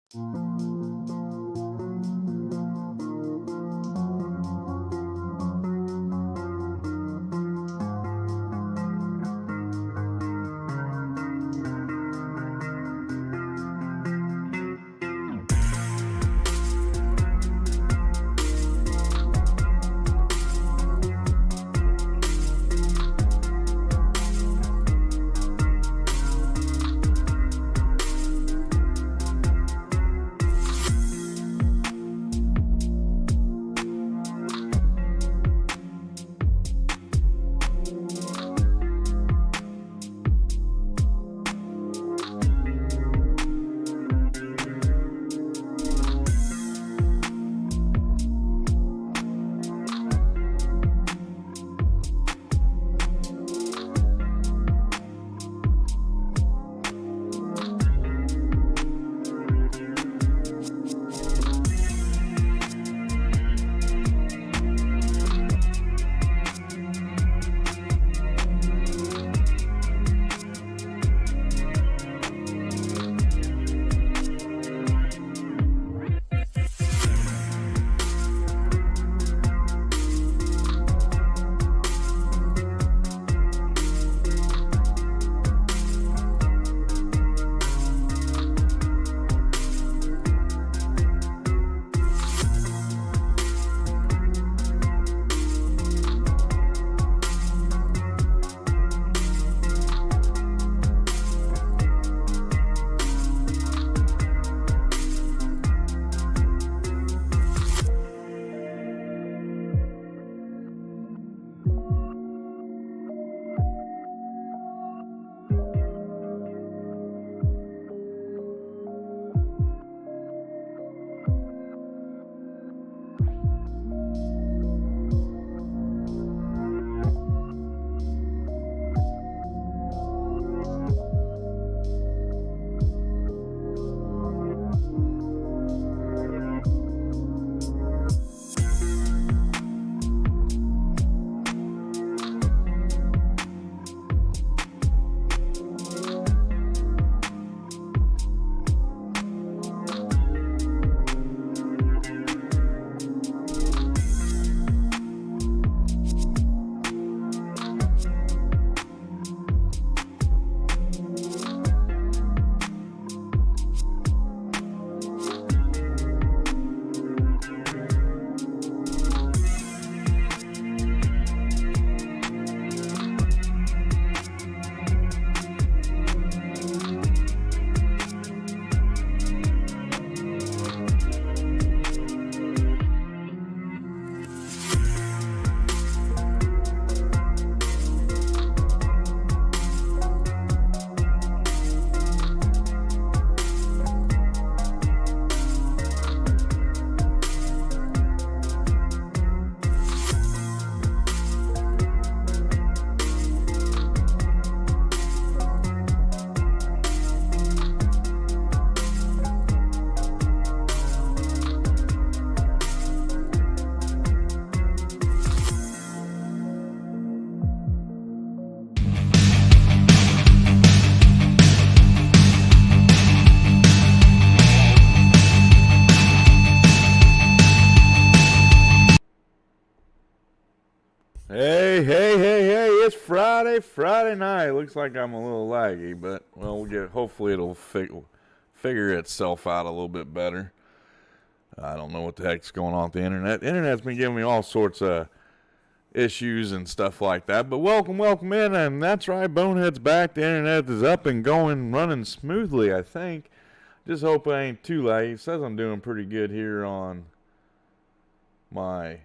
Hey, it's Friday night. Looks like I'm a little laggy, but, well, hopefully it'll figure itself out a little bit better. I don't know what the heck's going on with the internet. The internet's been giving me all sorts of issues and stuff like that, but welcome in, and that's right, Bonehead's back. The internet is up and going, running smoothly, I think. Just hope I ain't too laggy. It says I'm doing pretty good here on my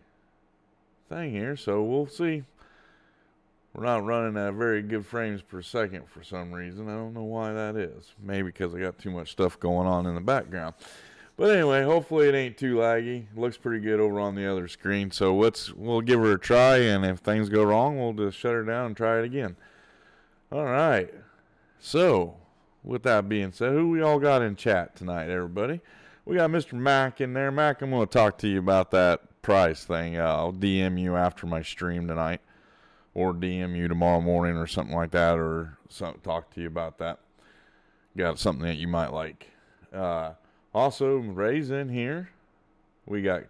thing here, so we'll see. We're not running at very good frames per second for some reason. I don't know why that is. Maybe because I got too much stuff going on in the background. But anyway, hopefully it ain't too laggy. It looks pretty good over on the other screen. So we'll give her a try, and if things go wrong, we'll just shut her down and try it again. All right. So, with that being said, who we all got in chat tonight, everybody? We got Mr. Mac in there. Mac, I'm going to talk to you about that price thing. I'll DM you after my stream tonight, or DM you tomorrow morning or something like that, or talk to you about that. Got something that you might like. Also, Ray's in here. We got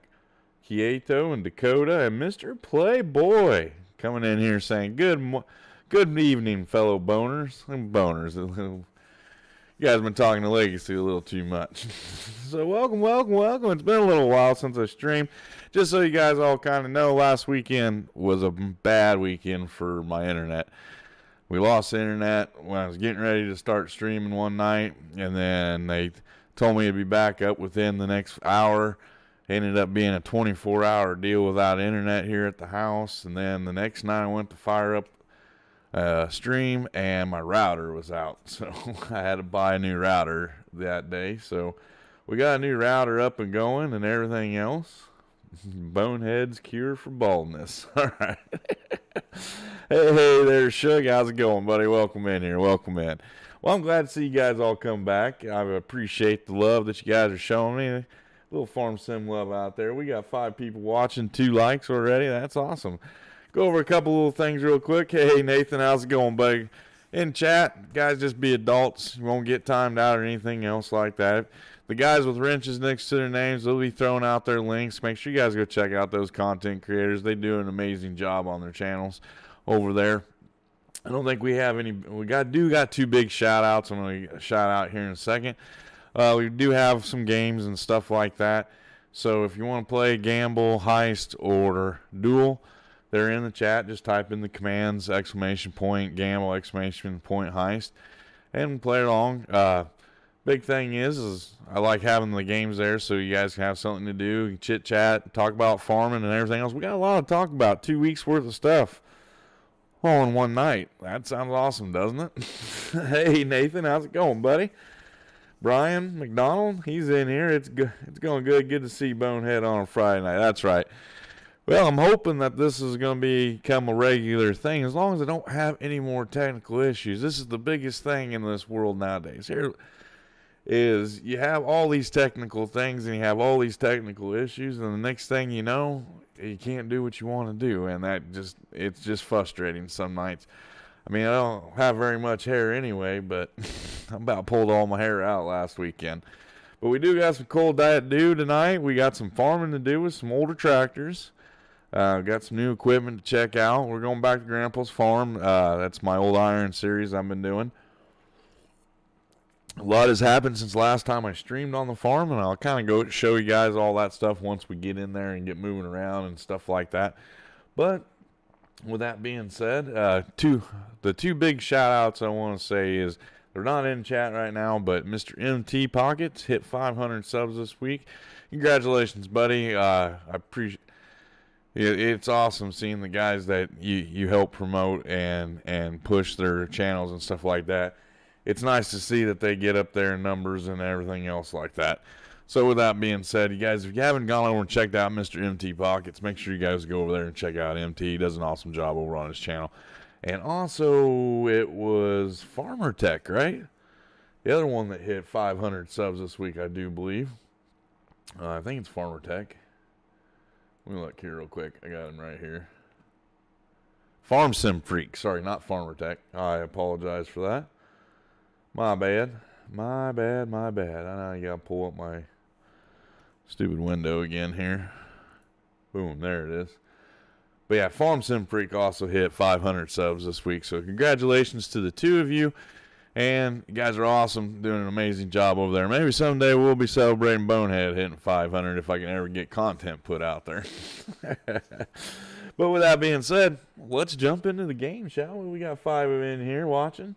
Kieto and Dakota and Mr. Playboy coming in here saying, good evening, fellow boners. Boners. You guys have been talking to Legacy a little too much. So welcome. It's been a little while since I streamed. Just so you guys all kind of know, last weekend was a bad weekend for my internet. We lost the internet when I was getting ready to start streaming one night, and then they told me it'd be back up within the next hour. Ended up being a 24-hour deal without internet here at the house, and then the next night I went to fire up stream and my router was out, so I had to buy a new router that day. So we got a new router up and going and everything else. Bonehead's cure for baldness. All right. Hey there, Shug. How's it going, buddy? Welcome in here. Welcome in. Well, I'm glad to see you guys all come back. I appreciate the love that you guys are showing me. A little farm sim love out there. We got 5 people watching, 2 likes already. That's awesome. Go over a couple little things real quick. Hey, Nathan, how's it going, buddy? In chat, guys, just be adults. You won't get timed out or anything else like that. The guys with wrenches next to their names, they'll be throwing out their links. Make sure you guys go check out those content creators. They do an amazing job on their channels over there. I don't think we have any. We got 2 big shout outs. I'm going to shout out here in a second. We do have some games and stuff like that. So if you want to play Gamble, Heist, or Duel, they're in the chat. Just type in the commands, ! Gamble, ! Heist, and play along. Big thing is I like having the games there so you guys can have something to do, chit chat, talk about farming and everything else. We got a lot to talk about. 2 weeks worth of stuff all in one night. That sounds awesome, doesn't it? Hey, Nathan, how's it going, buddy? Brian McDonald, he's in here. It's going good. Good to see Bonehead on a Friday night. That's right. Well, I'm hoping that this is going to become a regular thing as long as I don't have any more technical issues. This is the biggest thing in this world nowadays. Here is you have all these technical things and you have all these technical issues, and the next thing you know, you can't do what you want to do, and it's just frustrating some nights. I mean, I don't have very much hair anyway, but I about pulled all my hair out last weekend. But we do got some cold diet to do tonight. We got some farming to do with some older tractors. Got some new equipment to check out. We're going back to Grandpa's farm. That's my old iron series I've been doing. A lot has happened since last time I streamed on the farm, and I'll kind of go show you guys all that stuff once we get in there and get moving around and stuff like that. But with that being said, the 2 big shout outs I want to say is they're not in chat right now, but Mr. MT Pockets hit 500 subs this week. Congratulations, buddy. I appreciate. It's awesome seeing the guys that you help promote and push their channels and stuff like that. It's nice to see that they get up there in numbers and everything else like that. So with that being said, you guys, if you haven't gone over and checked out Mr. MT Pockets, make sure you guys go over there and check out MT. He does an awesome job over on his channel. And also, it was Farmer Tech, right? The other one that hit 500 subs this week, I do believe. I think it's Farmer Tech. Let me look here real quick. I got him right here. Farm Sim Freak. Sorry, not Farmer Tech. I apologize for that. My bad. I know you gotta pull up my stupid window again here. Boom, there it is. But yeah, Farm Sim Freak also hit 500 subs this week. So congratulations to the 2 of you. And you guys are awesome, doing an amazing job over there. Maybe someday we'll be celebrating Bonehead hitting 500 if I can ever get content put out there. But with that being said, let's jump into the game, shall we? We got 5 of in here watching.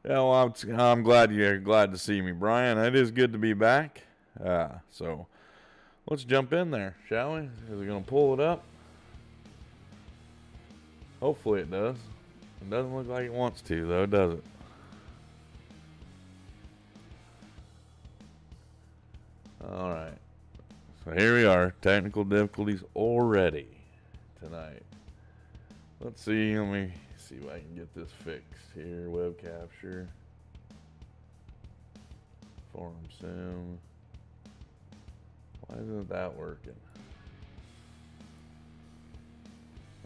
Yeah, well, I'm glad you're glad to see me, Brian. It is good to be back. So let's jump in there, shall we? Is it going to pull it up? Hopefully it does. It doesn't look like it wants to, though, does it? All right. So here we are. Technical difficulties already tonight. Let's see. Let me see if I can get this fixed here. Web capture. Farm sim. Why isn't that working?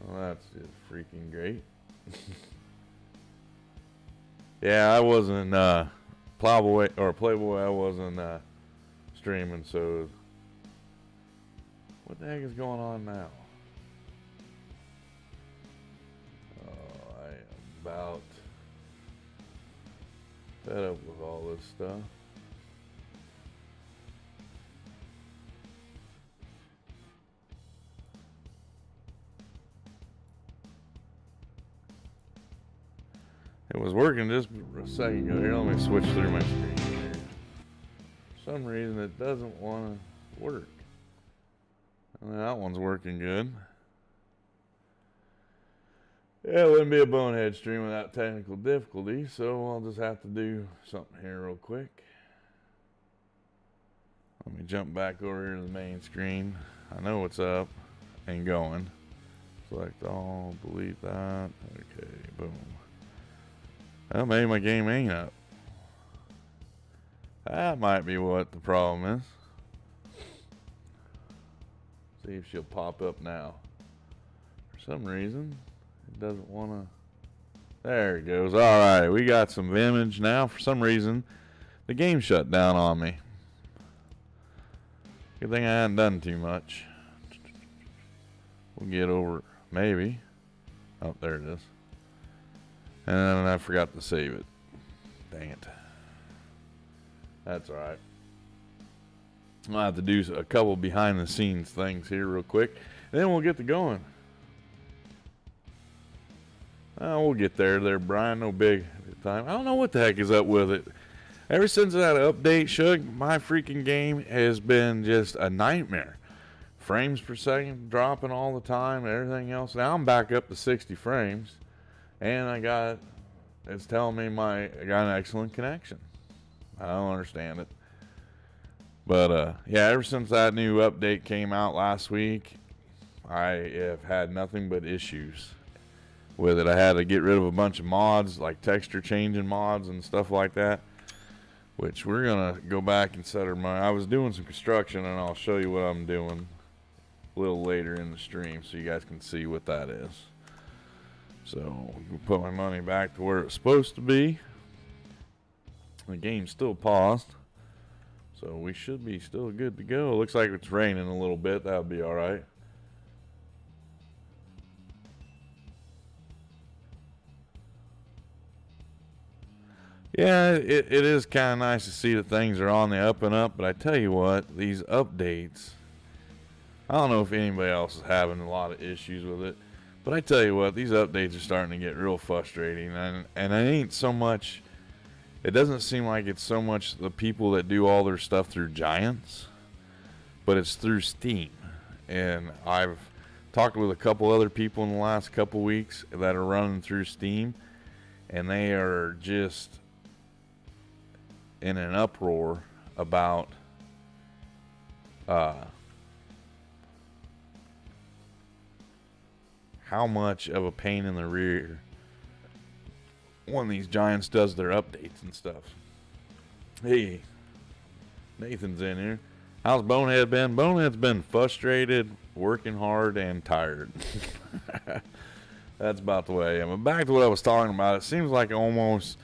Well, that's just freaking great. Yeah, I wasn't Playboy. I wasn't streaming, so what the heck is going on now? I am about fed up with all this stuff. It was working just a second ago. Here, let me switch through my screen here. For some reason, it doesn't want to work. And that one's working good. Yeah, it wouldn't be a bonehead stream without technical difficulty, so I'll just have to do something here real quick. Let me jump back over here to the main screen. I know what's up and going. Select all, delete that. Okay, boom. Well, maybe my game ain't up. That might be what the problem is. See if she'll pop up now. For some reason, it doesn't want to. There it goes. All right, we got some image now. For some reason, the game shut down on me. Good thing I hadn't done too much. We'll get over, maybe. Oh, there it is. And then I forgot to save it. Dang it. That's all right. I'll have to do a couple behind the scenes things here real quick. And then we'll get to going. We'll get there, Brian. No big time. I don't know what the heck is up with it. Ever since that update, Shug, my freaking game has been just a nightmare. Frames per second dropping all the time and everything else. Now I'm back up to 60 frames. And it's telling me I got an excellent connection. I don't understand it. But, yeah, ever since that new update came out last week, I have had nothing but issues with it. I had to get rid of a bunch of mods, like texture changing mods and stuff like that, which we're going to go back and set I was doing some construction, and I'll show you what I'm doing a little later in the stream so you guys can see what that is. So, we'll put my money back to where it's supposed to be. The game's still paused. So, we should be still good to go. It looks like it's raining a little bit. That would be alright. Yeah, it is kind of nice to see that things are on the up and up. But I tell you what, these updates, I don't know if anybody else is having a lot of issues with it. But I tell you what, these updates are starting to get real frustrating, and it ain't so much, it doesn't seem like it's so much the people that do all their stuff through Giants, but it's through Steam. And I've talked with a couple other people in the last couple weeks that are running through Steam, and they are just in an uproar about how much of a pain in the rear one of these Giants does their updates and stuff. Hey, Nathan's in here. How's Bonehead been? Bonehead's been frustrated, working hard, and tired. That's about the way I am. But back to what I was talking about. It seems like almost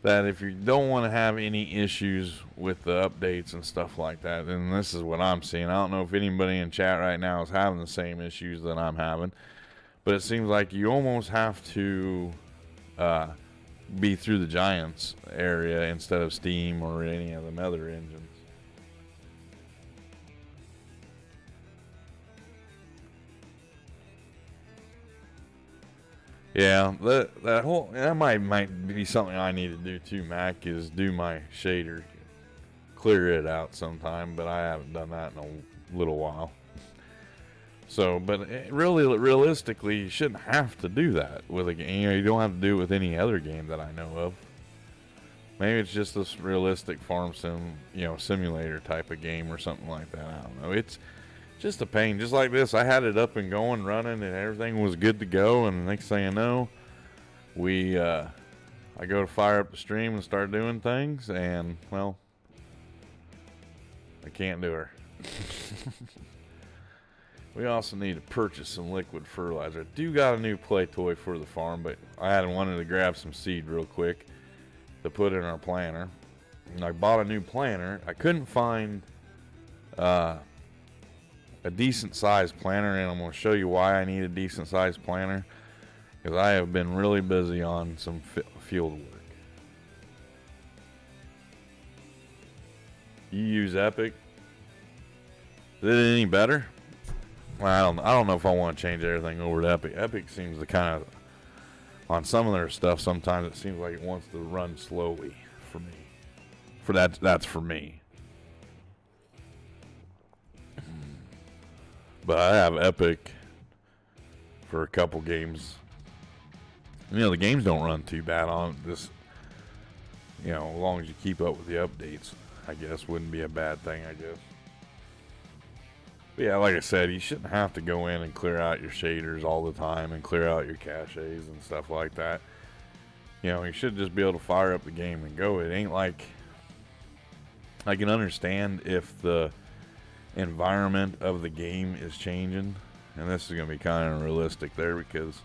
that if you don't want to have any issues with the updates and stuff like that, then this is what I'm seeing. I don't know if anybody in chat right now is having the same issues that I'm having. But it seems like you almost have to be through the Giants area instead of Steam or any of them other engines. Yeah, that might be something I need to do too, Mac, is do my shader, clear it out sometime, but I haven't done that in a little while. So, but realistically, you shouldn't have to do that with a game. You don't have to do it with any other game that I know of. Maybe it's just this realistic farm simulator type of game or something like that. I don't know. It's just a pain. Just like this, I had it up and going, running, and everything was good to go. And the next thing I know, I go to fire up the stream and start doing things, and well, I can't do her. We also need to purchase some liquid fertilizer. I do got a new play toy for the farm, but I had wanted to grab some seed real quick to put in our planter. And I bought a new planter. I couldn't find a decent sized planner, and I'm going to show you why I need a decent sized planner, because I have been really busy on some field work. You use Epic? Is it any better? Well, I don't know if I want to change everything over to Epic. Epic seems to kind of, on some of their stuff, sometimes it seems like it wants to run slowly for me. That's for me. But I have Epic for a couple games. You know, the games don't run too bad on this. You know, as long as you keep up with the updates, I guess wouldn't be a bad thing, I guess. But yeah, like I said, you shouldn't have to go in and clear out your shaders all the time and clear out your caches and stuff like that. You know, you should just be able to fire up the game and go. It ain't like, I can understand if the environment of the game is changing, and this is going to be kind of realistic there, because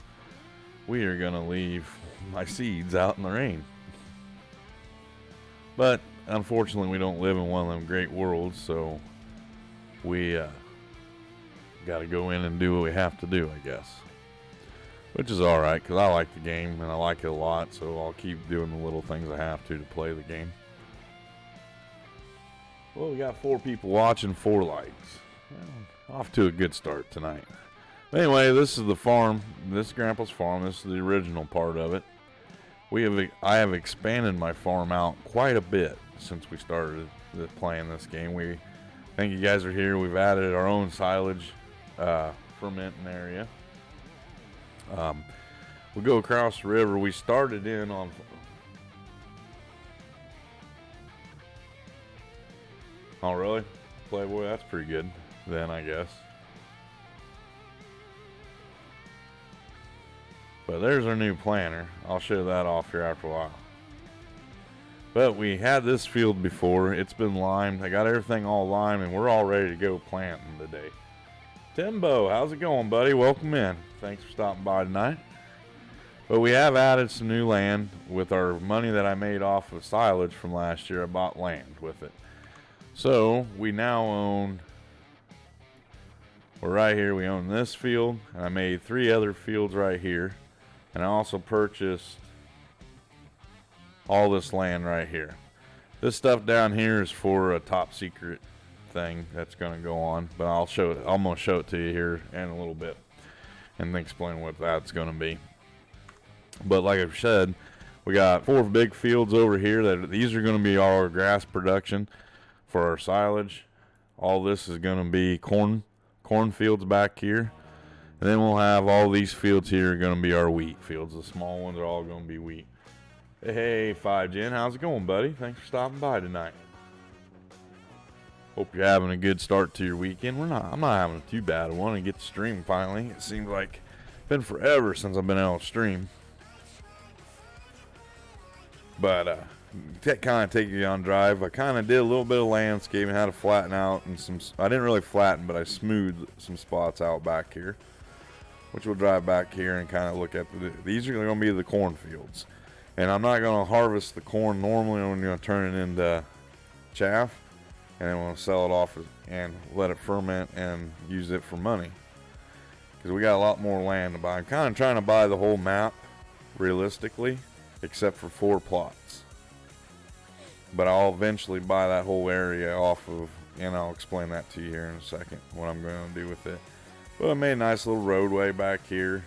we are going to leave my seeds out in the rain. But unfortunately, we don't live in one of them great worlds, so we got to go in and do what we have to do, I guess. Which is alright, because I like the game, and I like it a lot, so I'll keep doing the little things I have to play the game. Well, we got 4 people watching, 4 likes. Well, off to a good start tonight. But anyway, this is the farm. This is Grandpa's farm. This is the original part of it. I have expanded my farm out quite a bit since we started playing this game. Thank you guys are here. We've added our own silage fermenting area. We go across the river. We started in on... Oh, really? Playboy, that's pretty good then, I guess. But there's our new planter. I'll show that off here after a while. But we had this field before. It's been limed. I got everything all limed, and we're all ready to go planting today. Timbo, how's it going, buddy? Welcome in. Thanks for stopping by tonight. But we have added some new land with our money that I made off of silage from last year. I bought land with it. So we now own, we're right here, we own this field, and I made 3 other fields right here, and I also purchased all this land right here. This stuff down here is for a top secret thing that's going to go on, but I'm going to show it to you here in a little bit and explain what that's going to be. But like I've said, we got 4 big fields over here. These are going to be our grass production for our silage. All this is going to be corn fields back here, and then we'll have all these fields here are going to be our wheat fields. The small ones are all going to be wheat. Hey 5Gen, how's it going, buddy? Thanks for stopping by tonight. Hope you're having a good start to your weekend. I'm not having too bad. I want to get to stream finally. It seems like it's been forever since I've been able to stream. But kind of take you on drive. I kind of did a little bit of landscaping, had to flatten out, and I didn't really flatten, but I smoothed some spots out back here, which we'll drive back here and kind of look at. These are going to be the cornfields, and I'm not going to harvest the corn normally. I'm going to turn it into chaff, and then we'll sell it off and let it ferment and use it for money, because we got a lot more land to buy. I'm kind of trying to buy the whole map realistically, except for 4 plots. But I'll eventually buy that whole area off of, and I'll explain that to you here in a second, what I'm going to do with it. But I made a nice little roadway back here.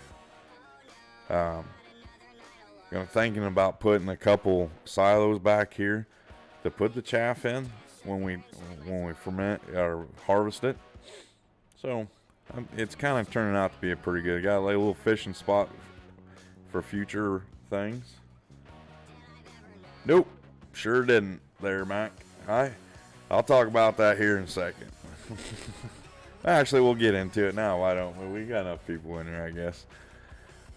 I'm thinking about putting a couple silos back here to put the chaff in when we ferment or harvest it. So it's kind of turning out to be a pretty good. Got a little fishing spot for future things. Nope. Sure didn't there, Mac. I'll talk about that here in a second. Actually, we'll get into it now. Why don't we? We got enough people in here, I guess.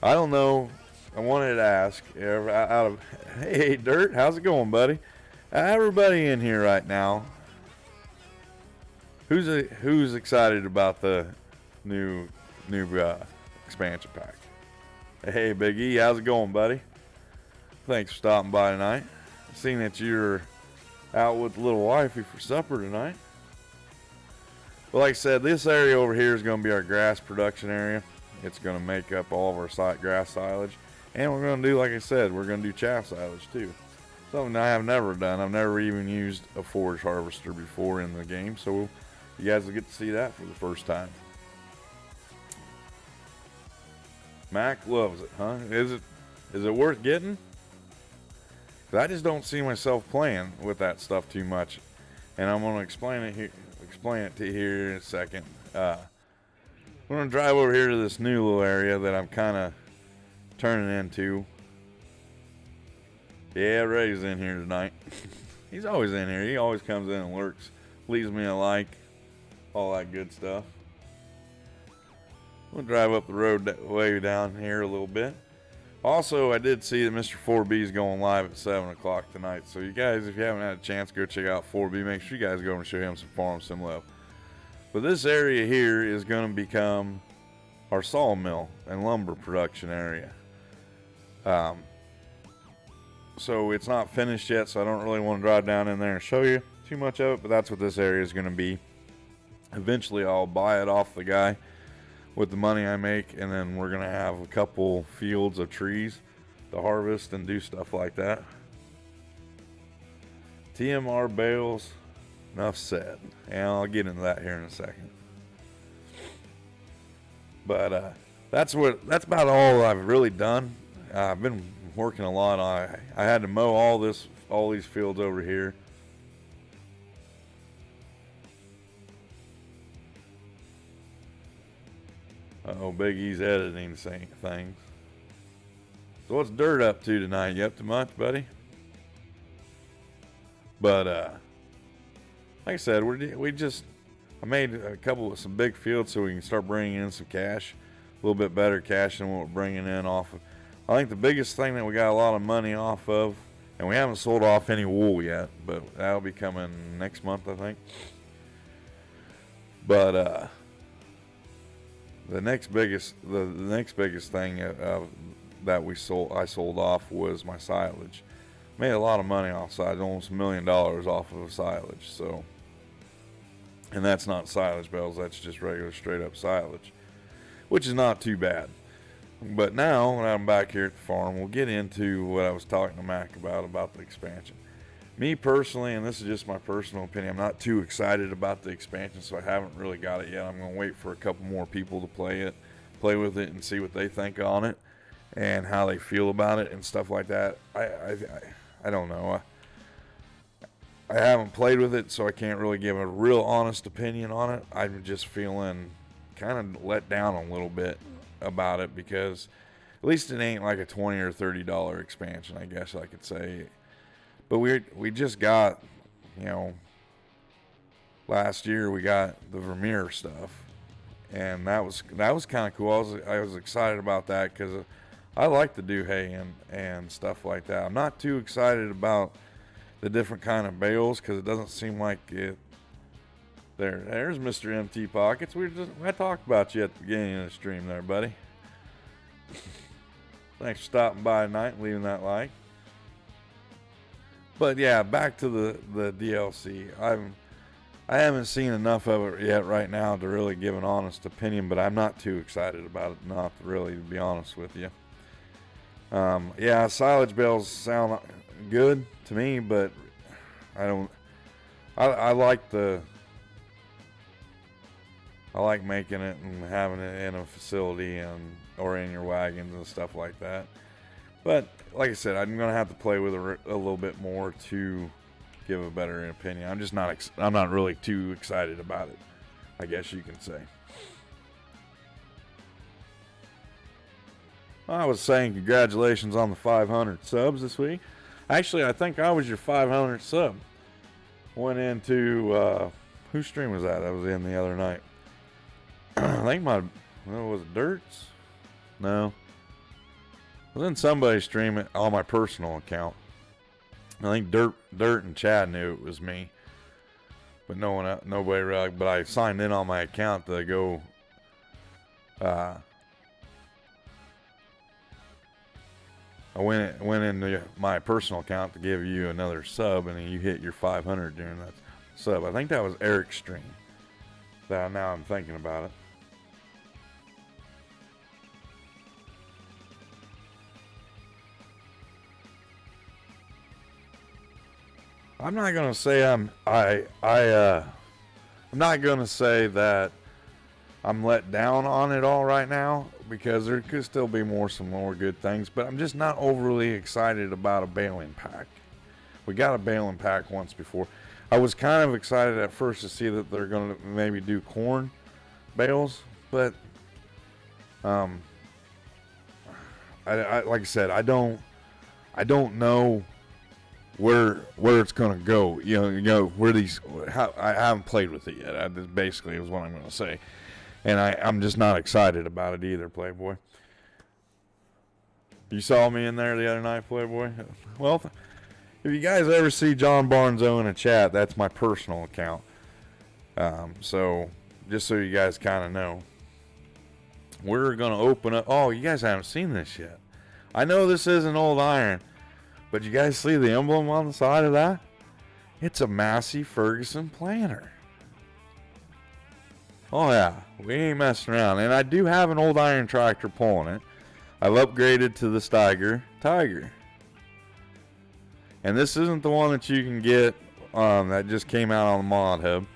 I don't know. I wanted to ask, hey, Dirt, how's it going, buddy? Everybody in here right now, who's excited about the new expansion pack? Hey, Big E, how's it going, buddy? Thanks for stopping by tonight. Seeing that you're out with little wifey for supper tonight. Well, like I said, this area over here is going to be our grass production area. It's going to make up all of our grass silage. And we're going to do, like I said, we're going to do chaff silage too. Something I have never done. I've never even used a forage harvester before in the game. So you guys will get to see that for the first time. Mac loves it, huh? Is it worth getting? 'Cause I just don't see myself playing with that stuff too much. And I'm going to explain it to you here in a second. We're going to drive over here to this new little area that I'm kind of turning into. Yeah, Ray's in here tonight. He's always in here. He always comes in and lurks. Leaves me a like. All that good stuff. We'll drive up the road that way down here a little bit. Also, I did see that Mr. 4B is going live at 7 o'clock tonight. So you guys, if you haven't had a chance, go check out 4B. Make sure you guys go and show him some farm, some love. But this area here is going to become our sawmill and lumber production area. So it's not finished yet, so I don't really want to drive down in there and show you too much of it, but that's what this area is going to be. Eventually I'll buy it off the guy with the money I make, and then we're going to have a couple fields of trees to harvest and do stuff like that. TMR bales, enough said. And I'll get into that here in a second. But that's about all I've really done. I've been working a lot. I had to mow all these fields over here. Uh-oh, Big E's editing things. So what's Dirt up to tonight? You up to much, buddy? But like I said, I made some big fields so we can start bringing in some cash, a little bit better cash than what we're bringing in off of. I think the biggest thing that we got a lot of money off of, and we haven't sold off any wool yet, but that'll be coming next month, I think. But the next biggest thing that I sold off was my silage. Made a lot of money off silage, almost $1 million off of silage. So, and that's not silage bales, that's just regular straight up silage, which is not too bad. But now, when I'm back here at the farm, we'll get into what I was talking to Mac about the expansion. Me personally, and this is just my personal opinion, I'm not too excited about the expansion, so I haven't really got it yet. I'm going to wait for a couple more people to play with it, and see what they think on it and how they feel about it and stuff like that. I don't know. I haven't played with it, so I can't really give a real honest opinion on it. I'm just feeling kind of let down a little bit about it, because at least it ain't like a $20 or $30 expansion, I guess I could say. But we just got, last year we got the Vermeer stuff, and that was kind of cool. I was excited about that because I like to do hay and stuff like that. I'm not too excited about the different kind of bales because it doesn't seem like it. There's Mr. MT Pockets. I talked about you at the beginning of the stream there, buddy. Thanks for stopping by tonight and leaving that like. But yeah, back to the DLC. I haven't seen enough of it yet right now to really give an honest opinion, but I'm not too excited about it, not really, to be honest with you. Yeah, silage bales sound good to me, but I like making it and having it in a facility or in your wagons and stuff like that. But like I said, I'm gonna have to play with it a little bit more to give a better opinion. I'm not really too excited about it, I guess you can say. I was saying congratulations on the 500 subs this week. Actually, I think I was your 500 sub. Went into whose stream was that? I was in the other night. I think was it Dirt's? No. I was in somebody's stream on my personal account. I think Dirt and Chad knew it was me, but nobody really. But I signed in on my account to go. I went into my personal account to give you another sub, and you hit your 500 during that sub. I think that was Eric's stream. Now I'm thinking about it. I'm not gonna say I'm not gonna say that I'm let down on it all right now, because there could still be some more good things, but I'm just not overly excited about a baling pack. We got a baling pack once before. I was kind of excited at first to see that they're gonna maybe do corn bales, but I like I said, I don't know where it's gonna go. You know where I haven't played with it yet. This basically is what I'm gonna say, and I'm just not excited about it either, Playboy. You saw me in there the other night, Playboy. Well, if you guys ever see John Barnes in a chat, that's my personal account. So just so you guys kind of know, we're gonna open up. Oh, you guys haven't seen this yet. I know this is an old iron, but you guys see the emblem on the side of that? It's a Massey Ferguson planter. Oh yeah, we ain't messing around. And I do have an old iron tractor pulling it. I've upgraded to the Steiger Tiger. And this isn't the one that you can get that just came out on the Mod Hub.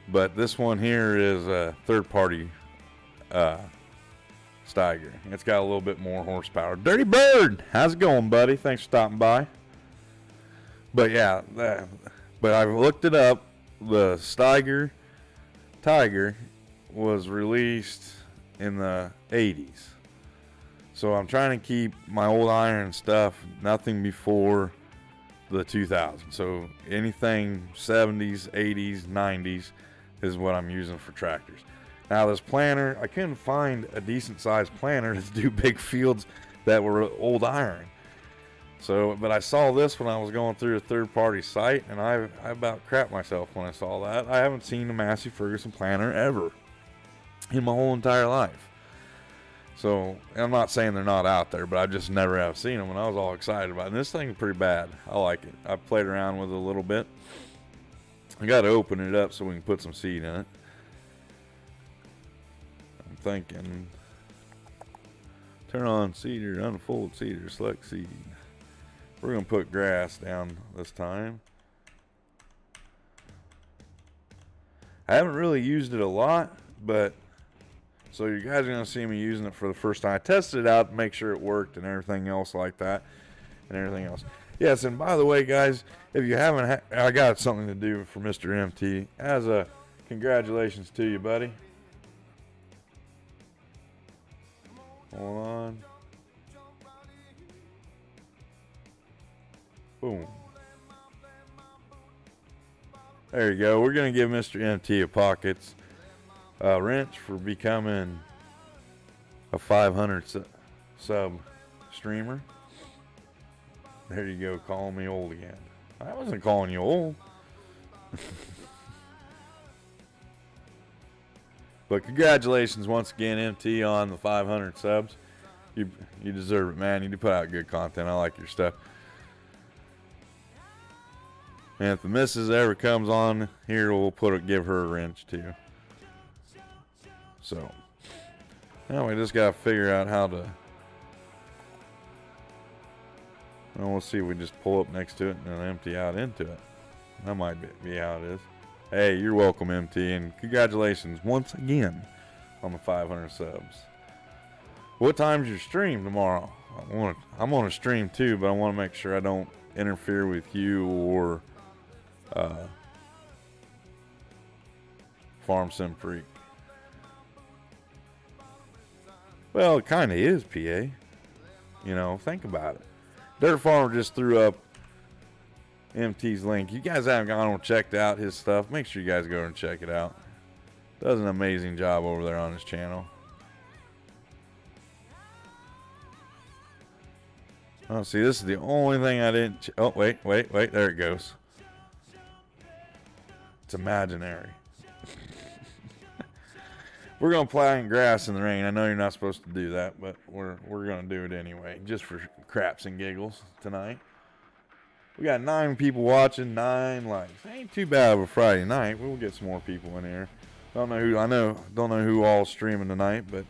But this one here is a third-party Steiger. It's got a little bit more horsepower. Dirty Bird, how's it going, buddy? Thanks for stopping by. But yeah, but I've looked it up. The Steiger Tiger was released in the 80s. So I'm trying to keep my old iron stuff nothing before the 2000s. So anything 70s, 80s, 90s is what I'm using for tractors. Now this planter, I couldn't find a decent sized planter to do big fields that were old iron. So, but I saw this when I was going through a third-party site, and I about crapped myself when I saw that. I haven't seen a Massey Ferguson planter ever in my whole entire life. So, I'm not saying they're not out there, but I just never have seen them, and I was all excited about it. And this thing's pretty bad. I like it. I played around with it a little bit. I got to open it up so we can put some seed in it. I'm thinking, turn on seeder, unfold seeder, select seed. We're going to put grass down this time. I haven't really used it a lot, but so you guys are going to see me using it for the first time. I tested it out to make sure it worked and everything else like that and everything else. Yes, and by the way, guys, if you haven't, I got something to do for Mr. MT. As a congratulations to you, buddy. Hold on. Boom. There you go. We're going to give Mr. MT a Pockets wrench for becoming a 500 sub streamer. There you go, calling me old again. I wasn't calling you old. But congratulations once again, MT, on the 500 subs. You deserve it, man. You do put out good content. I like your stuff. And if the missus ever comes on here, we'll give her a wrench too. So, now we just got to figure out how to. Well, we'll see. We just pull up next to it and then empty out into it. That might be how it is. Hey, you're welcome, MT, and congratulations once again on the 500 subs. What time's your stream tomorrow? I'm on a stream too, but I want to make sure I don't interfere with you or Farm Sim Freak. Well, it kind of is, PA. You know, think about it. Dirt Farmer just threw up MT's link. You guys haven't gone and checked out his stuff, make sure you guys go and check it out. Does an amazing job over there on his channel. Oh, see, this is the only thing I didn't. Oh, wait. There it goes. It's imaginary. We're going to plant grass in the rain. I know you're not supposed to do that, but we're going to do it anyway, just for craps and giggles tonight. We got 9 people watching, 9 likes. Ain't too bad of a Friday night. We'll get some more people in here. Don't know who all's streaming tonight, but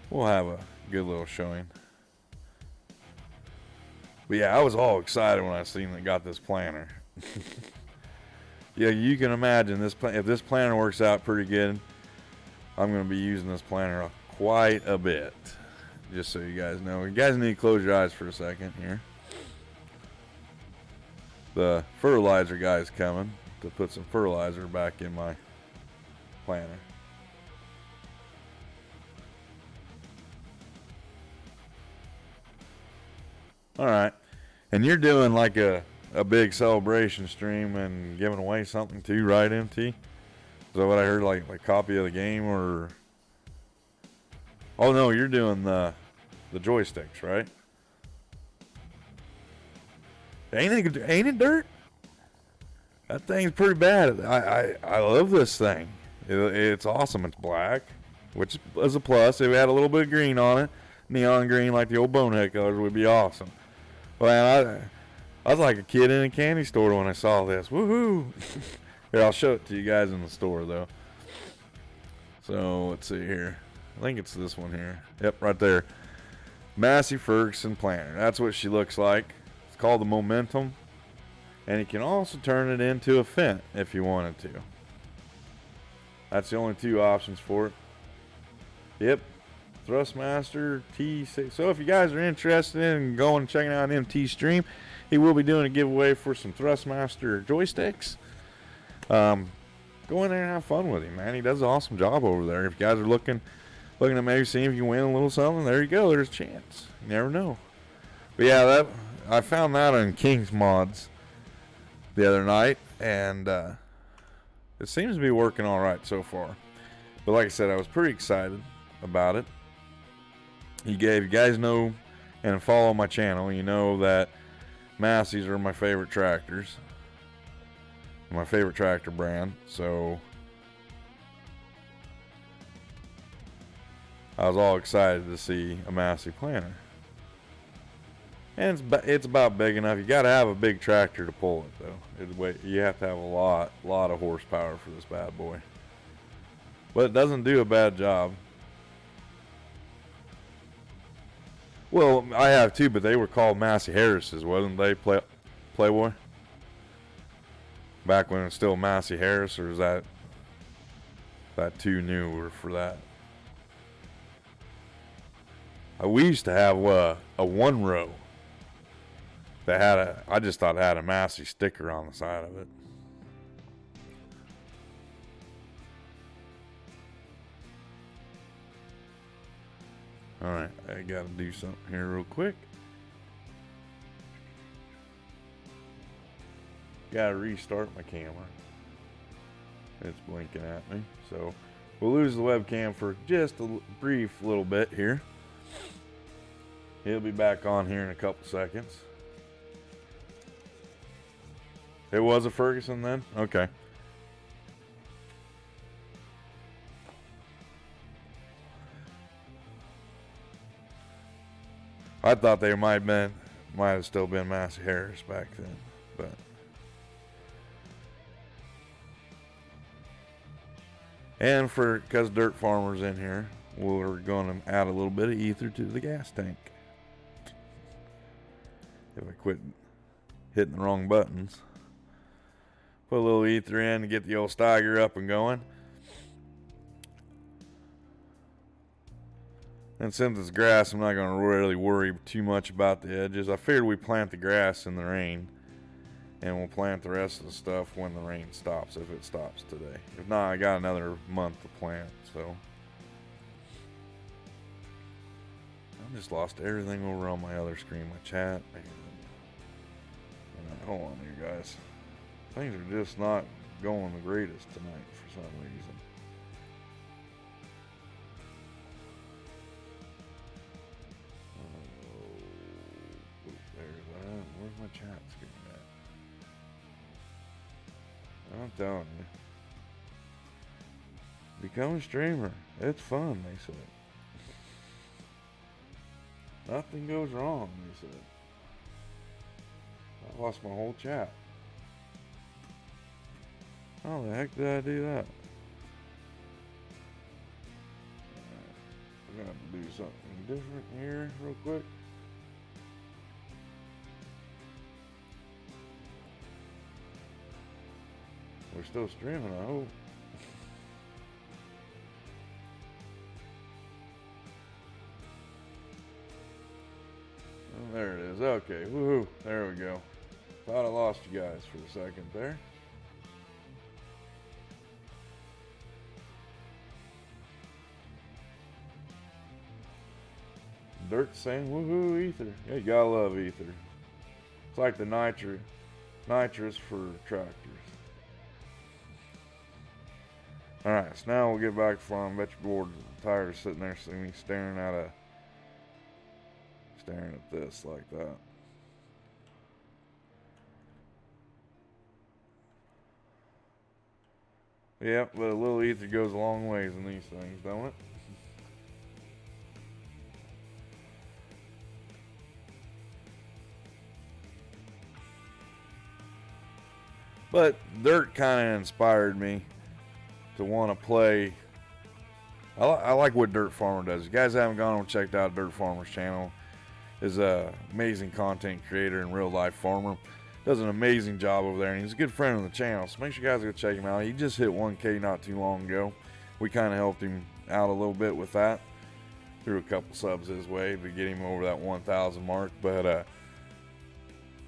we'll have a good little showing. But yeah, I was all excited when I seen that got this planner. Yeah, you can imagine this. If this planner works out pretty good, I'm going to be using this planner quite a bit. Just so you guys know. You guys need to close your eyes for a second here. The fertilizer guy's coming to put some fertilizer back in my planner. All right. And you're doing like a big celebration stream and giving away something too, right, MT? Is that what I heard, like a copy of the game or... Oh, no, you're doing the joysticks, right? Ain't it dirt? That thing's pretty bad. I love this thing. It's awesome. It's black, which is a plus. If it had a little bit of green on it, neon green like the old bonehead colors would be awesome. Well, I was like a kid in a candy store when I saw this. Woohoo! Here, I'll show it to you guys in the store, though. So, let's see here. I think it's this one here. Yep, right there. Massey Ferguson planner. That's what she looks like. It's called the Momentum. And you can also turn it into a Fendt if you wanted to. That's the only two options for it. Yep. Thrustmaster T6. So if you guys are interested in going and checking out MT stream, he will be doing a giveaway for some Thrustmaster joysticks. Go in there and have fun with him, man. He does an awesome job over there. If you guys are looking at maybe seeing if you can win a little something, there you go. There's a chance. You never know. But yeah, I found that on King's Mods the other night, and it seems to be working all right so far. But like I said, I was pretty excited about it. You guys know and follow my channel, you know that Massey's are my favorite tractors. My favorite tractor brand. So I was all excited to see a Massey planner. And it's about big enough. You got to have a big tractor to pull it, though. You have to have a lot of horsepower for this bad boy. But it doesn't do a bad job. Well, I have too, but they were called Massey Harris's, wasn't they? Playboy? Back when it was still Massey Harris, or is that too new for that? We used to have a one row that had I just thought it had a Massey sticker on the side of it. Alright, I gotta do something here real quick. Gotta restart my camera. It's blinking at me. So we'll lose the webcam for just a brief little bit here. He'll be back on here in a couple seconds. It was a Ferguson then? Okay. I thought they might have still been Massey Harris back then, but and because Dirt Farmer's in here, we're going to add a little bit of ether to the gas tank. If I quit hitting the wrong buttons. Put a little ether in to get the old Steiger up and going. And since it's grass, I'm not going to really worry too much about the edges. I figured we plant the grass in the rain. And we'll plant the rest of the stuff when the rain stops, if it stops today. If not, I got another month to plant, so. I just lost everything over on my other screen, my chat. Hold on here, guys. Things are just not going the greatest tonight for some reason. Oh, there's that. Where's my chat screen at? I'm telling you. Become a streamer. It's fun, they said. Nothing goes wrong, they said. I lost my whole chat. How the heck did I do that? something different here real quick. We're still streaming, I hope. Oh, there it is. Okay, woohoo. There we go. Thought I lost you guys for a second there. Dirt saying woohoo Ether. Yeah, you gotta love Ether. It's like the nitrous for tractors. Alright, so now we'll get back to farm. Bet your bored. I'm tired of sitting there seeing me staring at this like that. Yep, but a little ether goes a long ways in these things, don't it? But dirt kind of inspired me to want to play. I like what Dirt Farmer does. If you guys haven't gone and checked out Dirt Farmer's channel, is a amazing content creator and real life farmer. Does an amazing job over there, and he's a good friend of the channel. So make sure you guys go check him out. He just hit 1K not too long ago. We kind of helped him out a little bit with that. Threw a couple subs his way to get him over that 1,000 mark. But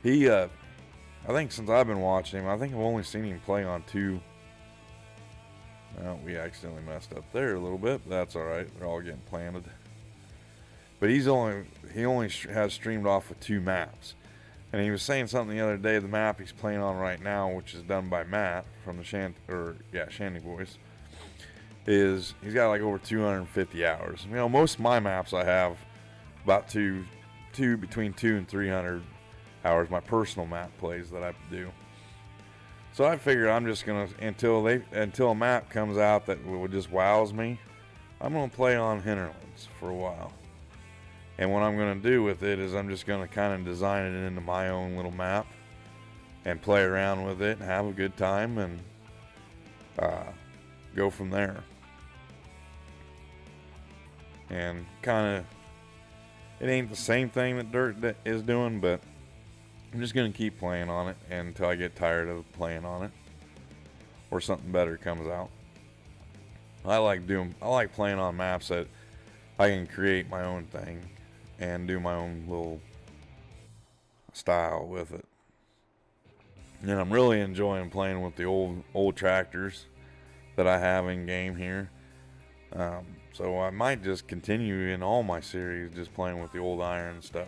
he, I think since I've been watching him, I think I've only seen him play on 2. Well, we accidentally messed up there a little bit, but that's all right. They're all getting planted. But he only has streamed off of 2 maps. And he was saying something the other day, the map he's playing on right now, which is done by Matt from the Shanty Boys, is he's got like over 250 hours. You know, most of my maps I have about between 200 and 300 hours, my personal map plays that I do. So I figured I'm just gonna, until a map comes out that just wows me, I'm gonna play on Hinterlands for a while. And what I'm gonna do with it is I'm just gonna kind of design it into my own little map and play around with it and have a good time and go from there. And kind of, it ain't the same thing that Dirt is doing, but I'm just gonna keep playing on it until I get tired of playing on it or something better comes out. I like playing on maps that I can create my own thing and do my own little style with it. And I'm really enjoying playing with the old tractors that I have in game here. So I might just continue in all my series just playing with the old iron stuff.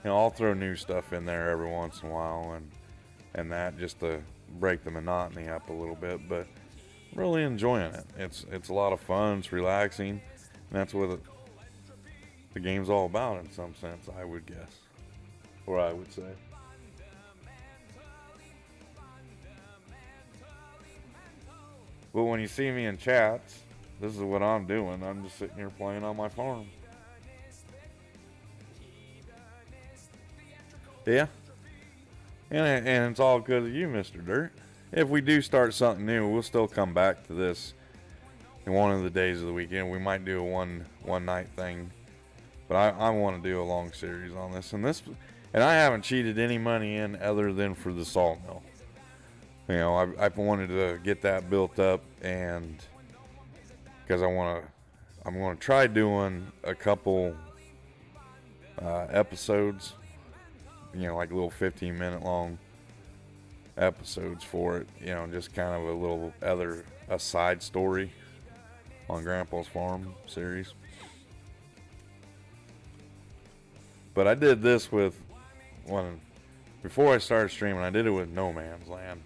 You know, I'll throw new stuff in there every once in a while and that just to break the monotony up a little bit, but I'm really enjoying it. It's a lot of fun, it's relaxing, and that's what the game's all about in some sense, I would guess. Or I would say. But when you see me in chats, this is what I'm doing. I'm just sitting here playing on my farm. Yeah. And it's all because of you, Mr. Dirt. If we do start something new, we'll still come back to this in one of the days of the weekend. We might do a one night thing. But I want to do a long series on this. And I haven't cheated any money in other than for the sawmill. You know, I've wanted to get that built up, and because I'm going to try doing a couple episodes, you know, like little 15-minute long episodes for it, you know, just kind of a side story on Grandpa's Farm series. But I did this before I started streaming, I did it with No Man's Land.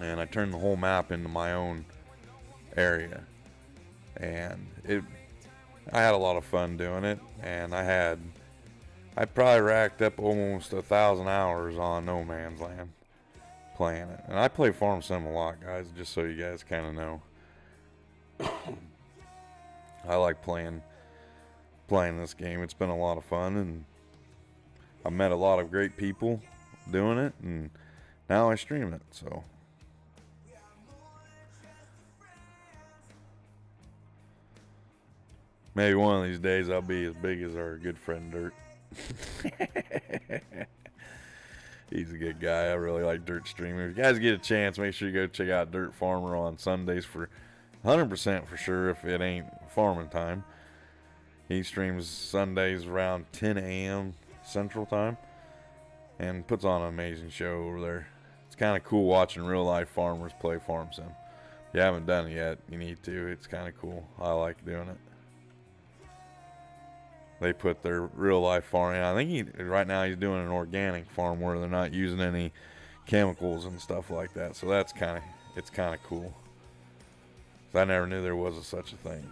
And I turned the whole map into my own area. And I had a lot of fun doing it. And I probably racked up almost 1,000 hours on No Man's Land playing it. And I play Farm Sim a lot, guys, just so you guys kind of know. I like playing this game. It's been a lot of fun, and I met a lot of great people doing it, and now I stream it, so. Maybe one of these days I'll be as big as our good friend Dirt. He's a good guy. I really like Dirt streaming. If you guys get a chance, make sure you go check out Dirt Farmer on Sundays for 100% for sure if it ain't farming time. He streams Sundays around 10 a.m. Central Time and puts on an amazing show over there. It's kind of cool watching real life farmers play Farm Sim. If you haven't done it yet, you need to. It's kind of cool. I like doing it. They put their real life farming. I think right now he's doing an organic farm where they're not using any chemicals and stuff like that. So it's kind of cool. I never knew there was such a thing.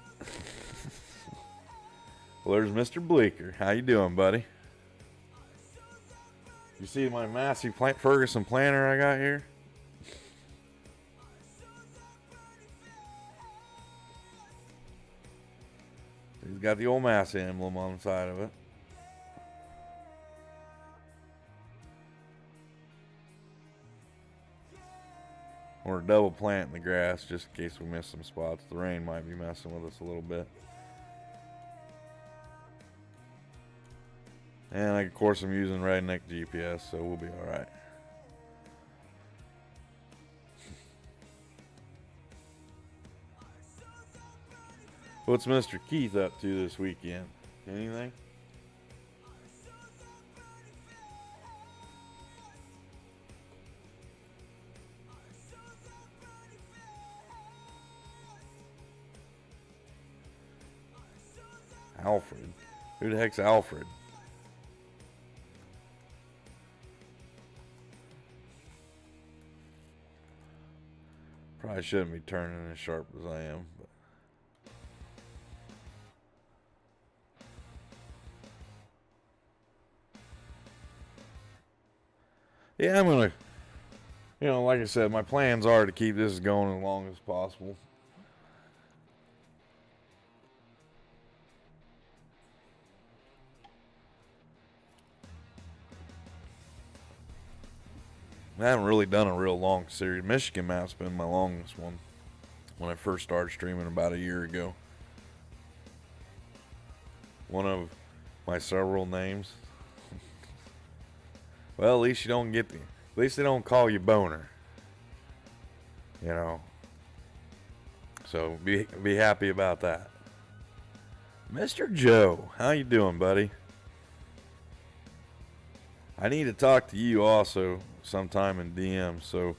Well, there's Mr. Bleeker. How you doing, buddy? You see my Massey Ferguson planter I got here? He's got the old Massey emblem on the side of it. We're double planting the grass just in case we miss some spots. The rain might be messing with us a little bit. And of course I'm using Redneck GPS, so we'll be alright. What's Mr. Keith up to this weekend? Anything? Alfred? Who the heck's Alfred? Probably shouldn't be turning as sharp as I am. But. Yeah, I'm going to, like I said, my plans are to keep this going as long as possible. I haven't really done a real long series. Michigan Map's been my longest one when I first started streaming about a year ago. One of my several names. Well, at least you don't get at least they don't call you Boner. So be happy about that. Mr. Joe, how you doing, buddy? I need to talk to you also sometime in DM, so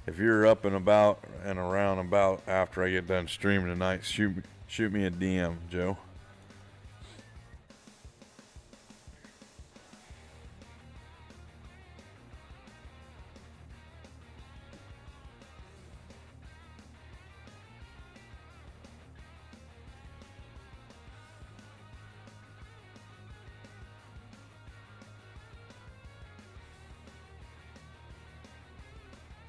if you're up and about and around about after I get done streaming tonight, shoot me a DM, Joe.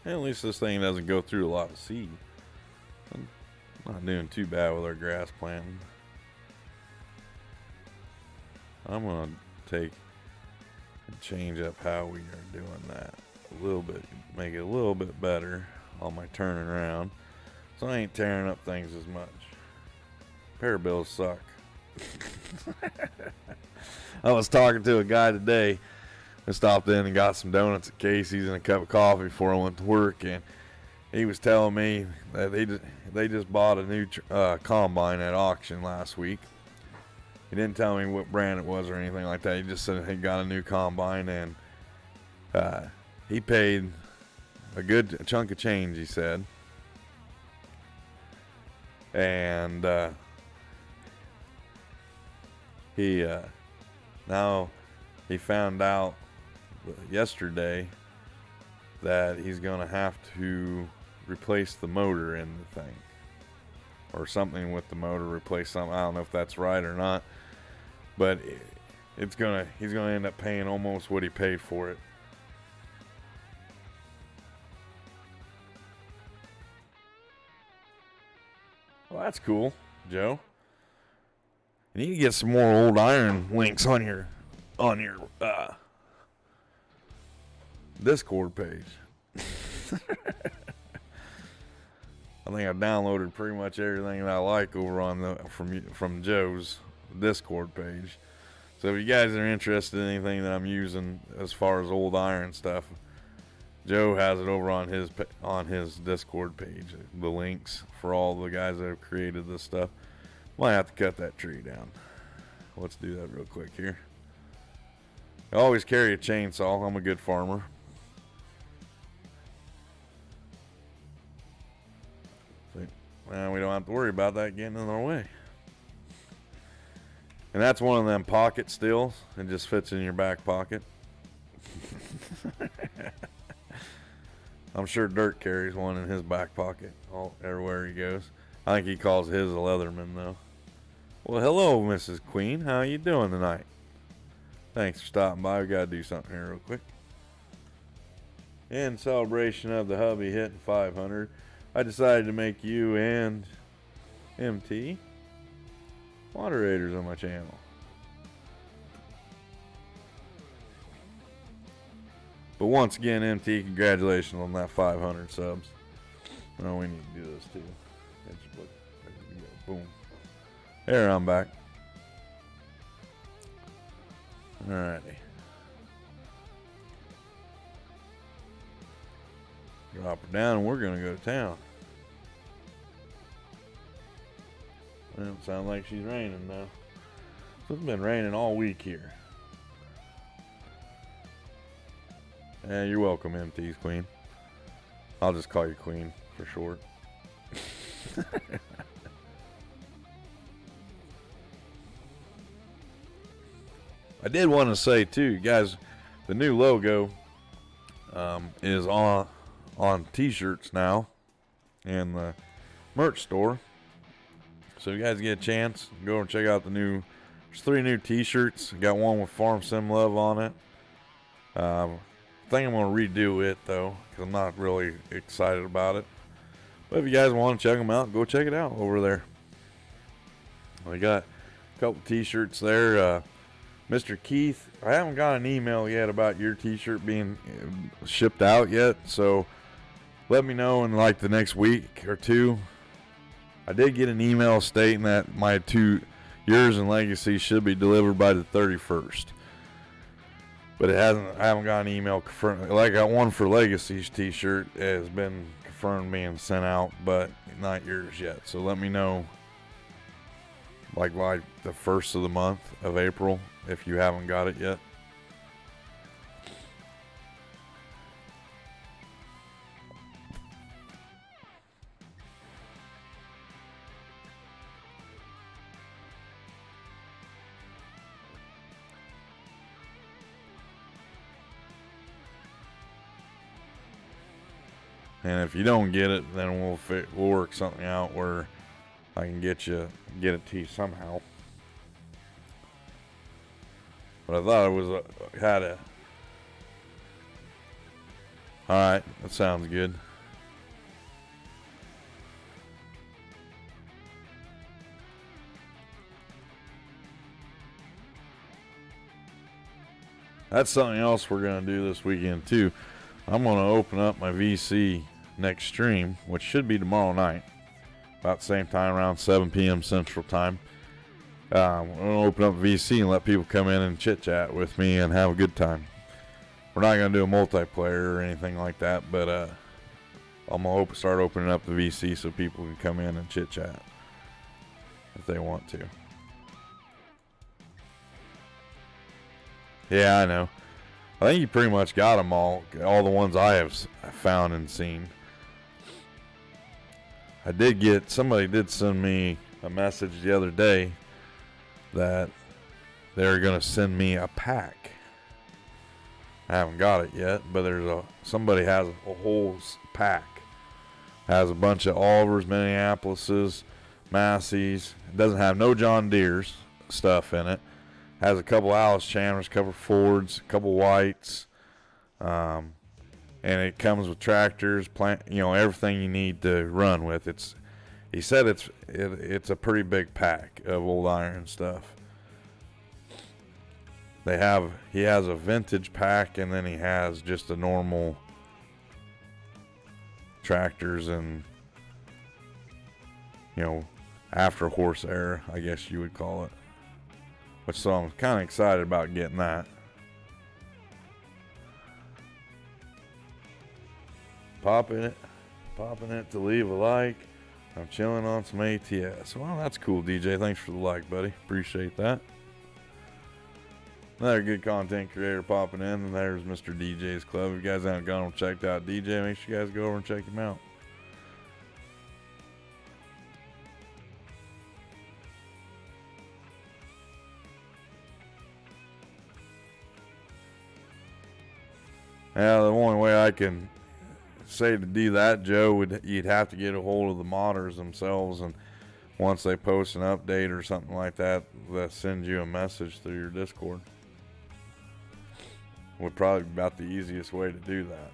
At least this thing doesn't go through a lot of seed. I'm not doing too bad with our grass planting. I'm going to take and change up how we are doing that a little bit. Make it a little bit better on my turning around. So I ain't tearing up things as much. Parabills suck. I was talking to a guy today. I stopped in and got some donuts at Casey's and a cup of coffee before I went to work, and he was telling me that they just bought a new combine at auction last week. He didn't tell me what brand it was or anything like that. He just said he got a new combine, and he paid a good chunk of change, he said. And now he found out yesterday that he's going to have to replace the motor in the thing, or something with the motor, replace something. I don't know if that's right or not, but he's going to end up paying almost what he paid for it. Well, that's cool, Joe. You need to get some more old iron links on your Discord page. I think I downloaded pretty much everything that I like over on the from Joe's Discord page. So if you guys are interested in anything that I'm using as far as old iron stuff, Joe has it over on his Discord page. The links for all the guys that have created this stuff. Might have to cut that tree down. Let's do that real quick here. I always carry a chainsaw. I'm a good farmer. And we don't have to worry about that getting in our way. And that's one of them pocket stills. It just fits in your back pocket. I'm sure Dirk carries one in his back pocket everywhere he goes. I think he calls his a Leatherman though. Well, hello, Mrs. Queen. How you doing tonight? Thanks for stopping by. We gotta do something here real quick. In celebration of the hubby hitting 500, I decided to make you and MT moderators on my channel. But once again, MT, congratulations on that 500 subs. Oh, we need to do this too. Boom. There, I'm back. Alrighty. Drop her down and we're gonna go to town. Well, it sounds like she's raining now. So it's been raining all week here. Yeah, you're welcome, MT's Queen. I'll just call you Queen for short. I did want to say too, guys, the new logo is on t-shirts now in the merch store. So if you guys get a chance, go and check out there's 3 new t-shirts. Got one with Farm Sim Love on it. I think I'm going to redo it though, because I'm not really excited about it. But if you guys want to check them out, go check it out over there. We got a couple t-shirts there. Mr. Keith, I haven't got an email yet about your t-shirt being shipped out yet, so let me know in like the next week or 2. I did get an email stating that my 2 yours and Legacy should be delivered by the 31st. But I haven't got an email confirmed. Like I got one for Legacy's t-shirt has been confirmed being sent out, but not yours yet. So let me know like the first of the month of April if you haven't got it yet. And if you don't get it, then we'll work something out where I can get it to you somehow. But I thought it was Alright, that sounds good. That's something else we're going to do this weekend too. I'm going to open up my VC next stream, which should be tomorrow night. About the same time, around 7 p.m. Central Time. I'm going to open up VC and let people come in and chit-chat with me and have a good time. We're not going to do a multiplayer or anything like that, but I'm going to start opening up the VC so people can come in and chit-chat if they want to. Yeah, I know. I think you pretty much got them all the ones I have found and seen. Somebody did send me a message the other day that they're going to send me a pack. I haven't got it yet, but somebody has a whole pack. Has a bunch of Olivers, Minneapolises, Massey's. It doesn't have no John Deere's stuff in it. Has a couple Alice Chandlers, a couple Fords, a couple Whites, and it comes with tractors, everything you need to run with. He said it's a pretty big pack of old iron stuff. He has a vintage pack, and then he has just a normal tractors and you know, after horse era, I guess you would call it. Which, so I'm kind of excited about getting that. Popping it to leave a like. I'm chilling on some ATS. Well, that's cool, DJ. Thanks for the like, buddy. Appreciate that. Another good content creator popping in, and there's Mr. DJ's Club. If you guys haven't gone and checked out DJ, make sure you guys go over and check him out. Yeah, the only way I can say to do that, Joe, would you'd have to get a hold of the modders themselves, and once they post an update or something like that, they'll send you a message through your Discord. Would probably be about the easiest way to do that.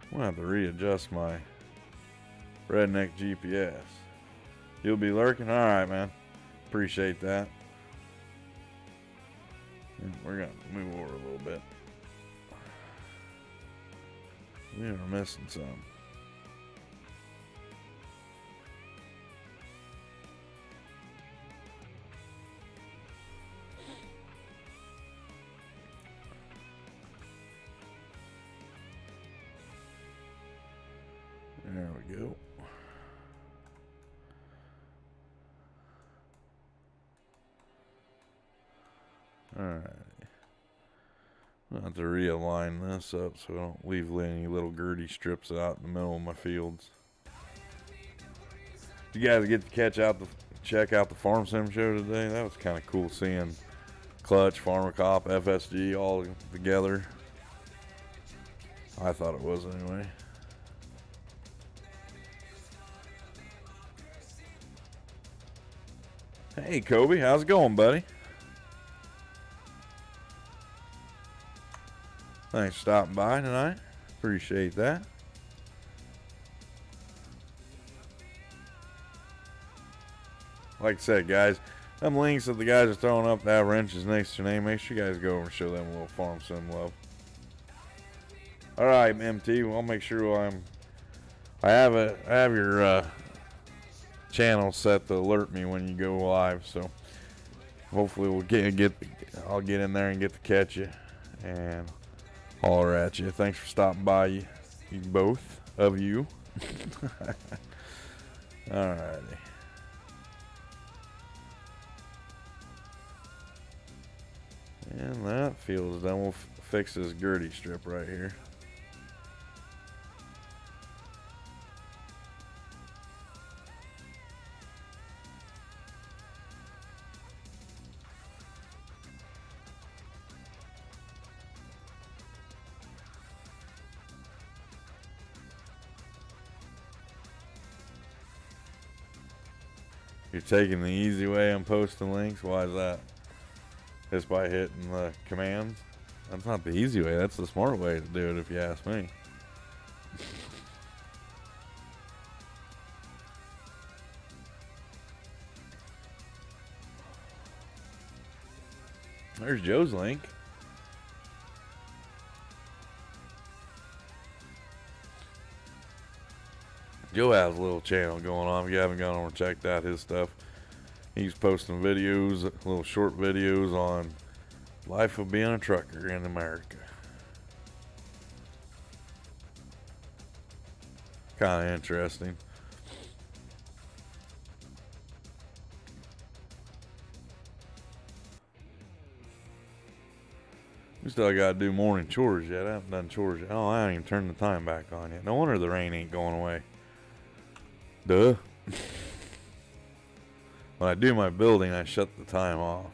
I'm gonna have to readjust my redneck GPS. You'll be lurking? Alright, man. Appreciate that. We're gonna move over a little bit. We are missing some. There we go. Alright. I have to realign this up so I don't leave any little girty strips out in the middle of my fields. Did you guys get to check out the Farm Sim show today? That was kind of cool seeing Clutch, Farmer Cop, FSG all together. I thought it was anyway. Hey Kobe, how's it going, buddy? Thanks for stopping by tonight. Appreciate that. Like I said, guys, them links that the guys are throwing up that wrenches next to your name, make sure you guys go over and show them a little Farm Sim love. All right, MT. Well, I'll make sure I have your channel set to alert me when you go live. So hopefully I'll get in there and get to catch you and holler at you. Thanks for stopping by, you both of you. Alrighty. And that feels done. We'll fix this girty strip right here. You're taking the easy way on posting links? Why is that? Just by hitting the commands? That's not the easy way. That's the smart way to do it if you ask me. There's Joe's link. Joe has a little channel going on. If you haven't gone over and checked out his stuff, he's posting videos, little short videos on life of being a trucker in America. Kind of interesting. We still got to do morning chores yet. I haven't done chores yet. Oh, I haven't even turned the time back on yet. No wonder the rain ain't going away. Duh. When I do my building, I shut the time off.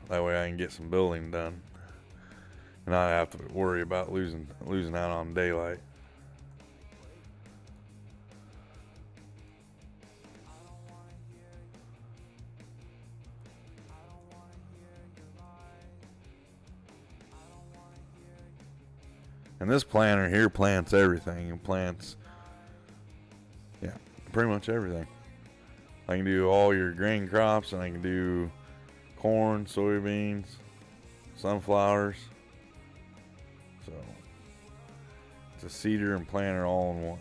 That way I can get some building done. And I have to worry about losing out on daylight. And this planter here plants everything. It plants, yeah, pretty much everything. I can do all your grain crops, and I can do corn, soybeans, sunflowers. So the seeder and planter all in one.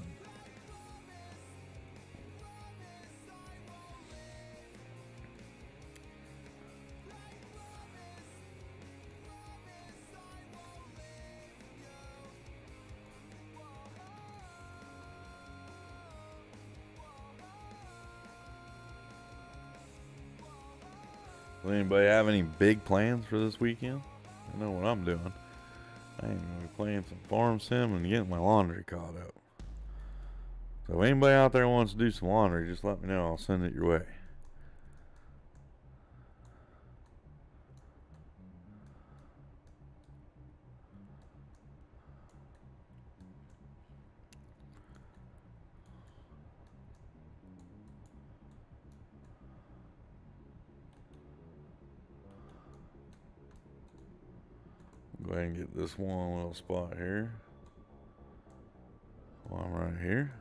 Does anybody have any big plans for this weekend? I know what I'm doing. I ain't gonna be playing some farm sim and getting my laundry caught up. So if anybody out there wants to do some laundry, just let me know. I'll send it your way. Go ahead and get this one little spot here. While I'm right here.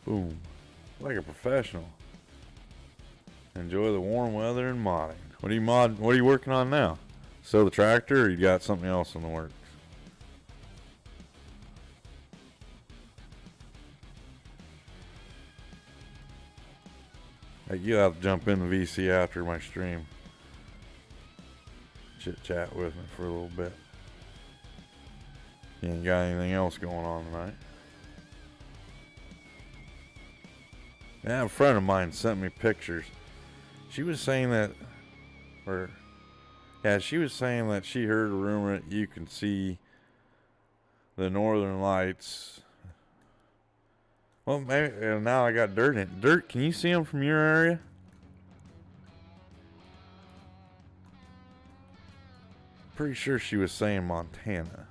Boom. Like a professional. Enjoy the warm weather and modding. What are you working on now? Still the tractor, or you got something else in the works? Hey, you have to jump in the VC after my stream. Chit chat with me for a little bit. You ain't got anything else going on tonight? Yeah, a friend of mine sent me pictures. She was saying that, she was saying that she heard a rumor that you can see the northern lights. Well, maybe now I got dirt in it. Dirt, can you see them from your area? Pretty sure she was saying Montana.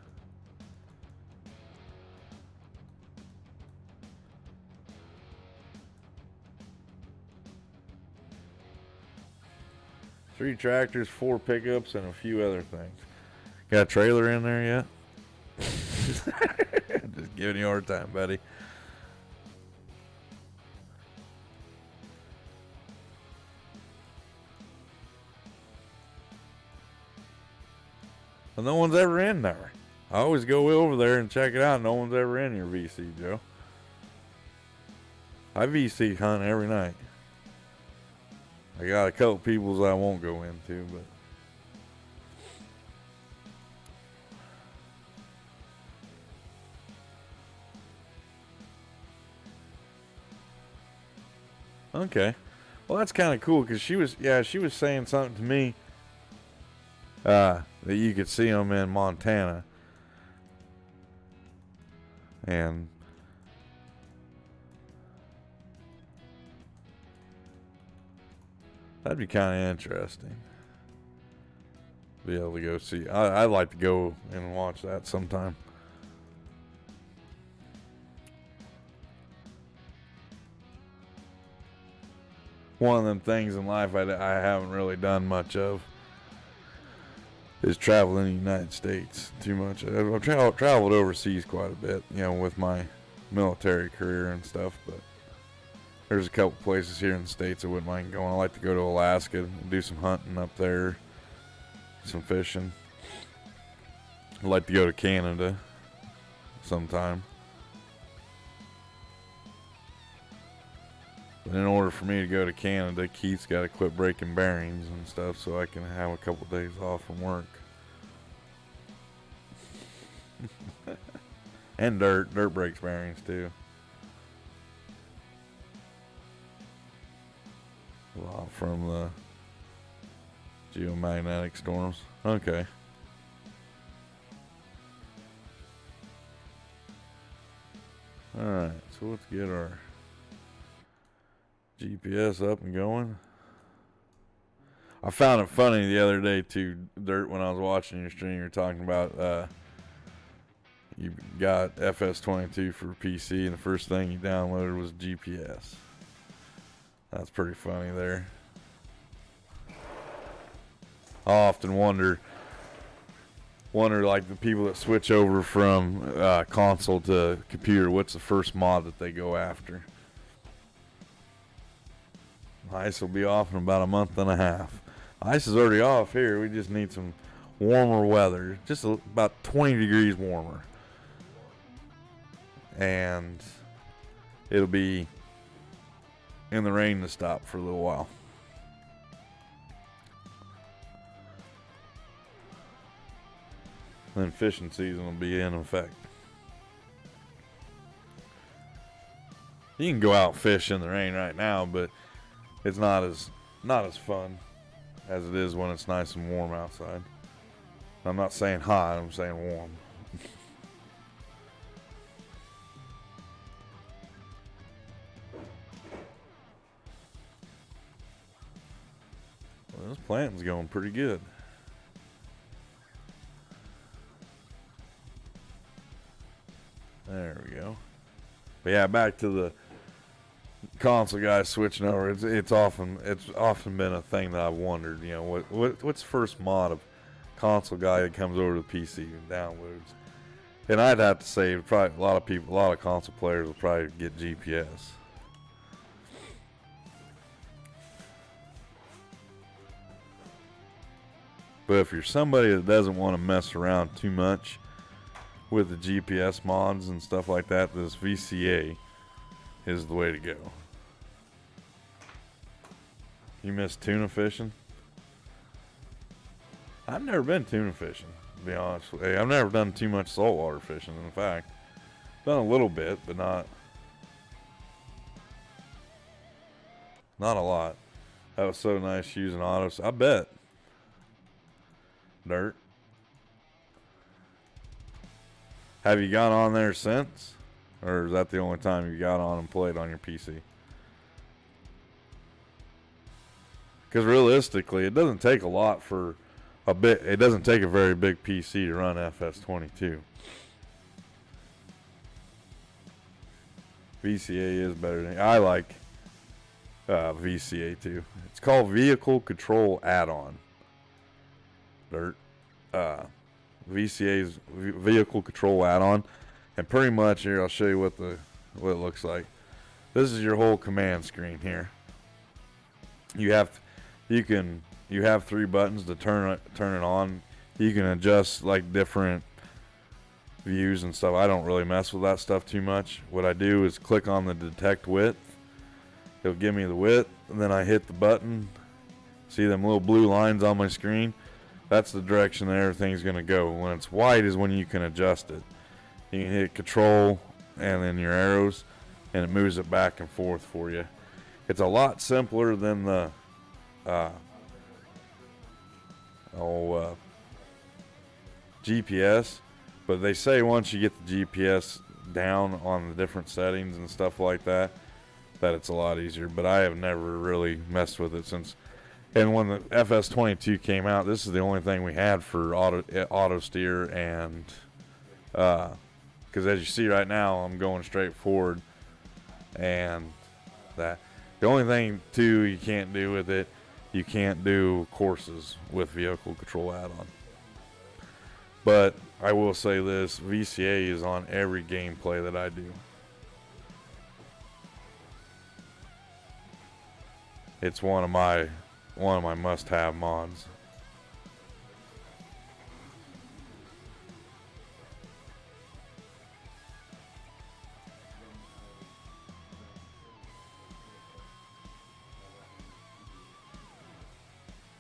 Three tractors, 4 pickups, and a few other things. Got a trailer in there yet? Just giving you a hard time, buddy. Well, no one's ever in there. I always go over there and check it out. No one's ever in your VC, Joe. I VC hunt every night. I got a couple peoples I won't go into, but okay. Well, that's kind of cool because she was saying something to me that you could see them in Montana, and that'd be kind of interesting. Be able to go see. I'd like to go and watch that sometime. One of them things in life I haven't really done much of is travel in the United States too much. I've traveled overseas quite a bit, with my military career and stuff, but there's a couple places here in the States I wouldn't mind going. I like to go to Alaska and do some hunting up there, some fishing. I'd like to go to Canada sometime. But in order for me to go to Canada, Keith's got to quit breaking bearings and stuff so I can have a couple days off from work. And dirt breaks bearings too. From the geomagnetic storms. Okay. Alright, so let's get our GPS up and going. I found it funny the other day too, Dirt, when I was watching your stream. You're talking about you got FS22 for PC, and the first thing you downloaded was GPS. That's pretty funny there. I often wonder wonder, like the people that switch over from console to computer, what's the first mod that they go after? Ice will be off in about a month and a half. Ice is already off here. We just need some warmer weather, just about 20 degrees warmer, and it'll be in the rain to stop for a little while. Then fishing season will be in effect. You can go out and fish in the rain right now, but it's not as fun as it is when it's nice and warm outside. I'm not saying hot, I'm saying warm. Well, this planting's going pretty good. There we go. But yeah, back to the console guys switching over. It's often been a thing that I've wondered. You know, what's the first mod of console guy that comes over to the PC and downloads? And I'd have to say probably a lot of console players will probably get GPS. But if you're somebody that doesn't want to mess around too much with the GPS mods and stuff like that, this VCA is the way to go. You miss tuna fishing? I've never been tuna fishing, to be honest with you. I've never done too much saltwater fishing, in fact. Done a little bit, but not a lot. That was so nice using autos. I bet. Dirt. Have you gone on there since? Or is that the only time you got on and played on your PC? Because realistically, it doesn't take a lot for a bit. It doesn't take a very big PC to run FS22. VCA is better than I like VCA too. It's called Vehicle Control Add-on. Dirt. VCA's Vehicle Control Add-on, and pretty much here I'll show you what it looks like. This is your whole command screen here. You have 3 buttons to turn it on. You can adjust like different views and stuff. I don't really mess with that stuff too much. What I do is click on the detect width. It'll give me the width, and then I hit the button. See them little blue lines on my screen? That's the direction that everything's going to go. When it's white is when you can adjust it. You can hit control and then your arrows, and it moves it back and forth for you. It's a lot simpler than the GPS, but they say once you get the GPS down on the different settings and stuff like that it's a lot easier. But I have never really messed with it since. And when the FS22 came out, this is the only thing we had for auto steer, and because as you see right now, I'm going straight forward, and that the only thing too you can't do with it, you can't do courses with Vehicle Control Add-on. But I will say this: VCA is on every gameplay that I do. It's one of my must-have mods.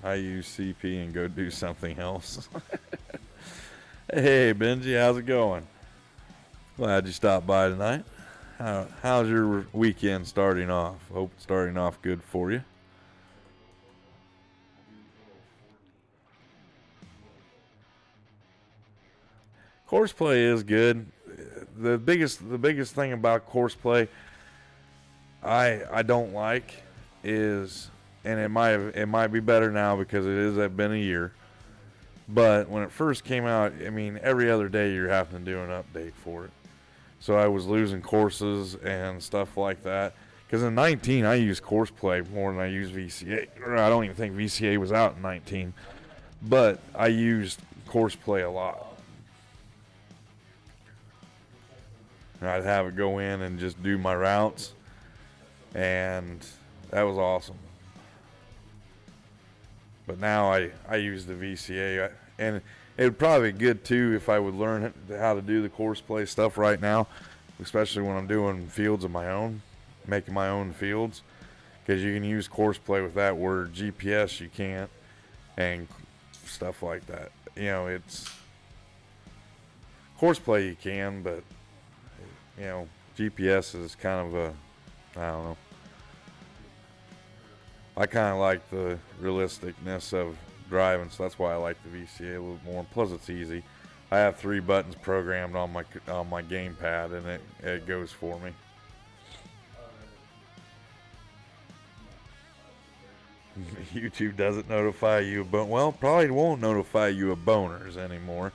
I use CP and go do something else. Hey Benji, how's it going? Glad you stopped by tonight. How's your weekend starting off? Hope it's starting off good for you. Course play is good. The biggest thing about course play I don't like is, and it might be better now because it's been a year. But when it first came out, I mean, every other day you're having to do an update for it. So I was losing courses and stuff like that. Because in 19, I used course play more than I used VCA. I don't even think VCA was out in 19. But I used course play a lot. I'd have it go in and just do my routes, and that was awesome. But now I use the VCA, and it would probably be good too if I would learn how to do the course play stuff right now, especially when I'm doing fields of my own, making my own fields, because you can use course play with that where GPS you can't, and stuff like that. You know, it's course play you can, but you know, GPS is kind of a, I don't know. I kind of like the realisticness of driving, so that's why I like the VCA a little more. Plus, it's easy. I have 3 buttons programmed on my gamepad, and it goes for me. YouTube doesn't notify you of well, probably won't notify you of boners anymore.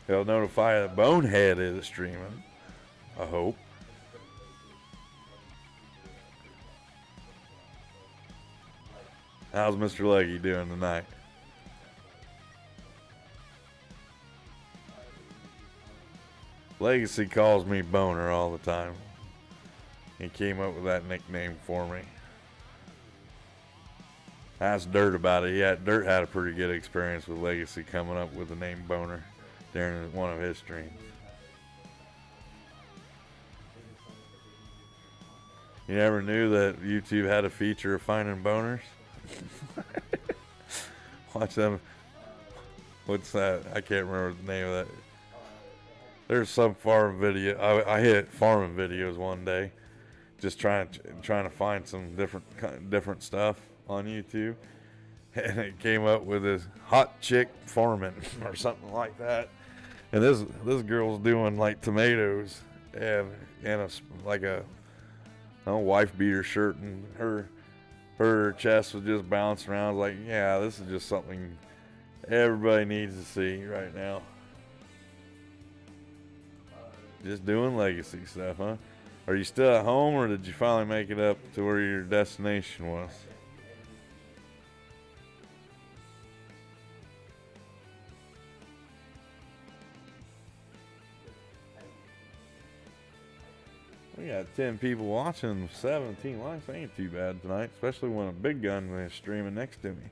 It'll notify the bonehead is streaming. I hope. How's Mr. Leggy doing tonight? Legacy calls me Boner all the time. He came up with that nickname for me. Asked Dirt about it. Yeah, Dirt had a pretty good experience with Legacy coming up with the name Boner during one of his streams. You never knew that YouTube had a feature of finding boners? Watch them. What's that? I can't remember the name of that. There's some farm video. I hit farming videos one day, just trying to find some different stuff on YouTube, and it came up with this hot chick farming or something like that. And this girl's doing like tomatoes and like a wife beater shirt, and her chest was just bouncing around. I was like, yeah, this is just something everybody needs to see right now. Just doing legacy stuff, huh? Are you still at home, or did you finally make it up to where your destination was? We got 10 people watching, 17 likes. Ain't too bad tonight, especially when a big gun is streaming next to me.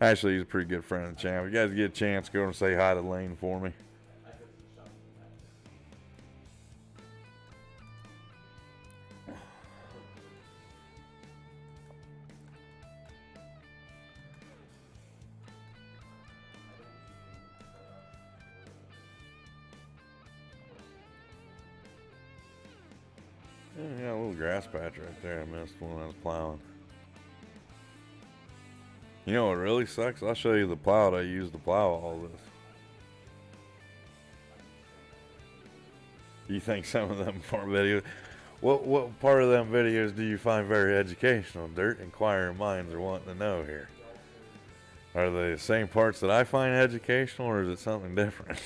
Actually, he's a pretty good friend of the channel. If you guys get a chance, go and say hi to Lane for me. Yeah, a little grass patch right there. I missed when I was plowing. You know what really sucks? I'll show you the plow that I used to plow all this. You think some of them farm videos? What part of them videos do you find very educational? Dirt inquiring minds are wanting to know here. Are they the same parts that I find educational, or is it something different?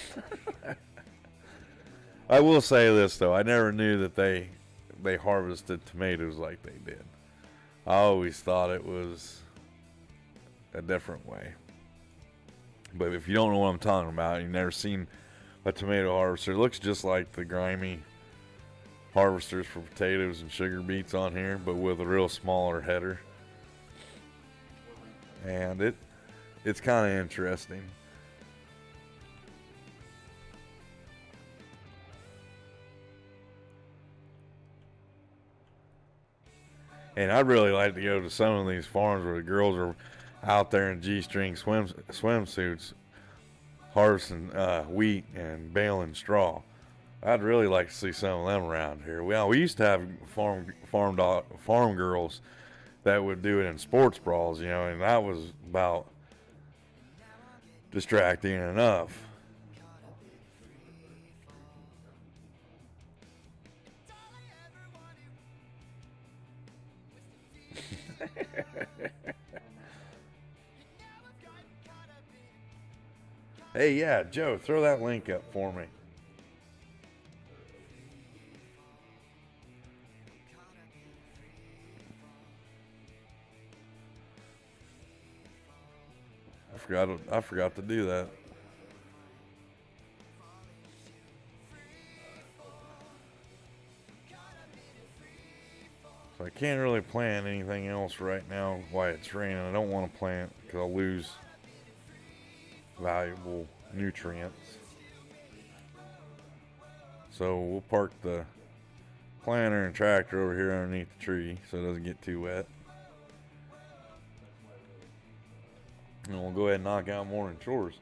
I will say this though, I never knew that they harvested tomatoes like they did. I always thought it was a different way. But if you don't know what I'm talking about, you've never seen a tomato harvester, it looks just like the grimy harvesters for potatoes and sugar beets on here, but with a real smaller header. And it's kind of interesting. And I'd really like to go to some of these farms where the girls are out there in G-string swimsuits harvesting wheat and baling straw. I'd really like to see some of them around here. We used to have farm girls that would do it in sports bras, you know, and that was about distracting enough. Hey, yeah, Joe, throw that link up for me. I forgot to do that. So I can't really plant anything else right now while it's raining. I don't want to plant because I'll lose valuable nutrients. So we'll park the planter and tractor over here underneath the tree so it doesn't get too wet. And we'll go ahead and knock out morning chores.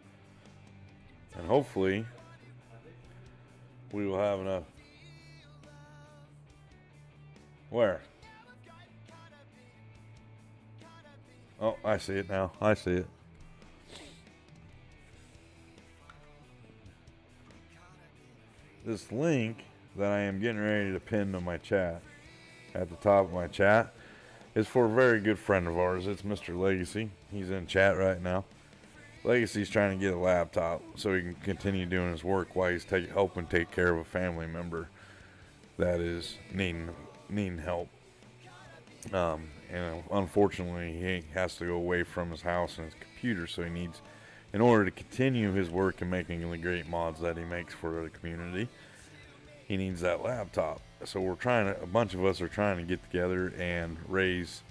And hopefully we will have enough. Where? Oh, I see it now. I see it. This link that I am getting ready to pin to my chat at the top of my chat is for a very good friend of ours. It's Mr. Legacy. He's in chat right now. Legacy's trying to get a laptop so he can continue doing his work while he's helping take care of a family member that is needing help. And unfortunately, he has to go away from his house and his computer, so he needs, in order to continue his work and making the great mods that he makes for the community, he needs that laptop. So a bunch of us are trying to get together and raise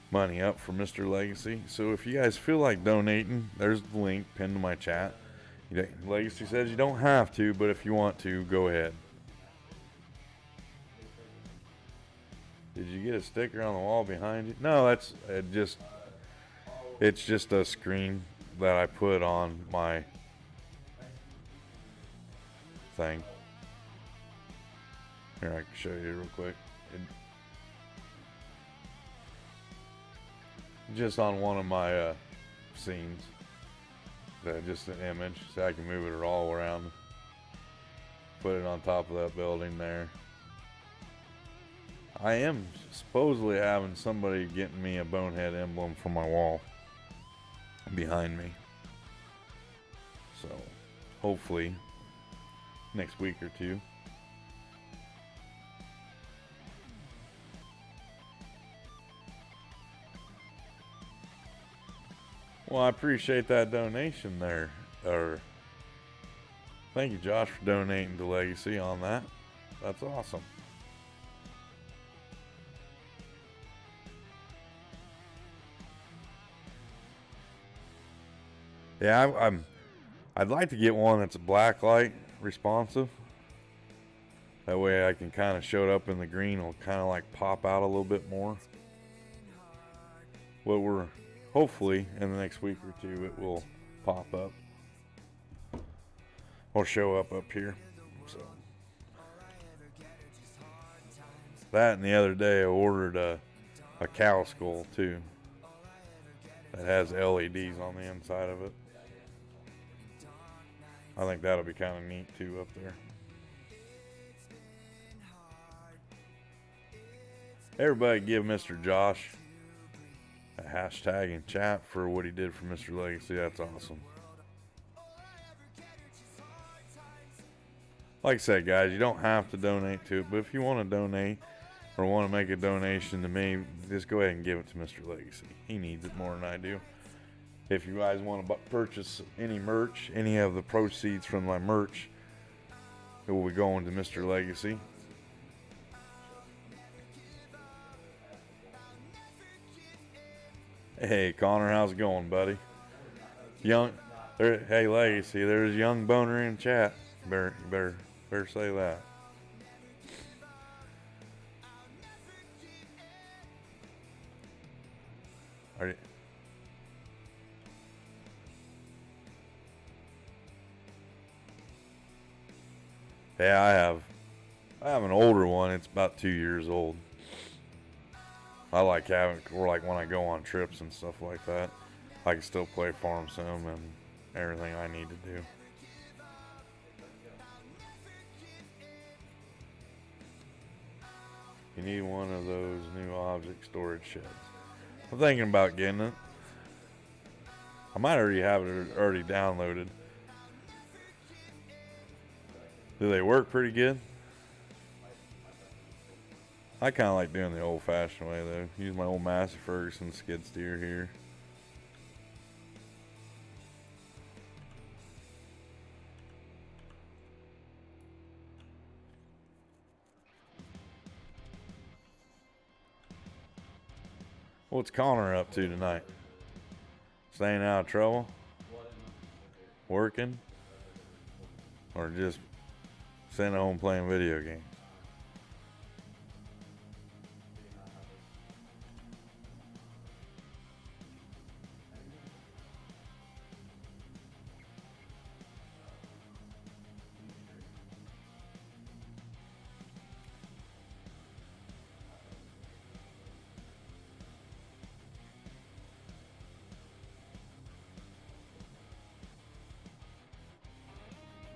money up for Mr. Legacy. So if you guys feel like donating, there's the link pinned to my chat. Legacy says you don't have to, but if you want to, go ahead. Did you get a sticker on the wall behind you? No, it's just a screen that I put on my thing. Here, I can show you real quick. Just on one of my scenes. Just an image, so I can move it all around. Put it on top of that building there. I am supposedly having somebody getting me a bonehead emblem for my wall behind me. So, hopefully, next week or two. Well, I appreciate that donation there. Thank you, Josh, for donating to Legacy on that. That's awesome. Yeah, I'd like to get one that's a black light responsive. That way I can kind of show it up in the green. It'll kind of like pop out a little bit more. Well, we're hopefully in the next week or two it will pop up or show up here. So that, and the other day I ordered a cow skull too that has LEDs on the inside of it. I think that'll be kind of neat too up there. Everybody give Mr. Josh a hashtag in chat for what he did for Mr. Legacy. That's awesome. Like I said, guys, you don't have to donate to it, but if you want to donate or want to make a donation to me, just go ahead and give it to Mr. Legacy. He needs it more than I do. If you guys want to purchase any merch, any of the proceeds from my merch, it will be going to Mr. Legacy. Hey, Connor, how's it going, buddy? Hey, Legacy, there's Young Boner in chat. You better say that. Are you? Yeah, I have an older one. It's about 2 years old. I like having it, or like when I go on trips and stuff like that, I can still play Farm Sim and everything I need to do. You need one of those new object storage sheds. I'm thinking about getting it. I might already have it already downloaded. Do they work pretty good? I kind of like doing the old-fashioned way, though. Use my old Massey Ferguson skid steer here. What's Connor up to tonight? Staying out of trouble? Working? Or just sitting at home playing video games?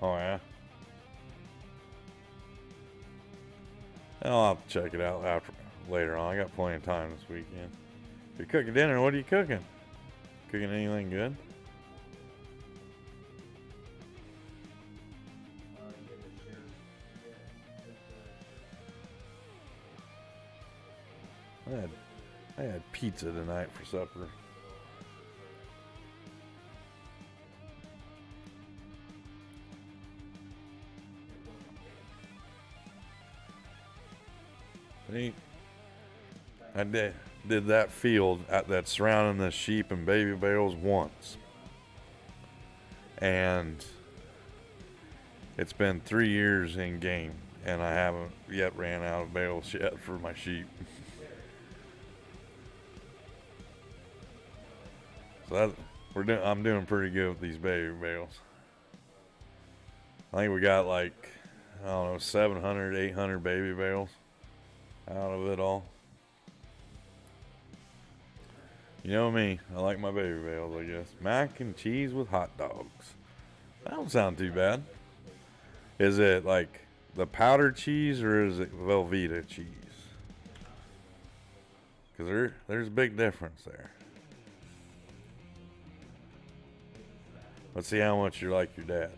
Oh, yeah? I'll have to check it out later on. I got plenty of time this weekend. If you're cooking dinner, what are you cooking? Cooking anything good? I had pizza tonight for supper. I did that field that's surrounding the sheep and baby bales once. And it's been 3 years in game, and I haven't yet ran out of bales yet for my sheep. So I'm doing pretty good with these baby bales. I think we got like, I don't know, 700, 800 baby bales out of it all. You know me, I like my baby bales, I guess. Mac and cheese with hot dogs. That don't sound too bad. Is it like the powdered cheese or is it Velveeta cheese? Because there's a big difference there. Let's see how much you're like your dad.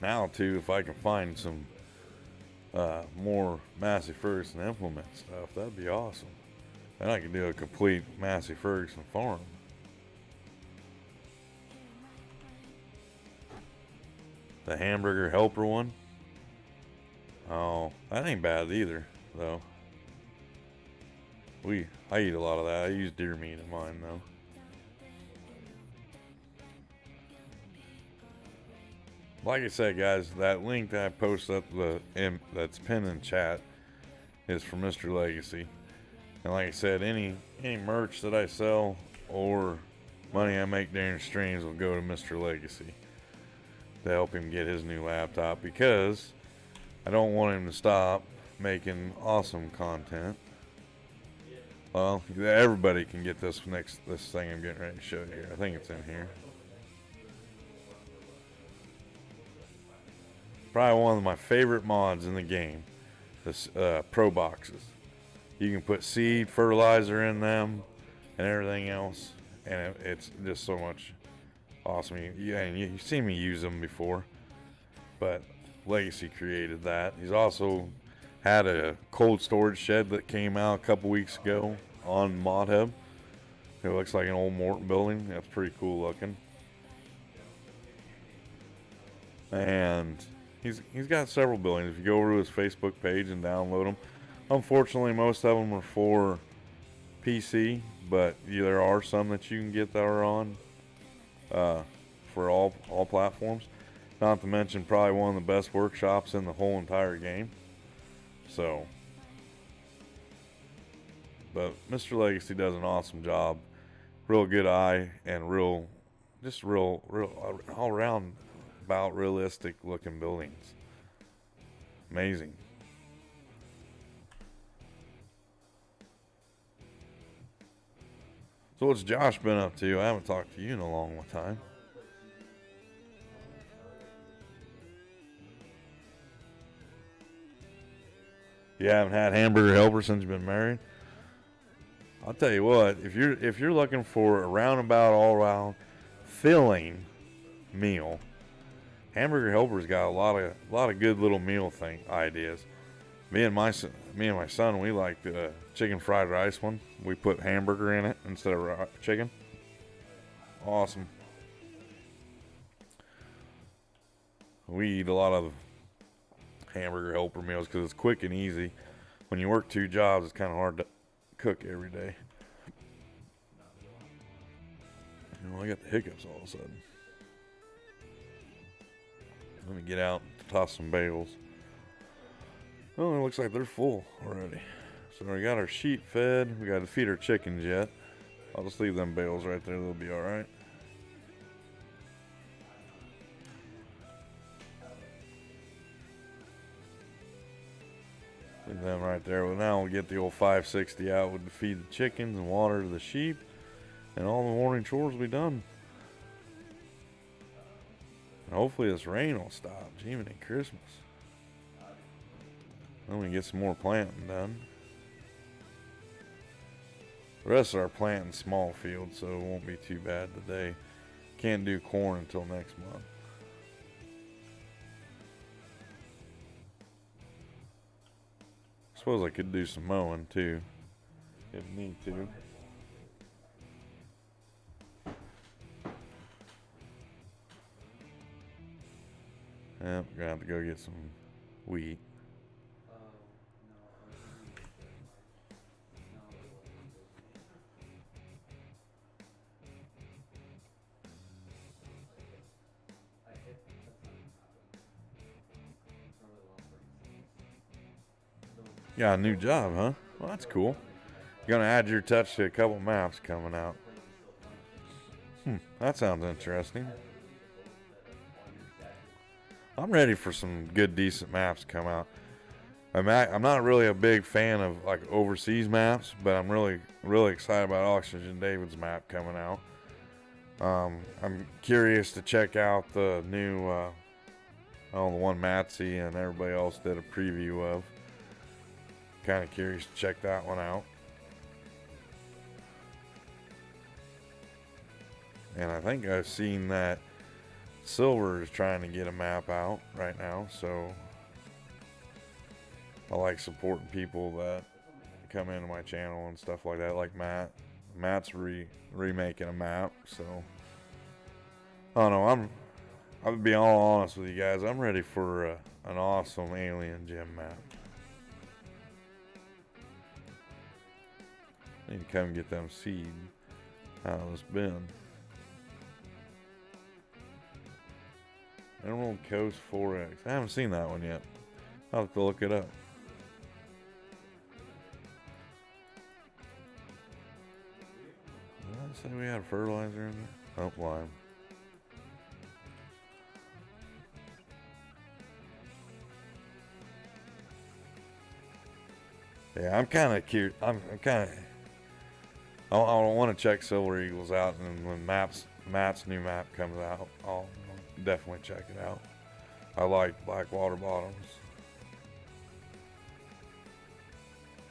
Now, too, if I can find some more Massey Ferguson implement stuff, that'd be awesome. Then I could do a complete Massey Ferguson farm. The hamburger helper one. Oh, that ain't bad either, though. I eat a lot of that. I use deer meat in mine, though. Like I said, guys, that link that I posted up that's pinned in chat is for Mr. Legacy. And like I said, any merch that I sell or money I make during streams will go to Mr. Legacy to help him get his new laptop, because I don't want him to stop making awesome content. Well, everybody can get this thing I'm getting ready to show you here. I think it's in here. Probably one of my favorite mods in the game, this Pro Boxes. You can put seed, fertilizer in them, and everything else, and it's just so much awesome. You've seen me use them before, but Legacy created that. He's also had a cold storage shed that came out a couple weeks ago on ModHub. It looks like an old Morton building. That's pretty cool looking. And he's got several buildings. If you go over to his Facebook page and download them, unfortunately most of them are for PC, but there are some that you can get that are on for all platforms. Not to mention probably one of the best workshops in the whole entire game. So, but Mr. Legacy does an awesome job. Real good eye and real all around about realistic looking buildings. Amazing. So what's Josh been up to? I haven't talked to you in a long time. You haven't had hamburger helper since you've been married? I'll tell you what, if you're looking for a roundabout all around filling meal, Hamburger Helper's got a lot of good little meal ideas. Me and my son, we like the chicken fried rice one. We put hamburger in it instead of chicken. Awesome. We eat a lot of hamburger helper meals because it's quick and easy. When you work 2 jobs, it's kind of hard to cook every day. I got the hiccups all of a sudden. Let me get out and toss some bales. Oh, it looks like they're full already. So we got our sheep fed. We got to feed our chickens yet. I'll just leave them bales right there. They'll be all right. Leave them right there. Well, now we'll get the old 560 out with to feed the chickens and water the sheep. And all the morning chores will be done. And hopefully this rain will stop. Jiminy Christmas. Then we can get some more planting done. The rest of our planting small fields, so it won't be too bad today. Can't do corn until next month. I suppose I could do some mowing too, if need to. Yeah, we're gonna have to go get some wheat. Got a new job, huh? Well, that's cool. You're gonna add your touch to a couple maps coming out. That sounds interesting. I'm ready for some good, decent maps to come out. I'm not really a big fan of like overseas maps, but I'm really excited about Oxygen David's map coming out. I'm curious to check out the new, the one Matsy and everybody else did a preview of. Kind of curious to check that one out. And I think I've seen that Silver is trying to get a map out right now, so I like supporting people that come into my channel and stuff like that, like Matt. Matt's remaking a map, so I don't know. I'll be all honest with you guys. I'm ready for an awesome Alien Gym map. Need to come get them seed. How's this been? Emerald Coast 4X. I haven't seen that one yet. I'll have to look it up. Did I say we had fertilizer in there? Oh, lime. Yeah, I'm kind of curious. I want to check Silver Eagles out, and when Matt's new map comes out, I'll definitely check it out. I like Blackwater Bottoms.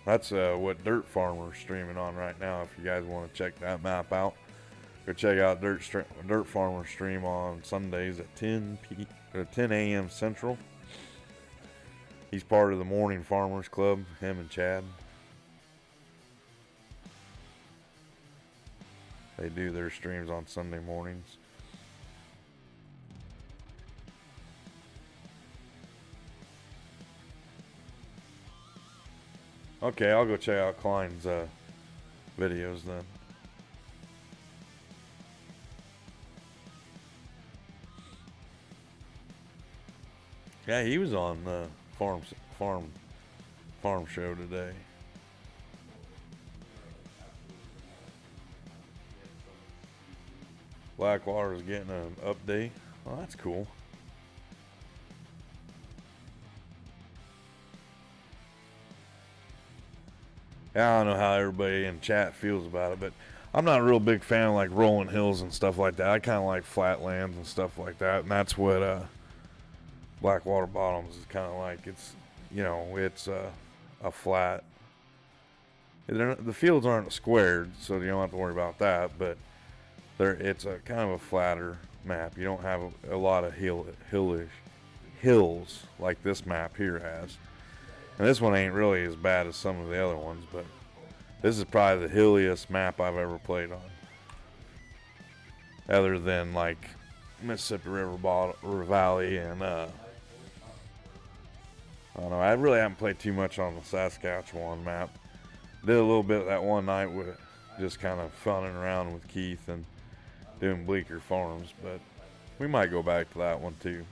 That's what Dirt Farmer's streaming on right now. If you guys want to check that map out, go check out Dirt Farmer stream on Sundays at 10 a.m. Central. He's part of the Morning Farmers Club, him and Chad. They do their streams on Sunday mornings. Okay, I'll go check out Klein's videos then. Yeah, he was on the farm show today. Blackwater's getting an update. Well, that's cool. Yeah, I don't know how everybody in chat feels about it, but I'm not a real big fan of like rolling hills and stuff like that. I kind of like flatlands and stuff like that, and that's what Blackwater Bottoms is kind of like. It's, it's a flat. The fields aren't squared, so you don't have to worry about that, but it's a kind of a flatter map. You don't have a lot of hills like this map here has. And this one ain't really as bad as some of the other ones, but this is probably the hilliest map I've ever played on. Other than like Mississippi River Valley and I don't know. I really haven't played too much on the Saskatchewan map. Did a little bit that one night with just kind of funning around with Keith and doing Bleecker Farms, but we might go back to that one too.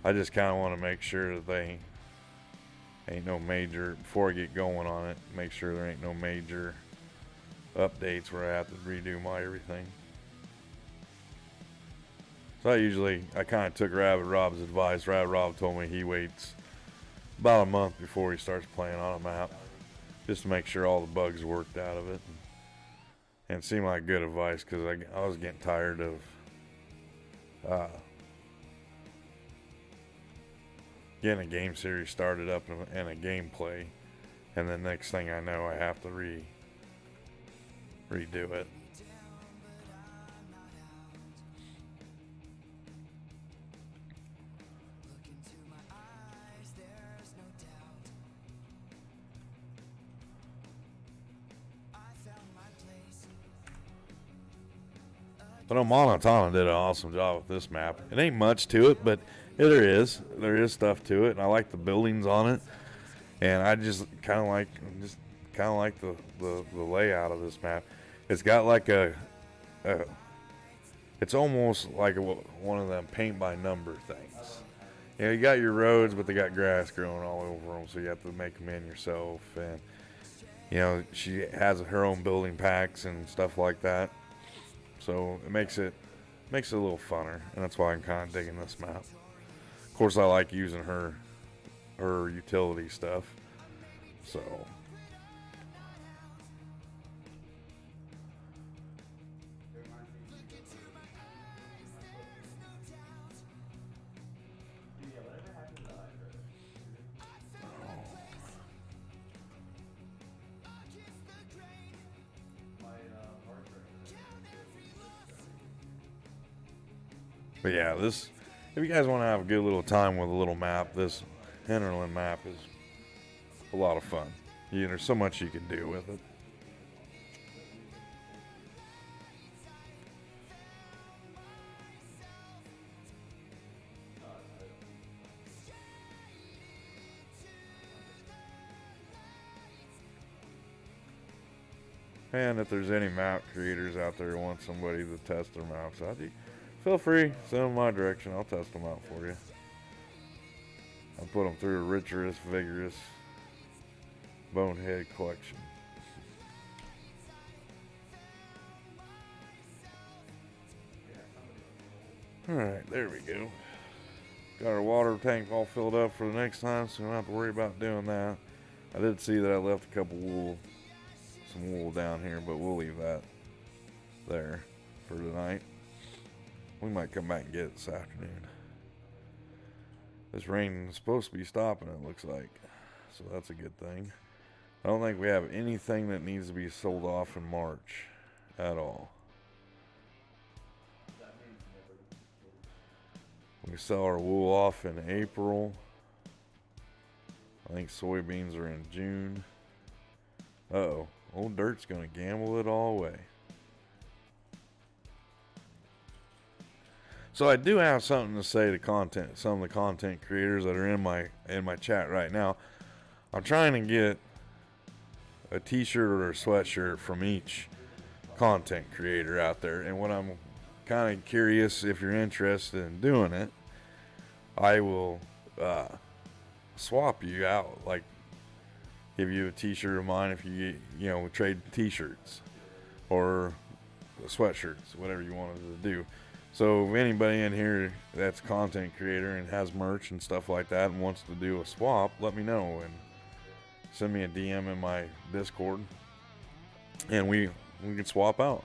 I just kind of want to make sure that they ain't no major, before I get going on it, make sure there ain't no major updates where I have to redo my everything. So I kind of took Rabbit Rob's advice. Rabbit Rob told me he waits about a month before he starts playing on a map, just to make sure all the bugs worked out of it. And it seemed like good advice, because I was getting tired of getting a game series started up and a gameplay, and the next thing I know I have to redo it. But Monotona did an awesome job with this map. It ain't much to it, but there is stuff to it, and I like the buildings on it. And I just kind of like the layout of this map. It's got like it's almost like one of them paint by number things. You know, you got your roads, but they got grass growing all over them, so you have to make them in yourself. And you know, she has her own building packs and stuff like that. So it makes it a little funner, and that's why I'm kind of digging this map. Of course, I like using her utility stuff. So but yeah, if you guys want to have a good little time with a little map, this Hinterland map is a lot of fun. There's so much you can do with it. And if there's any map creators out there who want somebody to test their maps out, feel free, send them my direction. I'll test them out for you. I'll put them through a rigorous, vigorous bonehead collection. Alright, there we go. Got our water tank all filled up for the next time, so we don't have to worry about doing that. I did see that I left a couple some wool down here, but we'll leave that there for tonight. We might come back and get it this afternoon. This rain is supposed to be stopping, it looks like. So that's a good thing. I don't think we have anything that needs to be sold off in March at all. We sell our wool off in April. I think soybeans are in June. Uh-oh. Old Dirt's going to gamble it all away. So I do have something to say to some of the content creators that are in my chat right now. I'm trying to get a t-shirt or a sweatshirt from each content creator out there. And what I'm kind of curious, if you're interested in doing it, I will swap you out, like give you a t-shirt of mine if you trade t-shirts or sweatshirts, whatever you wanted to do. So if anybody in here that's a content creator and has merch and stuff like that and wants to do a swap, let me know and send me a DM in my Discord, and we can swap out.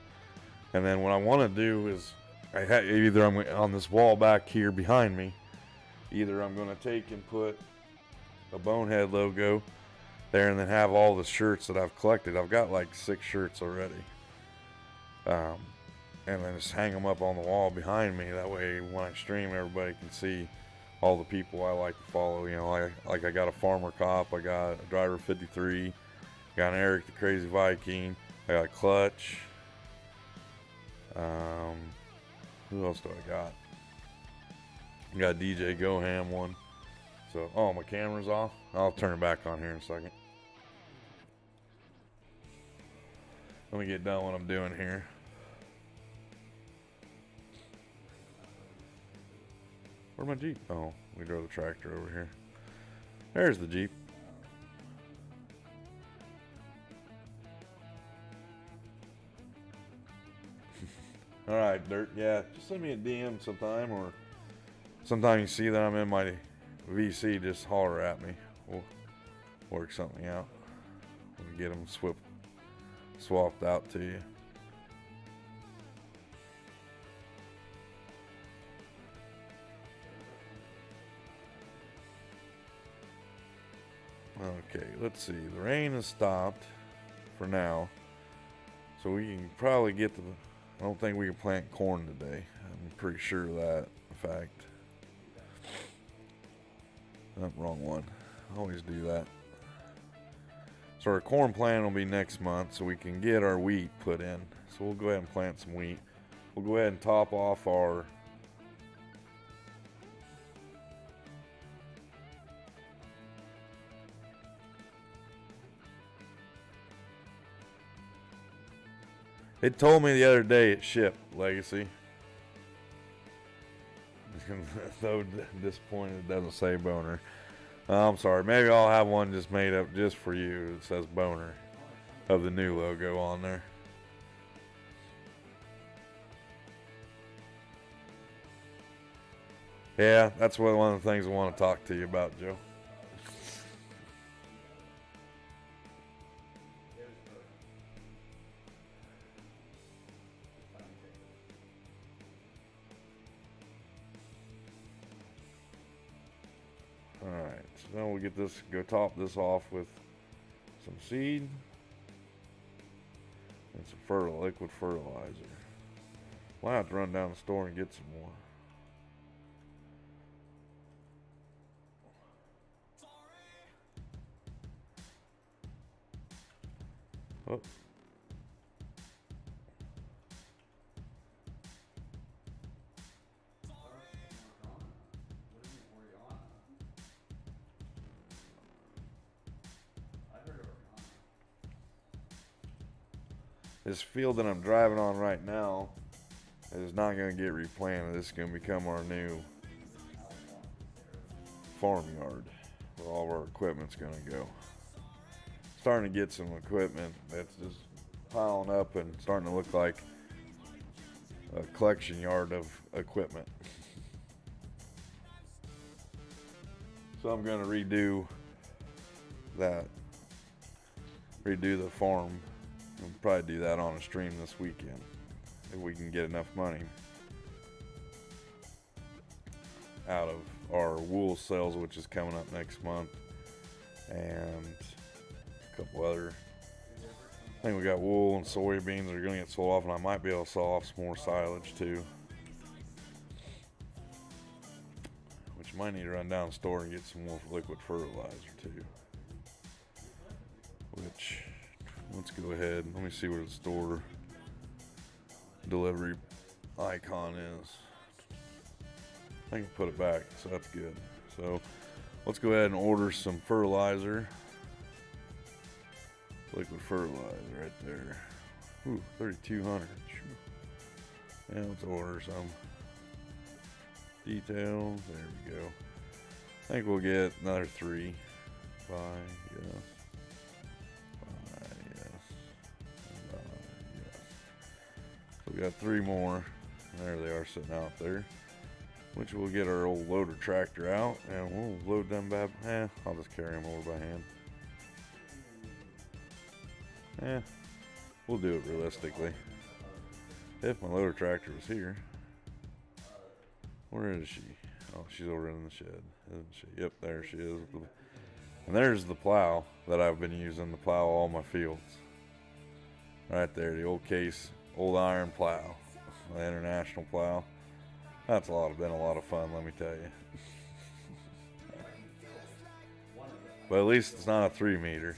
And then what I want to do is, either I'm on this wall back here behind me, either I'm going to take and put a Bonehead logo there and then have all the shirts that I've collected. I've got like 6 shirts already. And then just hang them up on the wall behind me. That way when I stream, everybody can see all the people I like to follow. You know, I got a Farmer Cop, I got a Driver 53, got an Eric the Crazy Viking, I got Clutch. Who else do I got? I got DJ Goham one. So, oh, my camera's off. I'll turn it back on here in a second. Let me get done what I'm doing here. Where's my Jeep? Oh, we drove the tractor over here. There's the Jeep. All right, Dirt. Yeah, just send me a DM sometime, or sometime you see that I'm in my VC, just holler at me. We'll work something out. We'll get them swapped out to you. Okay, let's see. The rain has stopped for now, so we can probably get the. I don't think we can plant corn today. I'm pretty sure of that. In fact, oh, wrong one. I always do that. So our corn plant will be next month, so we can get our wheat put in. So we'll go ahead and plant some wheat. We'll go ahead and top off our It told me the other day it shipped, Legacy. So disappointed it doesn't say Boner. I'm sorry. Maybe I'll have one just made up just for you. It says Boner of the new logo on there. Yeah, that's one of the things I want to talk to you about, Joe. Alright, so now we'll get this, go top this off with some seed and some liquid fertilizer. Well, I have to run down the store and get some more. Oh. This field that I'm driving on right now is not going to get replanted. This is going to become our new farmyard where all of our equipment's going to go. Starting to get some equipment that's just piling up and starting to look like a collection yard of equipment. So I'm going to redo the farm. We'll probably do that on a stream this weekend if we can get enough money out of our wool sales, which is coming up next month, and a couple other. I think we got wool and soybeans that are going to get sold off, and I might be able to sell off some more silage too. Which you might need to run down the store and get some more liquid fertilizer too. Which, let's go ahead. Let me see where the store delivery icon is. I can put it back, so that's good. So let's go ahead and order some fertilizer. Liquid fertilizer right there. Ooh, 3,200. Yeah, let's order some. Details, there we go. I think we'll get another 3. Buy, yes. We got 3 more. There they are sitting out there. Which we'll get our old loader tractor out and we'll load them back. I'll just carry them over by hand. We'll do it realistically. If my loader tractor was here. Where is she? Oh, she's over in the shed, isn't she? Yep, there she is. And there's the plow that I've been using to plow all my fields. Right there, the old Case, old iron plow, the International plow. That's been a lot of fun, let me tell you. But at least it's not a 3 meter.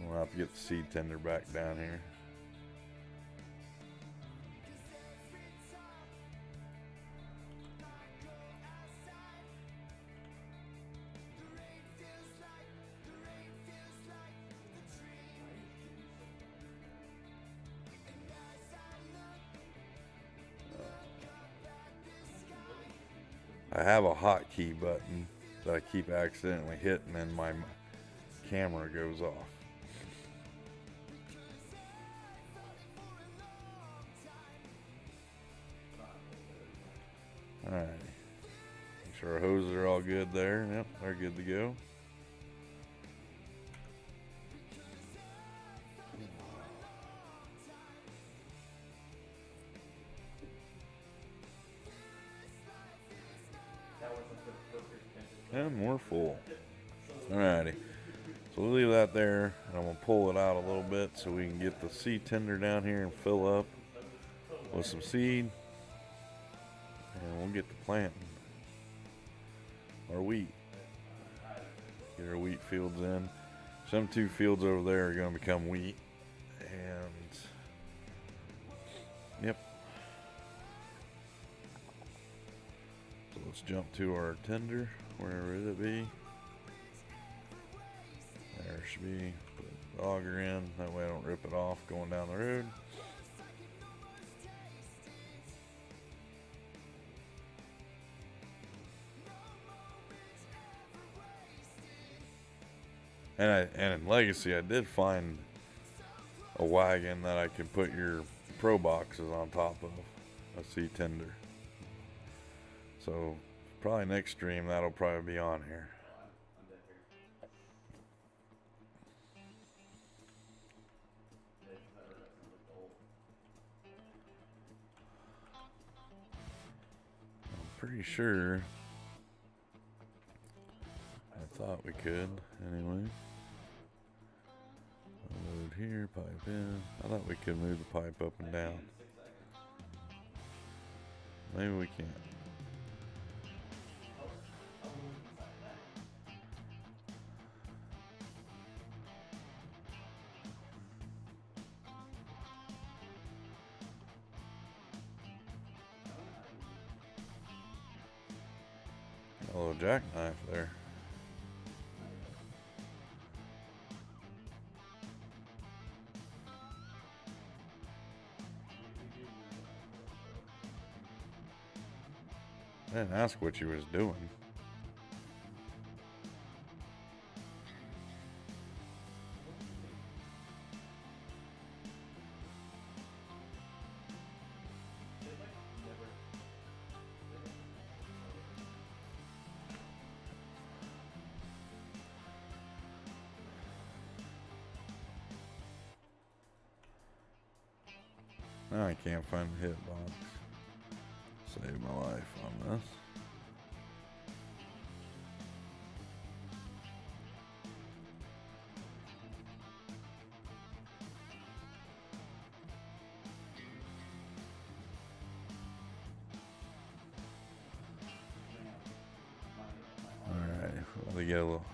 We'll have to get the seed tender back down here. I have a hotkey button that I keep accidentally hitting and my camera goes off. Alright. Make sure our hoses are all good there. Yep, they're good to go. And we're full. Alrighty. So we'll leave that there. And I'm going to pull it out a little bit so we can get the seed tender down here and fill up with some seed. And we'll get to planting our wheat. Get our wheat fields in. Some 2 fields over there are going to become wheat. And yep. So let's jump to our tender. Wherever it be. There should be. Put the auger in. That way I don't rip it off going down the road. And in Legacy I did find a wagon that I can put your pro boxes on top of. A seed tender. So probably next stream that'll probably be on here. I'm pretty sure. I thought we could anyway. Load here, pipe in. I thought we could move the pipe up and down. Maybe we can't. A little jackknife there. I didn't ask what you was doing. Now I can't find the hitbox. Save my life on this. Alright, let me get a little.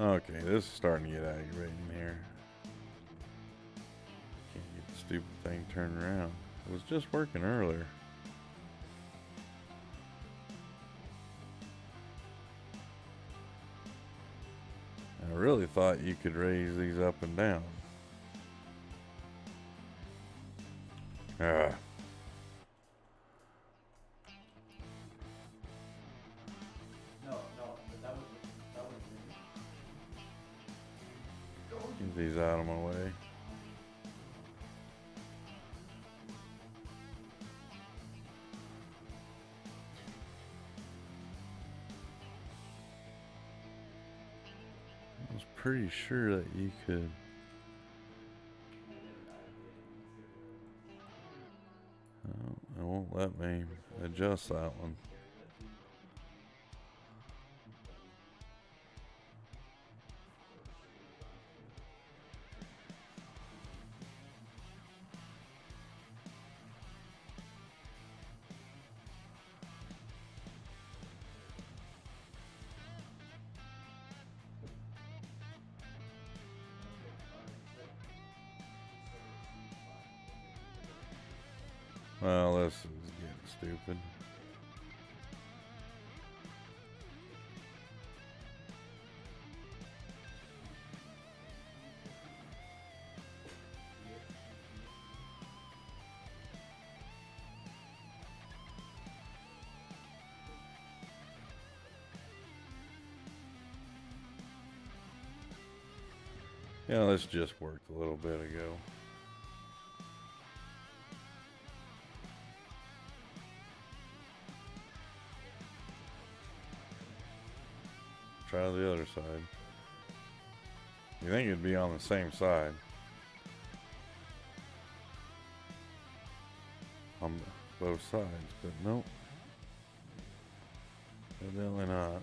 Okay, this is starting to get aggravating here. Can't get the stupid thing turned around. It was just working earlier. I really thought you could raise these up and down. Ah. Get these out of my way. I was pretty sure that you could. Oh, it won't let me adjust that one. Well, this is getting stupid. Yeah, this just worked a little bit ago. Try the other side. You think it'd be on the same side. On both sides, but nope. Evidently not.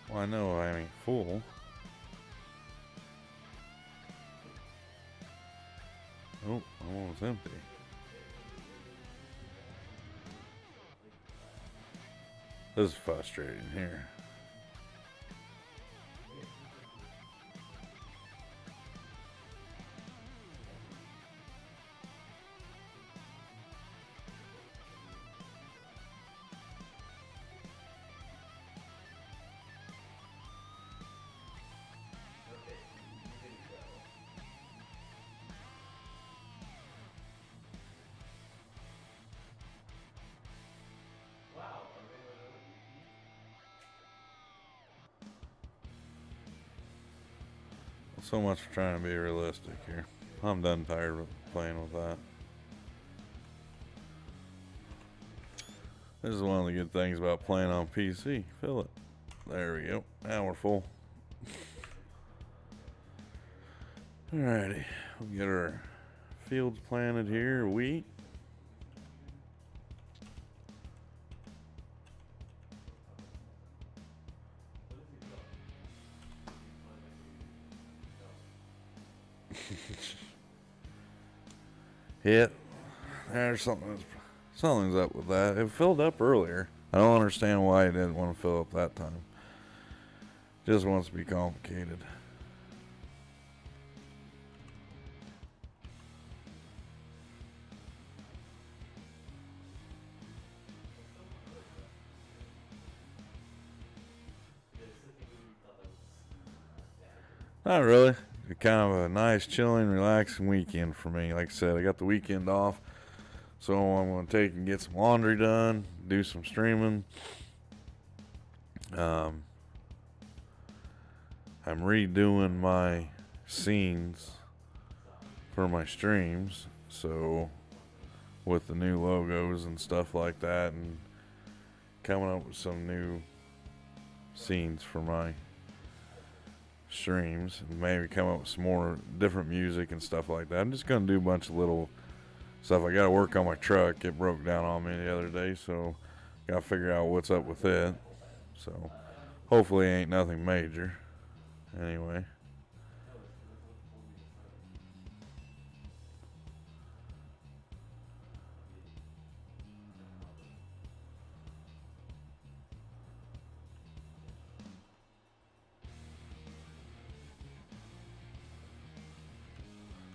Well, I know I ain't full. Oh, almost empty. This is frustrating here. So much for trying to be realistic here. I'm done tired of playing with that. This is one of the good things about playing on PC. Fill it. There we go. Now we're full. Alrighty. We'll get our fields planted here. Wheat. Hit. There's something's up with that. It filled up earlier. I don't understand why it didn't want to fill up that time. Just wants to be complicated. Not really. Kind of a nice, chilling, relaxing weekend for me. Like I said, I got the weekend off, so I'm going to take and get some laundry done, do some streaming. I'm redoing my scenes for my streams, so with the new logos and stuff like that, and coming up with some new scenes for my streams, and maybe come up with some more different music and stuff like that. I'm just gonna do a bunch of little stuff. I gotta work on my truck. It broke down on me the other day, so gotta figure out what's up with it. So hopefully ain't nothing major. Anyway.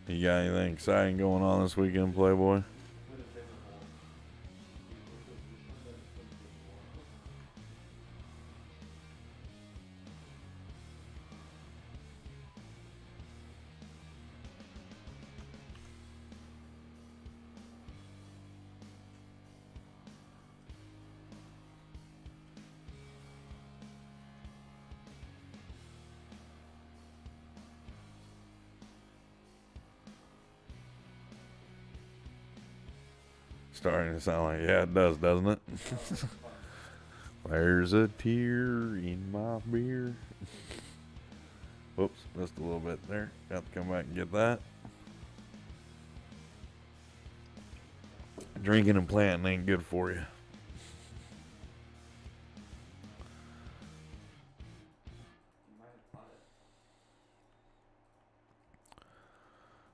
You got anything exciting going on this weekend, Playboy? Starting to sound like, yeah, it does, doesn't it? There's a tear in my beer. Whoops, just a little bit there. Got to come back and get that. Drinking and planting ain't good for you.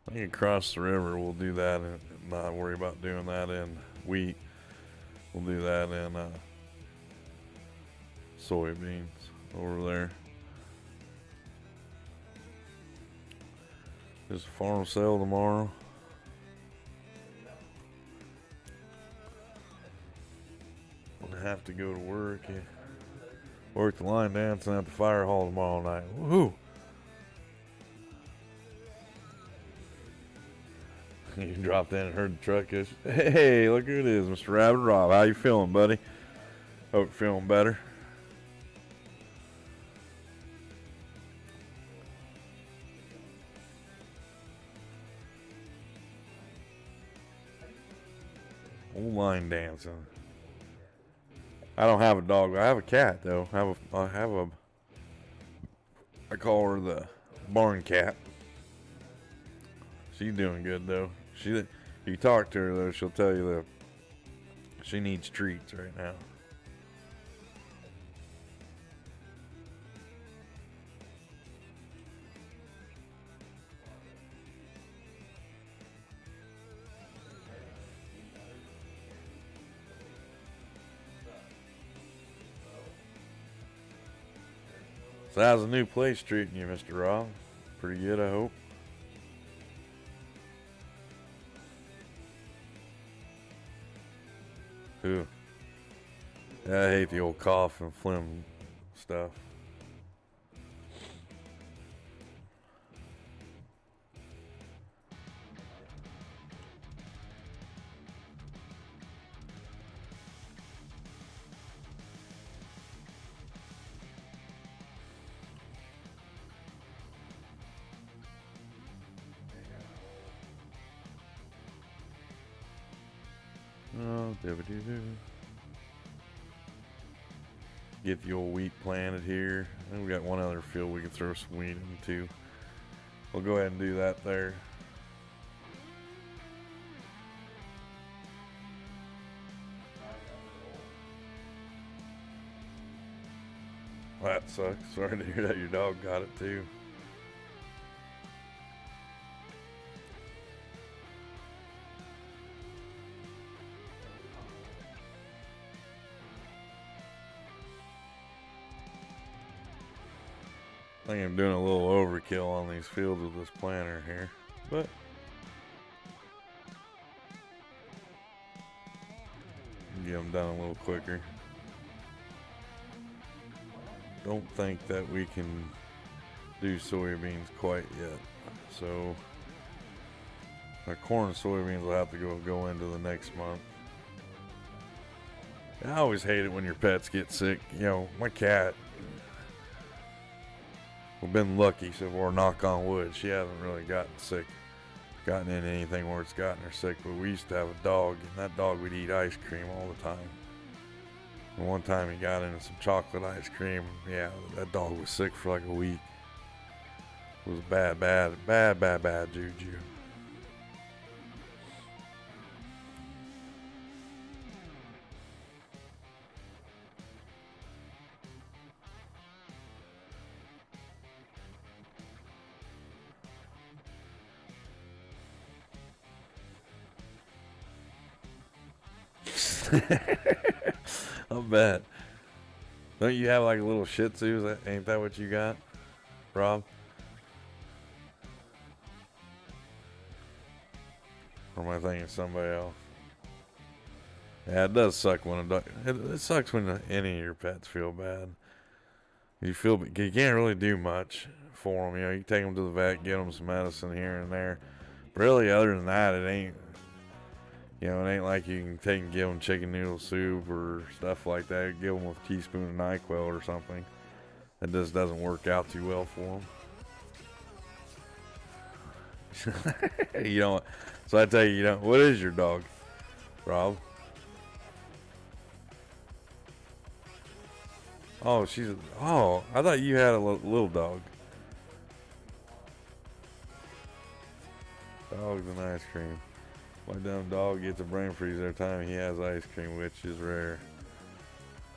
I think across the river we'll do that and not worry about doing that in wheat. We'll do that in soybeans over there. There's a farm sale tomorrow. I have to go to work. Yeah. Work the line dancing at the fire hall tomorrow night. Woohoo! You dropped in and heard the truck. Hey, look who it is, Mr. Rabbit Rob. How you feeling, buddy? Hope you're feeling better. Old line dancing. I don't have a dog. I have a cat though. I call her the barn cat. She's doing good though. You talk to her though, she'll tell you that she needs treats right now. So how's the new place treating you, Mr. Rob? Pretty good, I hope. Who? Yeah, I hate the old cough and phlegm stuff. Oh, doo-doo-doo. Get the old wheat planted here. And we got one other field we can throw some wheat into. We'll go ahead and do that there. Well, that sucks. Sorry to hear that your dog got it too. I think I'm doing a little overkill on these fields with this planter here, but get them done a little quicker. Don't think that we can do soybeans quite yet, so our corn and soybeans will have to go into the next month. I always hate it when your pets get sick. You know, my cat, we've been lucky so far, knock on wood. She hasn't really gotten into anything where it's gotten her sick. But we used to have a dog, and that dog would eat ice cream all the time. And one time he got into some chocolate ice cream. Yeah, that dog was sick for like a week. It was bad juju. I bet. Don't you have like a little Shih Tzu? Ain't that what you got, Rob? Or am I thinking of somebody else? Yeah, it does suck when a dog. It sucks when any of your pets feel bad. You can't really do much for them. You know, you take them to the vet, get them some medicine here and there. But really, other than that, it ain't. You know, it ain't like you can take and give them chicken noodle soup or stuff like that. Give them a teaspoon of NyQuil or something. That just doesn't work out too well for them. You don't. So I tell you, what is your dog, Rob? Oh, I thought you had a little dog. Dogs and ice cream. My dumb dog gets a brain freeze every time he has ice cream, which is rare.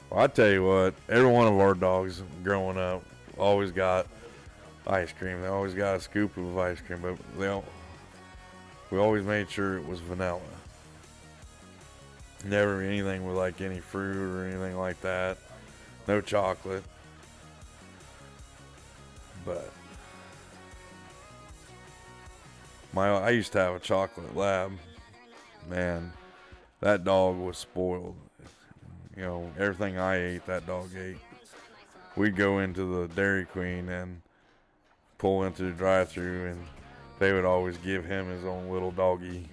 Well, I tell you what, every one of our dogs growing up always got ice cream. They always got a scoop of ice cream, but we always made sure it was vanilla. Never anything with like any fruit or anything like that. No chocolate. But I used to have a chocolate lab. Man, that dog was spoiled. You know, everything I ate, that dog ate. We'd go into the Dairy Queen and pull into the drive-thru, and they would always give him his own little doggy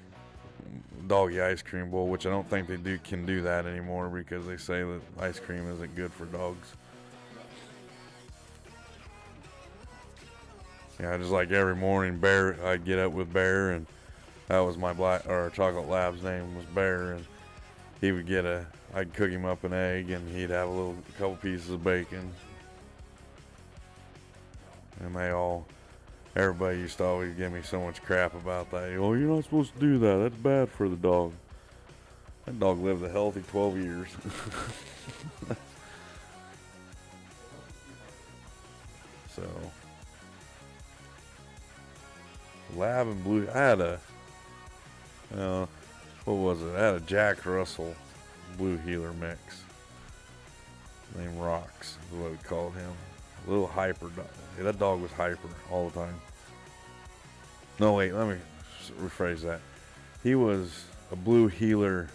ice cream bowl, which I don't think they can do that anymore because they say that ice cream isn't good for dogs. Yeah, just like every morning, Bear, I'd get up with Bear, and that was my chocolate lab's name was Bear, and he would I'd cook him up an egg, and he'd have a couple pieces of bacon, and everybody used to always give me so much crap about that. Oh, you're not supposed to do that. That's bad for the dog. That dog lived a healthy 12 years. So, Lab and Blue. I had what was it? I had a Jack Russell Blue Heeler mix named Rocks, is what we called him. A little hyper dog. Yeah, that dog was hyper all the time. No, wait, let me rephrase that. He was a Blue Heeler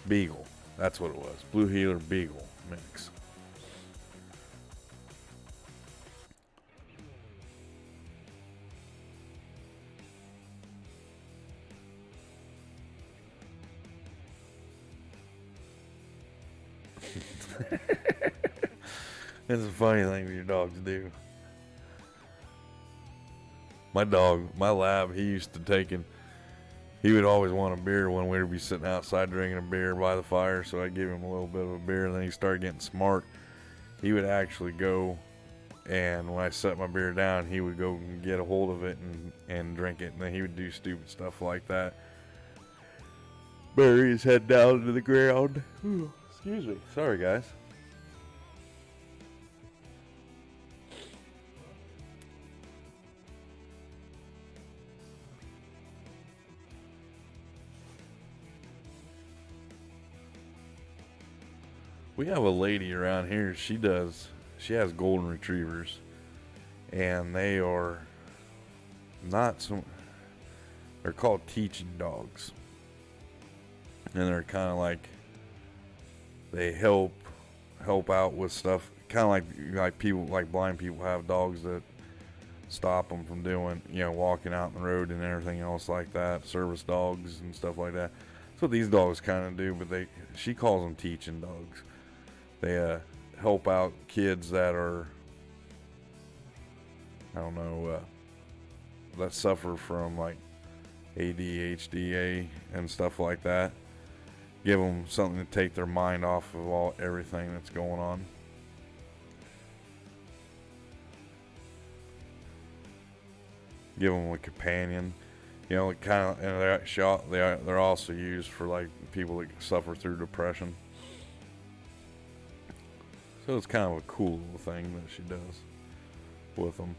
Beagle. That's what it was. Blue Heeler Beagle mix. It's a funny thing that your dogs do. My lab, he would always want a beer when we'd be sitting outside drinking a beer by the fire, so I'd give him a little bit of a beer, and then he started getting smart. He would actually go, and when I set my beer down, he would go and get a hold of it and drink it, and then he would do stupid stuff like that. Bury his head down into the ground. Excuse me. Sorry, guys. We have a lady around here. She has golden retrievers, and they are they're called teaching dogs, and they're kind of like, they help out with stuff, kind of like people, like blind people have dogs that stop them from doing, walking out in the road and everything else like that, service dogs and stuff like that. That's what these dogs kind of do, but she calls them teaching dogs. They help out kids that are, that suffer from like ADHD and stuff like that. Give them something to take their mind off of everything that's going on. Give them a companion, and they're also used for like people that suffer through depression. So it's kind of a cool little thing that she does with them.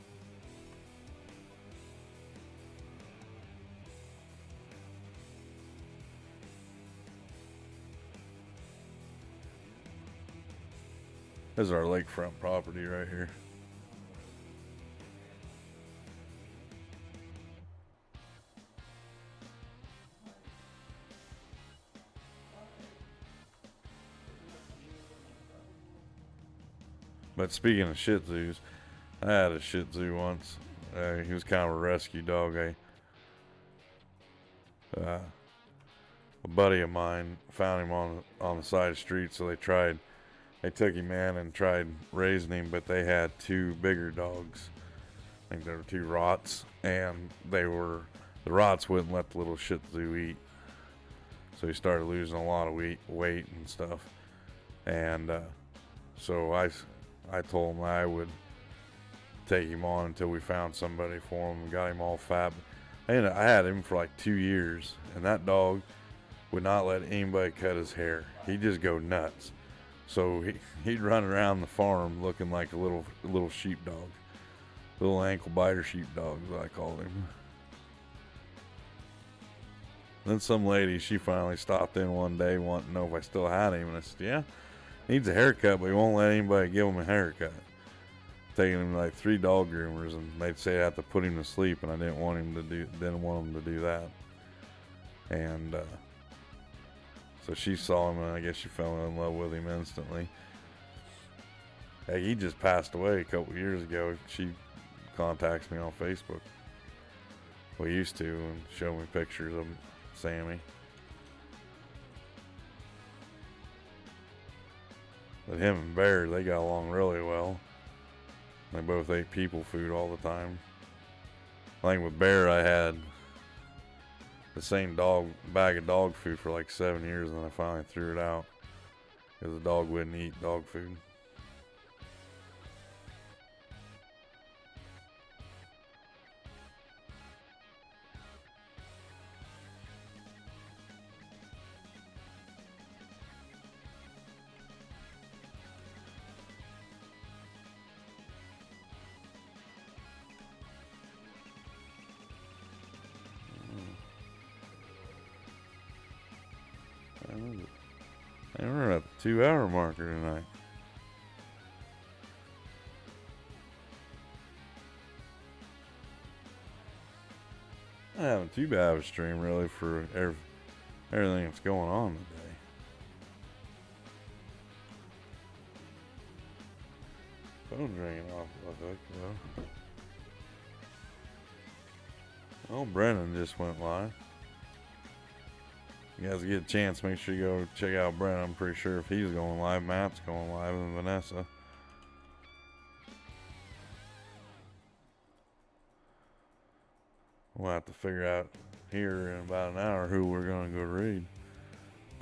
This is our lakefront property right here. But speaking of Shih Tzus, I had a Shih Tzu once. He was kind of a rescue dog. A buddy of mine found him on the side of the street, so they took him in and tried raising him, but they had two bigger dogs. I think there were two Rots, and the Rots wouldn't let the little Shih Tzu eat. So he started losing a lot of weight and stuff. And so I told him I would take him on until we found somebody for him and got him all And I had him for like 2 years, and that dog would not let anybody cut his hair. He'd just go nuts. So he'd run around the farm looking like a little sheepdog, little ankle biter sheepdog, is what I called him. Then some lady, she finally stopped in one day wanting to know if I still had him, and I said, yeah, needs a haircut, but he won't let anybody give him a haircut. Taking him to like 3 dog groomers, and they'd say I had to put him to sleep, and I didn't want him to do that. And so she saw him, and I guess she fell in love with him instantly. Hey, he just passed away a couple years ago. She contacts me on Facebook. We used to, and show me pictures of Sammy. But him and Bear, they got along really well. They both ate people food all the time. I think with Bear, I had the same bag of dog food for like 7 years, and then I finally threw it out because the dog wouldn't eat dog food. And we're at the 2-hour marker tonight. I haven't too bad of a stream really for everything that's going on today. Phone's ringing off, I think, though. Oh, Brennan just went live. You guys get a chance, make sure you go check out Brennan. I'm pretty sure if he's going live, Matt's going live, and Vanessa. We'll have to figure out here in about an hour who we're going to go read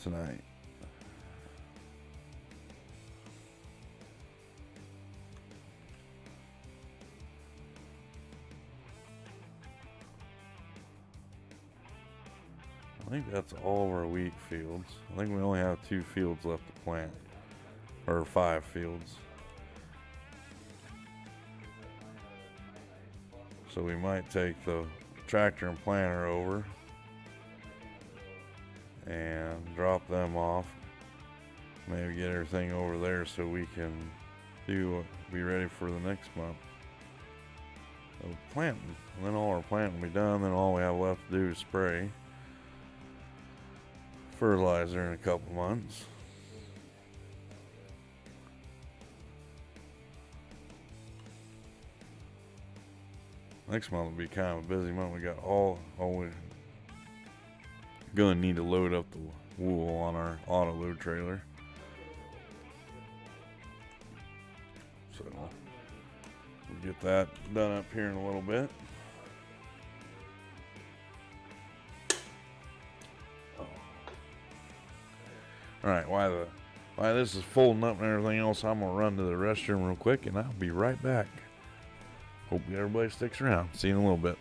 tonight. I think that's all of our wheat fields. I think we only have 2 fields left to plant. Or 5 fields. So we might take the tractor and planter over and drop them off. Maybe get everything over there so we can be ready for the next month. So planting. And then all our planting will be done. Then all we have left to do is spray fertilizer in a couple months. Next month will be kind of a busy month. We got we're gonna need to load up the wool on our auto load trailer. So we'll get that done up here in a little bit. Alright, while this is folding up and everything else, I'm going to run to the restroom real quick, and I'll be right back. Hope everybody sticks around. See you in a little bit.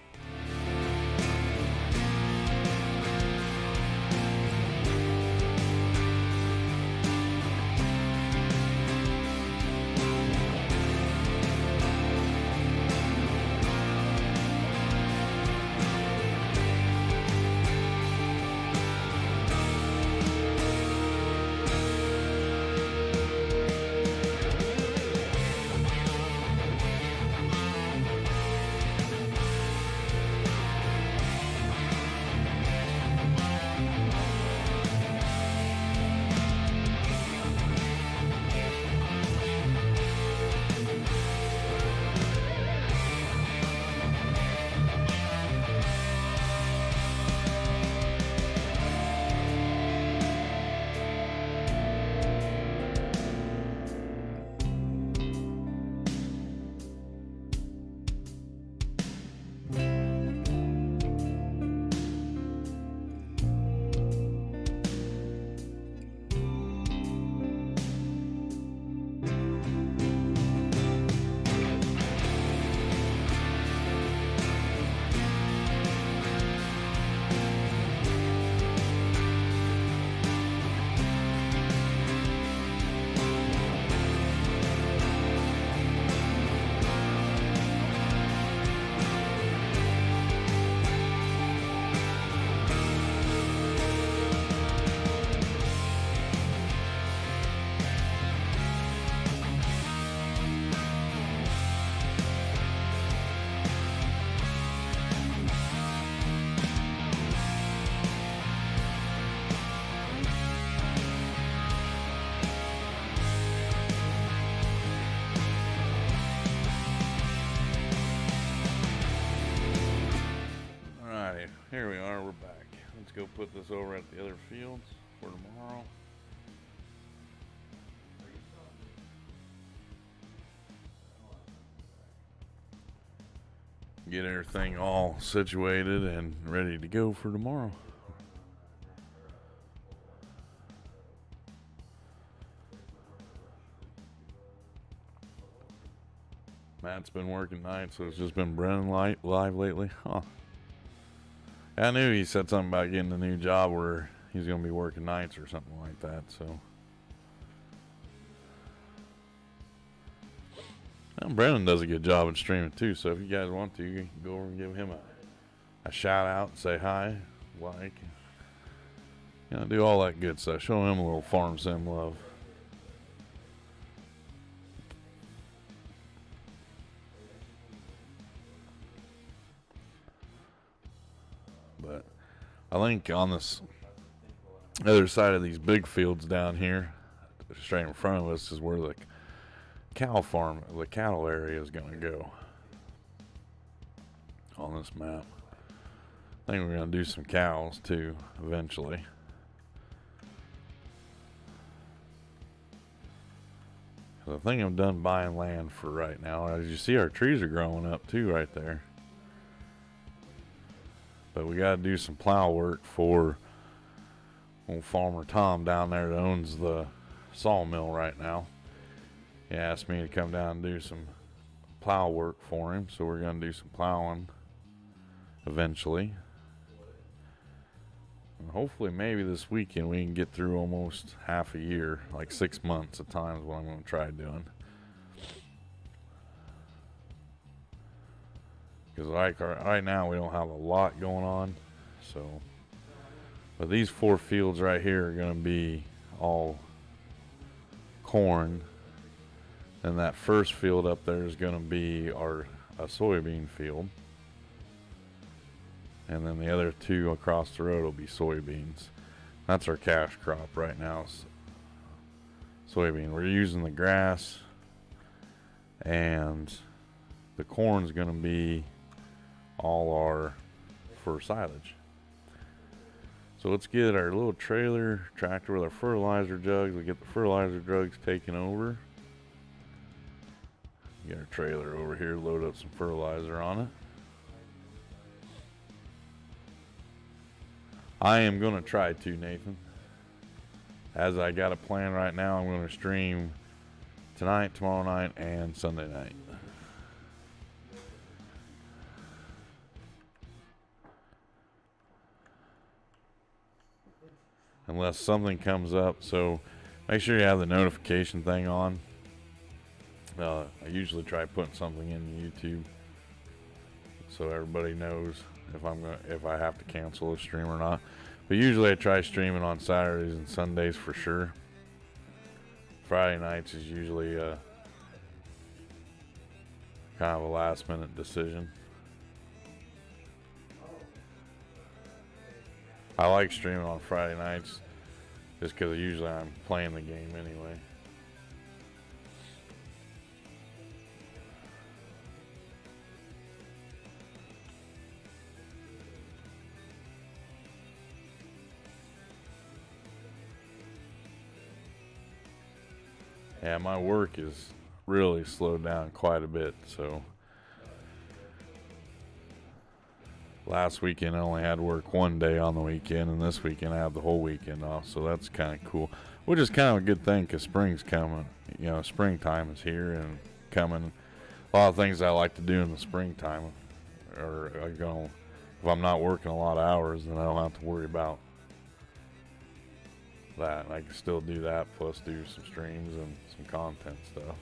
Here we are, we're back. Let's go put this over at the other fields for tomorrow. Get everything all situated and ready to go for tomorrow. Matt's been working nights, so it's just been Brennan live lately. Huh. I knew he said something about getting a new job where he's going to be working nights or something like that, so. Well, Brennan does a good job at streaming too, so if you guys want to, you can go over and give him a shout out, say hi, like, you know, do all that good stuff. Show him a little farm sim love. But I think on this other side of these big fields down here, straight in front of us, is where the cow farm, the cattle area is going to go on this map. I think we're going to do some cows too eventually. I think I'm done buying land for right now. As you see, our trees are growing up too right there. But we got to do some plow work for old Farmer Tom down there that owns the sawmill right now. He asked me to come down and do some plow work for him, so we're going to do some plowing eventually. And hopefully maybe this weekend we can get through almost half a year, like 6 months at times, what I'm going to try doing. Because like right now we don't have a lot going on, so. But these 4 fields right here are going to be all corn. And that first field up there is going to be a soybean field. And then the other 2 across the road will be soybeans. That's our cash crop right now, soybean. We're using the grass, and the corn's going to be all our for silage. So let's get our little tractor with our fertilizer jugs. We'll get the fertilizer jugs taken over. Get our trailer over here, load up some fertilizer on it. I am going to try to, Nathan. As I got a plan right now, I'm going to stream tonight, tomorrow night, and Sunday night. Unless something comes up, so make sure you have the notification thing on. I usually try putting something in YouTube so everybody knows if I have to cancel a stream or not. But usually I try streaming on Saturdays and Sundays for sure. Friday nights is usually kind of a last minute decision. I like streaming on Friday nights just because usually I'm playing the game anyway. Yeah, my work is really slowed down quite a bit, so last weekend I only had work 1 day on the weekend, and this weekend I have the whole weekend off, so that's kind of cool, which is kind of a good thing because spring's coming. You know, springtime is here and coming. A lot of things I like to do in the springtime are going, if I'm not working a lot of hours, then I don't have to worry about that. I can still do that, plus do some streams and some content stuff.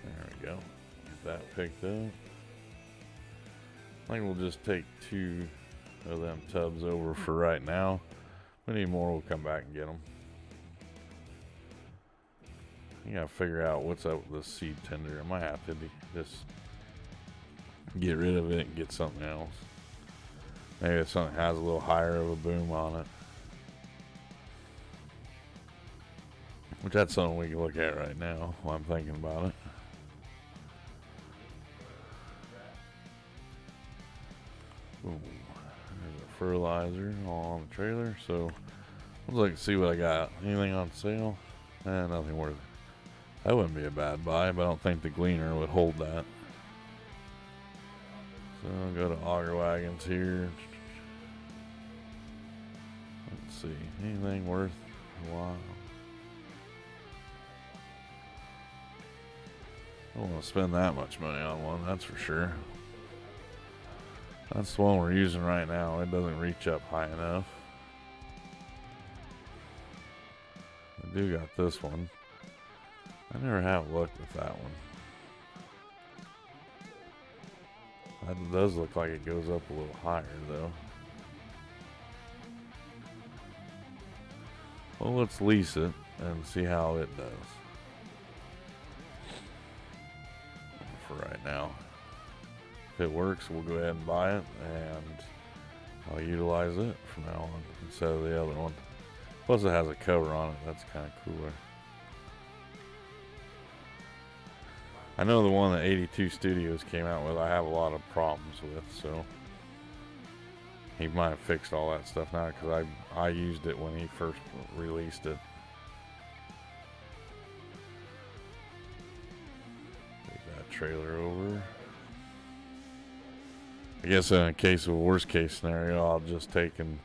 There we go. Get that picked up. I think we'll just take 2 of them tubs over for right now. If we need more, we'll come back and get them. You gotta figure out what's up with this seed tender. I might have to just get rid of it and get something else. Maybe if something has a little higher of a boom on it. Which that's something we can look at right now while I'm thinking about it. Ooh, there's a fertilizer all on the trailer. So let's look and see what I got. Anything on sale? Nothing worth it. That wouldn't be a bad buy, but I don't think the Gleaner would hold that. So I'll go to Auger Wagons here. Let's see. Anything worth a while? I don't want to spend that much money on one, that's for sure. That's the one we're using right now. It doesn't reach up high enough. I do got this one. I never have looked at that one. That does look like it goes up a little higher though. Well, let's lease it and see how it does. For right now. If it works, we'll go ahead and buy it, and I'll utilize it from now on instead of the other one. Plus it has a cover on it, that's kind of cooler. I know the one that 82 Studios came out with I have a lot of problems with, so he might have fixed all that stuff now because I used it when he first released it. Take that trailer over. I guess in a case of a worst case scenario, I'll just take and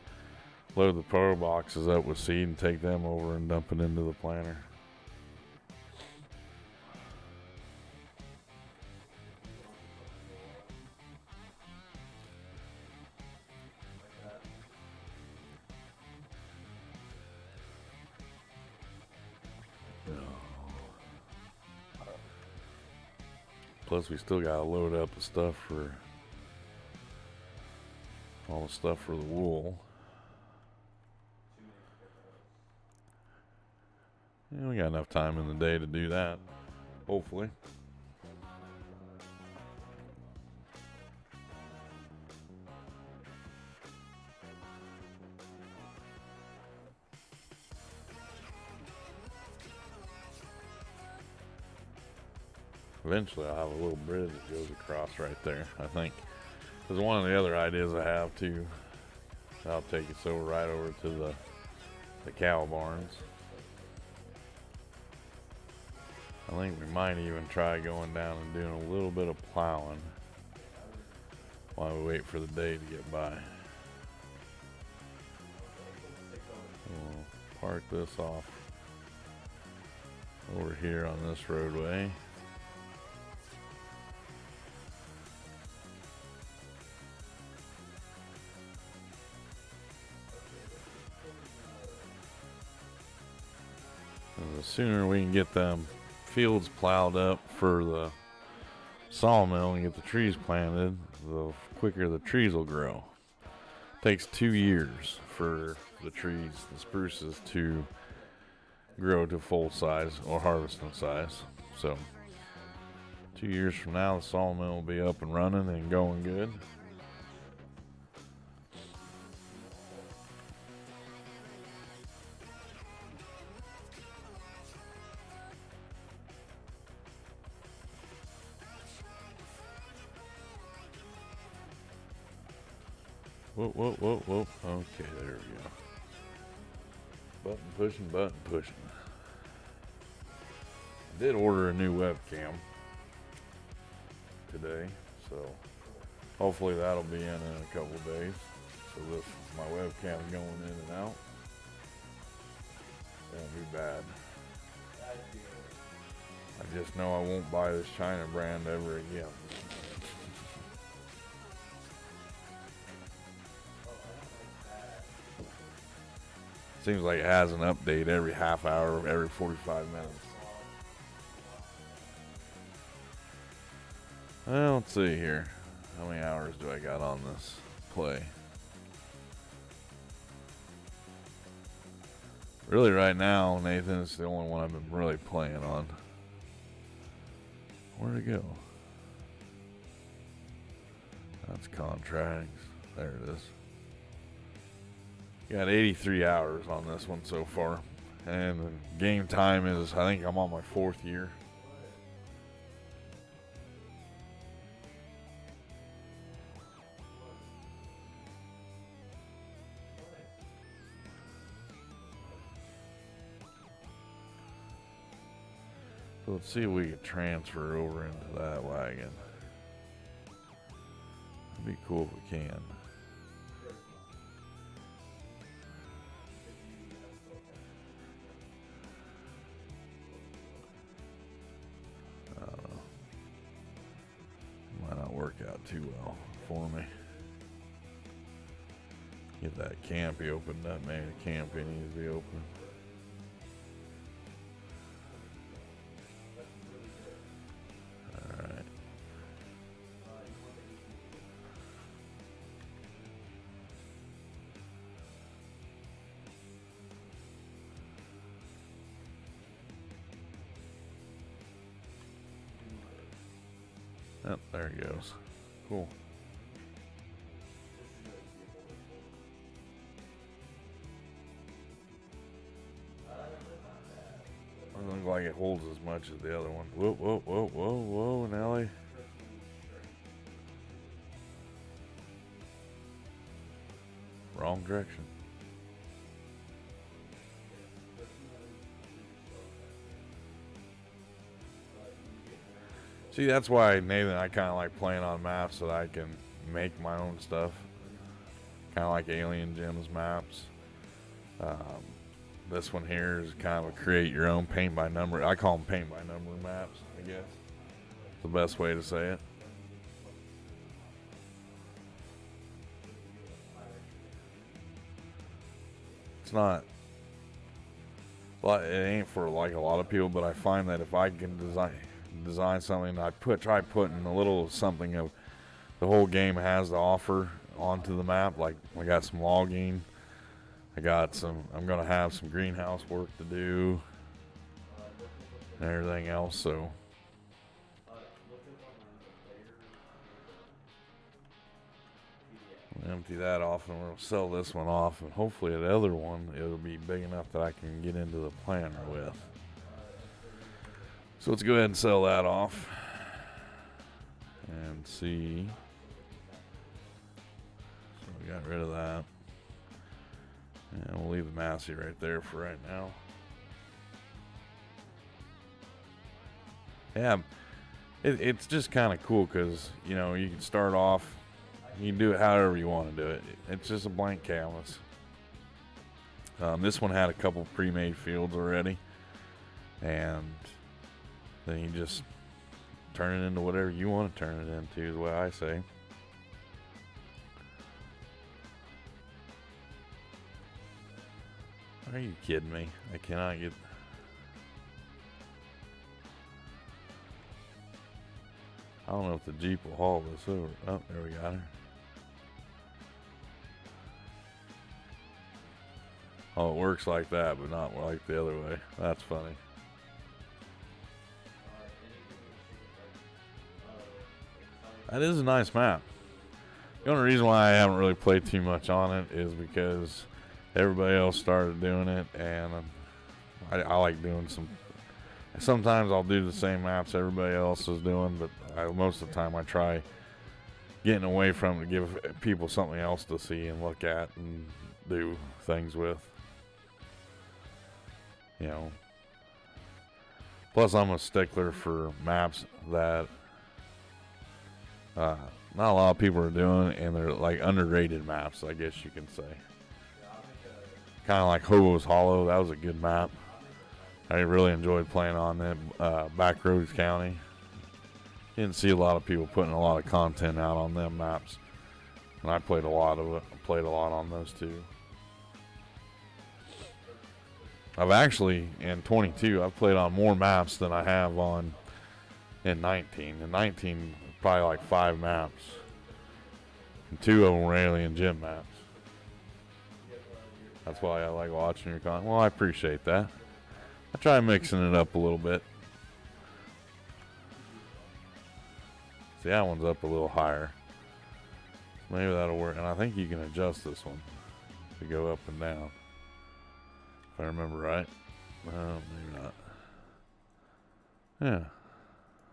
load the pro boxes up with seed and take them over and dump it into the planter. Plus we still gotta load up the stuff for all the stuff for the wool. Yeah, we got enough time in the day to do that, hopefully. Eventually I'll have a little bridge that goes across right there, I think. Because one of the other ideas I have too, I'll take it so right over to the cow barns. I think we might even try going down and doing a little bit of plowing while we wait for the day to get by. We'll park this off over here on this roadway. And the sooner we can get them fields plowed up for the sawmill and get the trees planted, the quicker the trees will grow. It takes 2 years for the trees, the spruces, to grow to full size or harvesting size. So 2 years from now, the sawmill will be up and running and going good. Whoa, whoa, whoa, whoa. Okay, there we go. Button pushing, button pushing. I did order a new webcam today, so hopefully that'll be in a couple days. So this, my webcam's going in and out. Won't be bad. I just know I won't buy this China brand ever again. Seems like it has an update every half hour, every 45 minutes. Well, let's see here. How many hours do I got on this play? Really right now, Nathan is the only one I've been really playing on. Where'd it go? That's contracts. There it is. Got 83 hours on this one so far. and the game time is, I think I'm on my 4th year. So let's see if we can transfer over into that wagon. It'd be cool if we can. Might not work out too well for me. Get that campy opened up, man. The campy needs to be open. Alright. Oh, there it goes. Cool. Doesn't look like it holds as much as the other one. Whoa, whoa, whoa, whoa, whoa, Nelly. Wrong direction. See, that's why, Nathan, I kind of like playing on maps so that I can make my own stuff. Kind of like Alien Gems maps. This one here is kind of a create your own paint by number. I call them paint by number maps, I guess. It's the best way to say it. It's not, well, it ain't for like a lot of people, but I find that if I can design something, I try putting a little something of the whole game has to offer onto the map. Like I got some logging, I'm gonna have some greenhouse work to do and everything else, so we'll empty that off and we'll sell this one off, and hopefully the other one it'll be big enough that I can get into the planter with. So let's go ahead and sell that off and see. So we got rid of that. And we'll leave the Massey right there for right now. Yeah, it's just kind of cool because, you know, you can start off, you can do it however you want to do it. It's just a blank canvas. This one had a couple pre-made fields already, and then you just turn it into whatever you want to turn it into, is what I say. Are you kidding me? I cannot get... I don't know if the Jeep will haul this over. Oh, there we got her. Oh, it works like that, but not like the other way. That's funny. That is a nice map. The only reason why I haven't really played too much on it is because everybody else started doing it, and I like doing some. Sometimes I'll do the same maps everybody else is doing, but most of the time I try getting away from it to give people something else to see and look at and do things with. You know. Plus, I'm a stickler for maps that not a lot of people are doing, and they're like underrated maps, I guess you can say. Kind of like Hobo's Hollow. That was a good map. I really enjoyed playing on that. Backroads County. Didn't see a lot of people putting a lot of content out on them maps, and I played a lot of it. I played a lot on those too. I've actually, in 22, I've played on more maps than I have on in 19. In 19, probably like 5 maps, and 2 of them were Alien Gem maps. That's why I like watching your content. Well, I appreciate that. I try mixing it up a little bit. See, that one's up a little higher. Maybe that'll work. And I think you can adjust this one to go up and down, if I remember right. Maybe not. Yeah.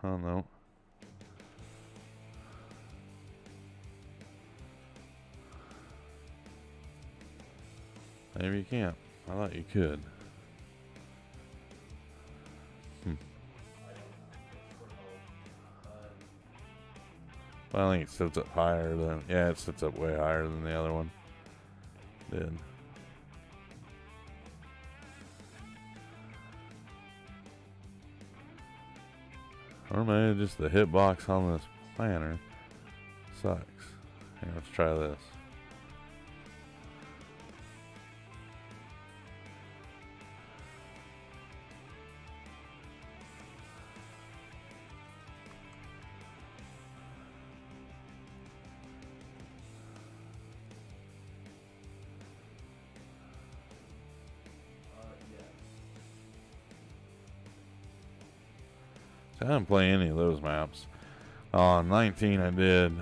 I don't know. Maybe you can't. I thought you could. Well, I think it sits up higher than... Yeah, it sits up way higher than the other one did. Or maybe just the hitbox on this planner sucks. Here, let's try this. I didn't play any of those maps. On 19, I did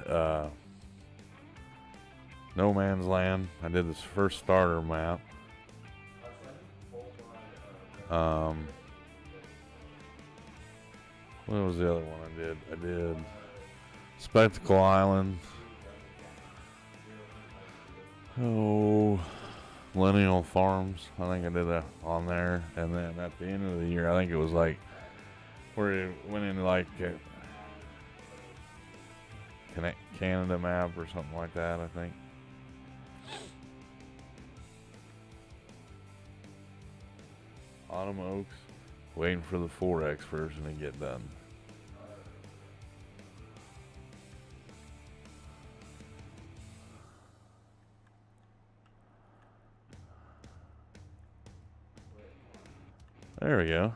No Man's Land. I did this first starter map. What was the other one I did? I did Spectacle Island. Oh, Millennial Farms. I think I did that on there. And then at the end of the year, I think it was like where it went in like a Canada map or something like that, I think. Autumn Oaks, waiting for the 4X version to get done. There we go.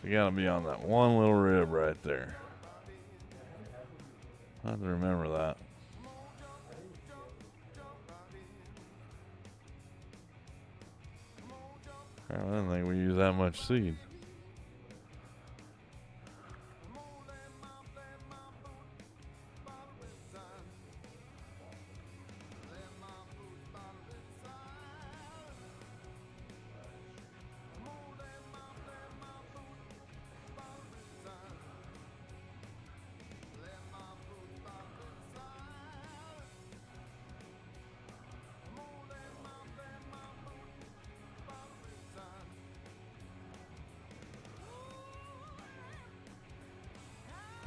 So you gotta be on that one little rib right there. I have to remember that. I didn't think we used that much seed.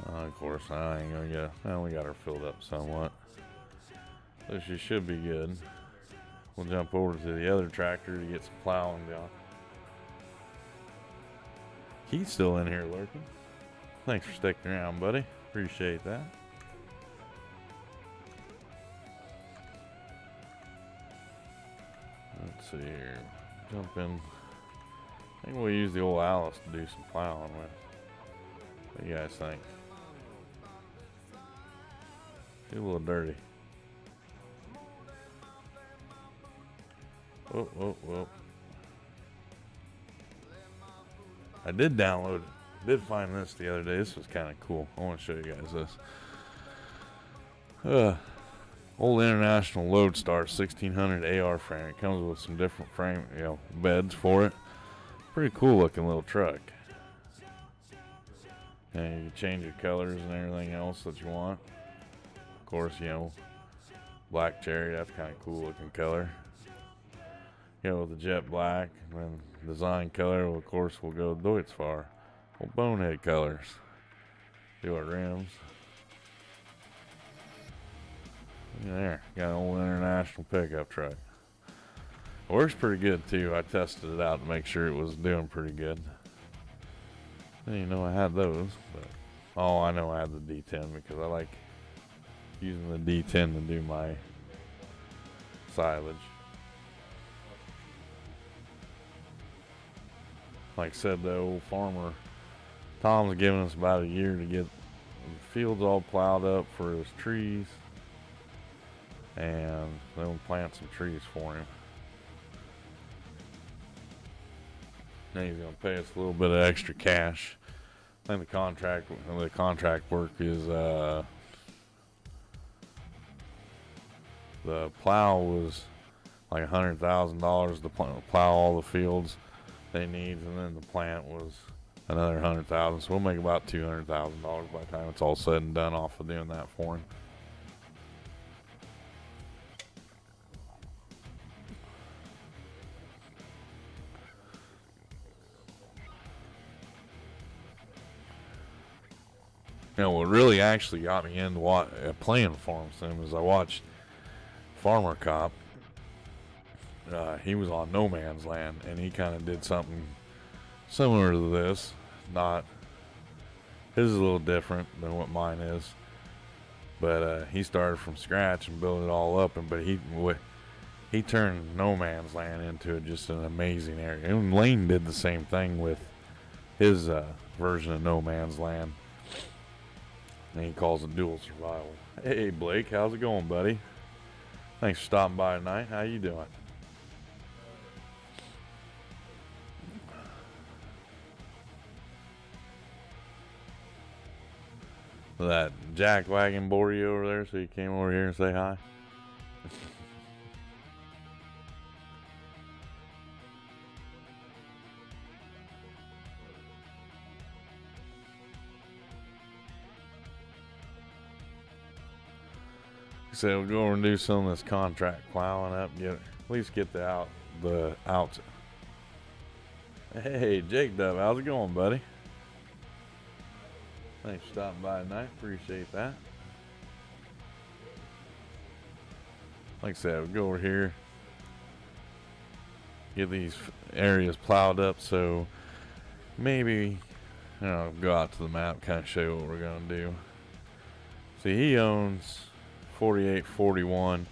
Of course, I ain't gonna get. Well, we got her filled up somewhat, so she should be good. We'll jump over to the other tractor to get some plowing done. He's still in here lurking. Thanks for sticking around, buddy. Appreciate that. Let's see here. Jump in. I think we'll use the old Alice to do some plowing with. What do you guys think? Get a little dirty. Whoa, whoa, whoa. I did download it. Did find this the other day. This was kind of cool. I want to show you guys this. Old International Lodestar 1600 AR frame. It comes with some different frame, beds for it. Pretty cool looking little truck. And you can change your colors and everything else that you want. Of course, black cherry, that's kind of cool looking color. With the jet black, and then design color, well, of course, we'll go Deutz-Fahr. Old bonehead colors. Do our rims. There, got an old International pickup truck. It works pretty good too. I tested it out to make sure it was doing pretty good. I didn't even know I had those, but I know I have the D10 because I like using the D10 to do my silage. Like I said, the old farmer Tom's giving us about a year to get the fields all plowed up for his trees, and then we'll plant some trees for him. Then he's gonna pay us a little bit of extra cash. I think the contract work is The plow was like $100,000 to plow all the fields they need, and then the plant was another $100,000. So we'll make about $200,000 by the time it's all said and done off of doing that for him. You know, what really actually got me into playing Farm Sim is I watched Farmer Cop. He was on No Man's Land, and he kind of did something similar to this. Not his is a little different than what mine is, but he started from scratch and built it all up. But he turned No Man's Land into just an amazing area. And Lane did the same thing with his version of No Man's Land. And he calls it dual survival. Hey Blake, how's it going, buddy? Thanks for stopping by tonight. How you doing? That jack wagon bore you over there, so you came over here and say hi? So we'll go over and do some of this contract plowing up, at least get the outs. Hey, Jake Dub, how's it going, buddy? Thanks for stopping by tonight. Appreciate that. Like I said, we'll go over here, get these areas plowed up, so maybe go out to the map, kind of show you what we're gonna do. See, he owns 48, 41,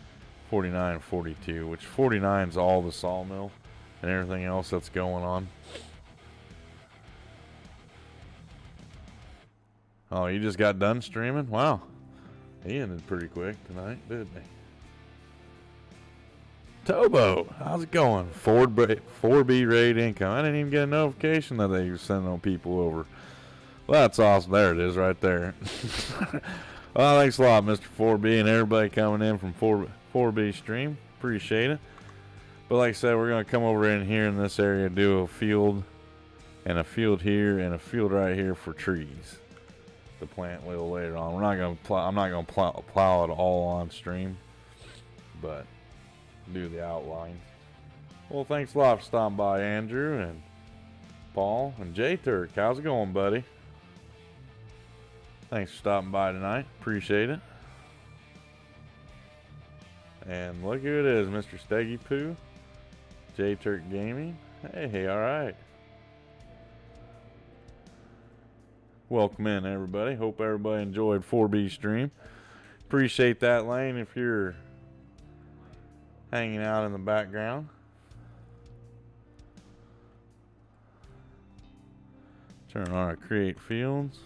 49, 42, which 49 is all the sawmill and everything else that's going on. Oh, you just got done streaming? Wow. He ended pretty quick tonight, didn't he? Tobo, how's it going? 4B raid income. I didn't even get a notification that they were sending people over. Well, that's awesome. There it is right there. Well, thanks a lot, Mr. 4B, and everybody coming in from 4B stream. Appreciate it. But like I said, we're going to come over in here in this area, do a field, and a field here, and a field right here for trees to plant a little later on. We're not going to plow. I'm not going to plow it all on stream, but do the outline. Well, thanks a lot for stopping by, Andrew and Paul and J Turk. How's it going, buddy? Thanks for stopping by tonight. Appreciate it. And look who it is, Mr. Steggy Poo. J Turk Gaming. Hey, alright. Welcome in, everybody. Hope everybody enjoyed 4B stream. Appreciate that, Lane, if you're hanging out in the background. Turn on our create fields.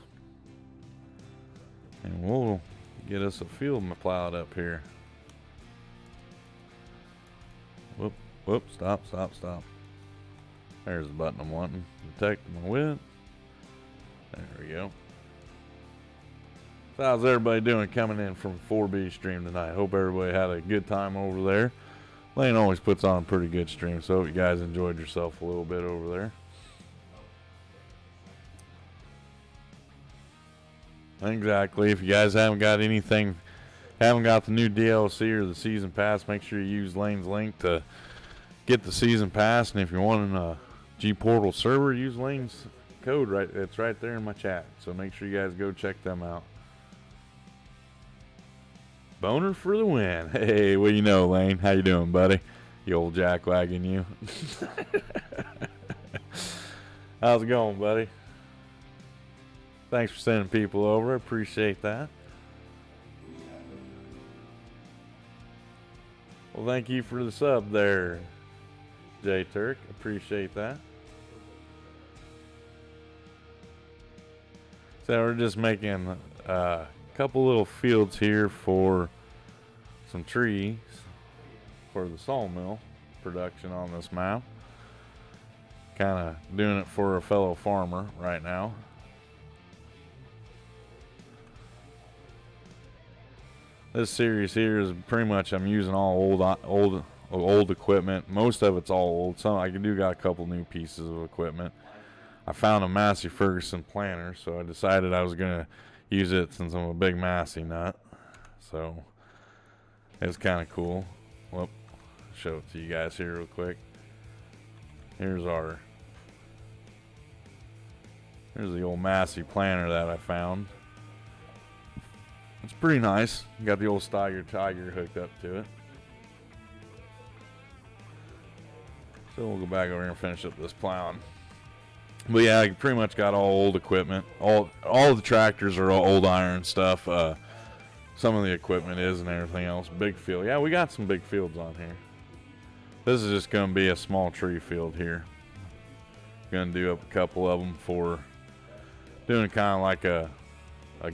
And we'll get us a field plowed up here. Whoop, stop. There's the button I'm wanting. Detect my width. There we go. So how's everybody doing coming in from 4B stream tonight? Hope everybody had a good time over there. Lane always puts on a pretty good stream, so hope you guys enjoyed yourself a little bit over there. Exactly. If you guys haven't got the new DLC or the season pass, make sure you use Lane's link to get the season pass. And if you're wanting a G Portal server, use Lane's code. It's right there in my chat. So make sure you guys go check them out. Boner for the win. Hey, well, you know, Lane. How you doing, buddy? You old jackwagon, you. How's it going, buddy? Thanks for sending people over. Appreciate that. Well, thank you for the sub there, J Turk. Appreciate that. So we're just making a couple little fields here for some trees for the sawmill production on this map. Kind of doing it for a fellow farmer right now. This series here is pretty much I'm using all old equipment. Most of it's all old. Some I do got a couple new pieces of equipment. I found a Massey Ferguson planter, so I decided I was gonna use it since I'm a big Massey nut. So it's kind of cool. Well, show it to you guys here real quick. Here's the old Massey planter that I found. It's pretty nice. Got the old Steiger Tiger hooked up to it. So we'll go back over here and finish up this plowing. But yeah, I pretty much got all old equipment. All the tractors are old iron stuff. Some of the equipment is and everything else. Big field. Yeah, we got some big fields on here. This is just going to be a small tree field here. Going to do up a couple of them for doing kind of like a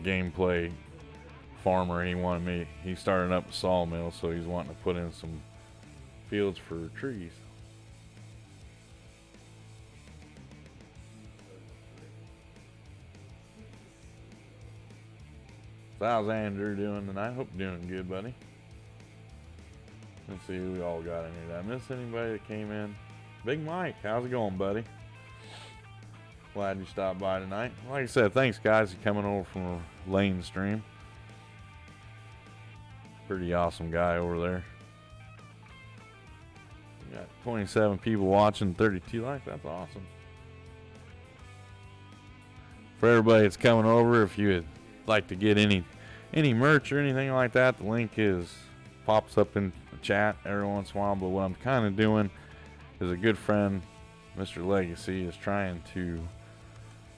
gameplay farmer. He started up a sawmill, so he's wanting to put in some fields for trees. So how's Andrew doing tonight? Hope you're doing good, buddy. Let's see who we all got in here. Did I miss anybody that came in? Big Mike, how's it going, buddy? Glad you stopped by tonight. Like I said, thanks guys for coming over from a Lane stream. Pretty awesome guy over there. We got 27 people watching, 32 likes. That's awesome. For everybody that's coming over, if you would like to get any merch or anything like that, the link pops up in the chat every once in a while. But what I'm kind of doing is a good friend, Mr. Legacy, is trying to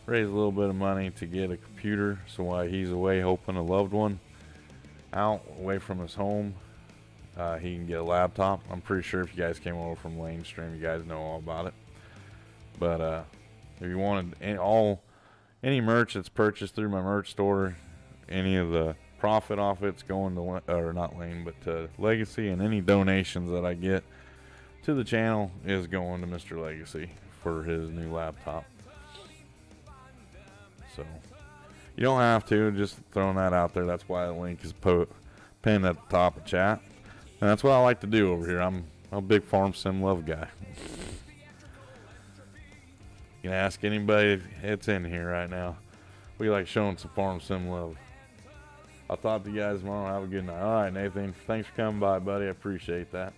raise a little bit of money to get a computer, so while he's away helping a loved one out away from his home, he can get a laptop. I'm pretty sure if you guys came over from Lane Stream, you guys know all about it. But if you wanted any merch that's purchased through my merch store, any of the profit off it's going to, or not Lane, but to Legacy, and any donations that I get to the channel is going to Mr. Legacy for his new laptop. So you don't have to, just throwing that out there. That's why the link is pinned at the top of chat, and that's what I like to do over here. I'm a big farm sim love guy. You can ask anybody that's in here right now. We like showing some farm sim love. I'll talk to you guys tomorrow. Have a good night. All right, Nathan. Thanks for coming by, buddy. I appreciate that.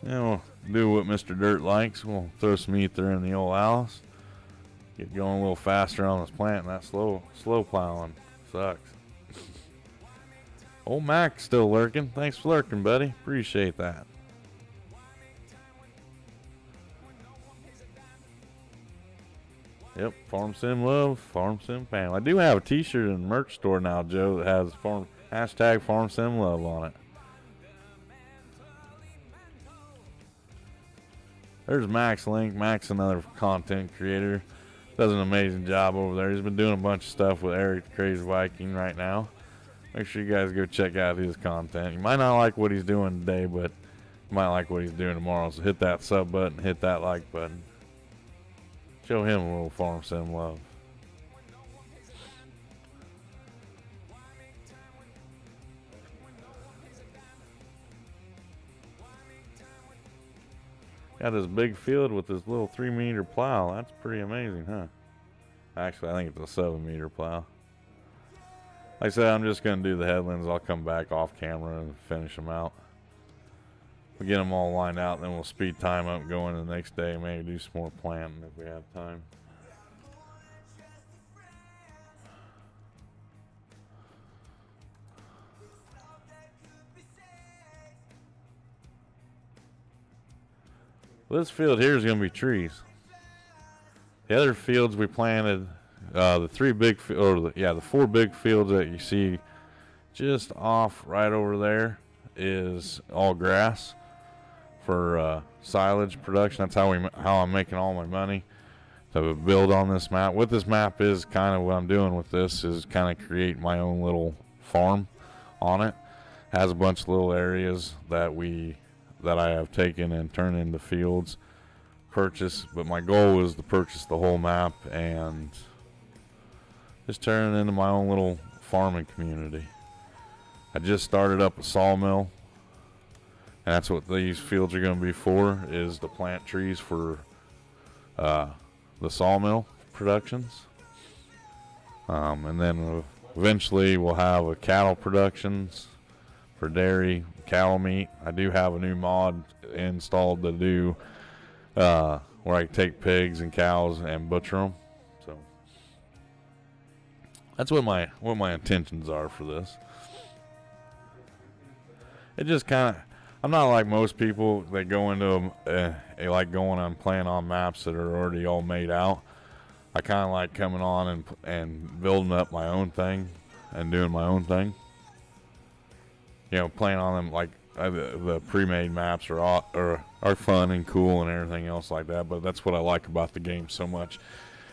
Yeah, we'll do what Mr. Dirt likes. We'll throw some ether in the old Alice. Get going a little faster on this plant, and that slow plowing sucks. Old Mac's still lurking. Thanks for lurking, buddy. Appreciate that. Yep, Farm Sim Love, Farm Sim Panel. I do have a t-shirt in the merch store now, Joe, that has hashtag Farm Sim Love on it. There's Max Link. Max, another content creator. Does an amazing job over there. He's been doing a bunch of stuff with Eric the Crazy Viking right now. Make sure you guys go check out his content. You might not like what he's doing today, but you might like what he's doing tomorrow. So hit that sub button, hit that like button. Show him a little Farm Sim love. Got this big field with this little 3-meter plow. That's pretty amazing, huh? Actually, I think it's a 7-meter plow. Like I said, I'm just going to do the headlands. I'll come back off camera and finish them out. We'll get them all lined out, and then we'll speed time up going the next day. Maybe do some more planting if we have time. Well, this field here is going to be trees. The other fields we planted, the 4 big fields that you see just off right over there is all grass for silage production. That's how I'm making all my money to build on this map. What this map is, kind of what I'm doing with this, is kind of create my own little farm on it. Has a bunch of little areas that I have taken and turned into fields purchase, but my goal is to purchase the whole map and just turn it into my own little farming community. I just started up a sawmill, and that's what these fields are going to be for, is to plant trees for the sawmill productions. And then eventually we'll have a cattle productions for dairy, cattle meat. I do have a new mod installed to do where I can take pigs and cows and butcher them. So that's what my intentions are for this. It just kind of, I'm not like most people that go into they like going and playing on maps that are already all made out. I kind of like coming on and building up my own thing and doing my own thing. You know, playing on them like the pre-made maps are fun and cool and everything else like that. But that's what I like about the game so much,